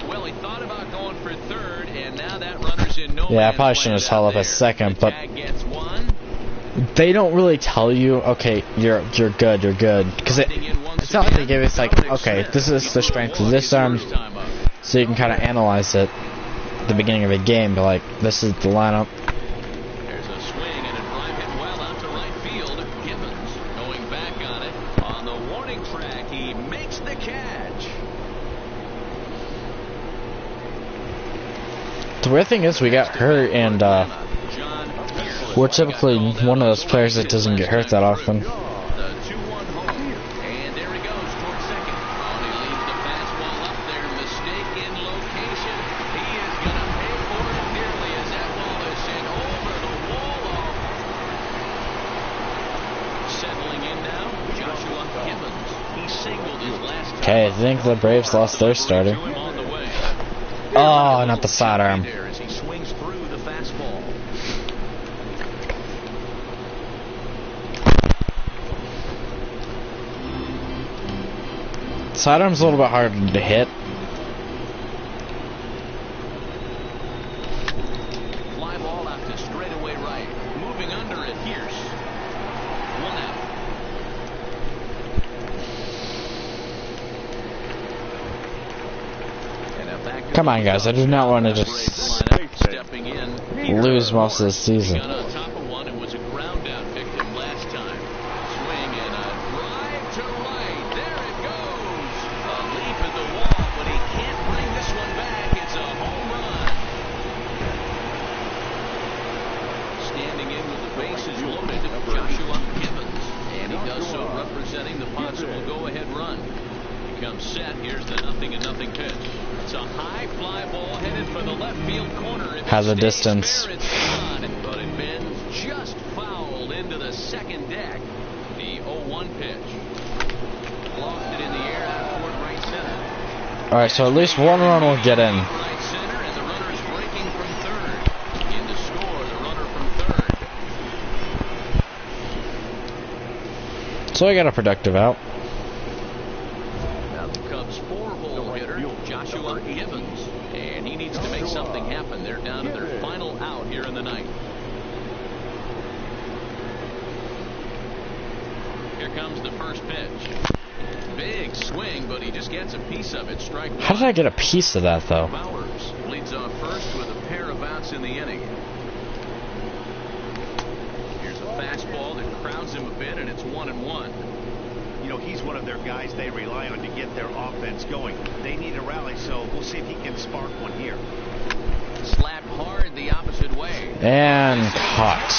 Well, he thought about going for third, and now that runner's in no. Yeah, I probably shouldn't have held up a second, but they don't really tell you, okay, you're good, because it's not like they give us like, okay, this is the strength of this arm, so you can kind of analyze it at the beginning of a game, but like, this is the lineup. There's a swing and a drive hit well out to right field. Gibbons going back on it. On the warning track, he makes the catch. The weird thing is we got hurt, and we're typically one of those players that doesn't get hurt that often. The 2-1 home, Gibbons. He singled his last. Okay, I think the Braves lost their starter. Oh, not the sidearm. As he swings through the fastball. Sidearm's a little bit harder to hit. Fly ball out to straightaway right. Moving under it, Hierce. 1 out. Come on, guys. I do not want to just Stepping in. lose most of the season. Got on top of one and was a ground out victim last time. Swing and a drive to right. There it goes. A leap at the wall, but he can't bring this one back. It's a home run. Standing in with the bases loaded, Joshua Gibbons. And he does so representing the possible go-ahead run. He comes set. Here's the 0-0 pitch. It's a high fly ball headed for the left field corner. Has a distance. Fair, it's gone, but it bends just fouled into the second deck. The 0-1 pitch. Lofted in the air out toward right center. Alright, so at least one run will get in. Right center, and the runner is breaking from third. In to score, the runner from third. So I got a productive out. Now the Cubs' 4-hole hitter, Joshua Gibbons. And he needs to make something happen. They're down to their final out here in the ninth. Here comes the first pitch. Big swing, but he just gets a piece of it. Strike one. How did I get a piece of that, though? Bowers leads off first with a pair of outs in the inning. Here's a fastball that crowds him a bit, and it's 1-1. You know, he's one of their guys they rely on to get their offense going. They need a rally, so we'll see if he can spark one here. Slapped hard the opposite way. And caught.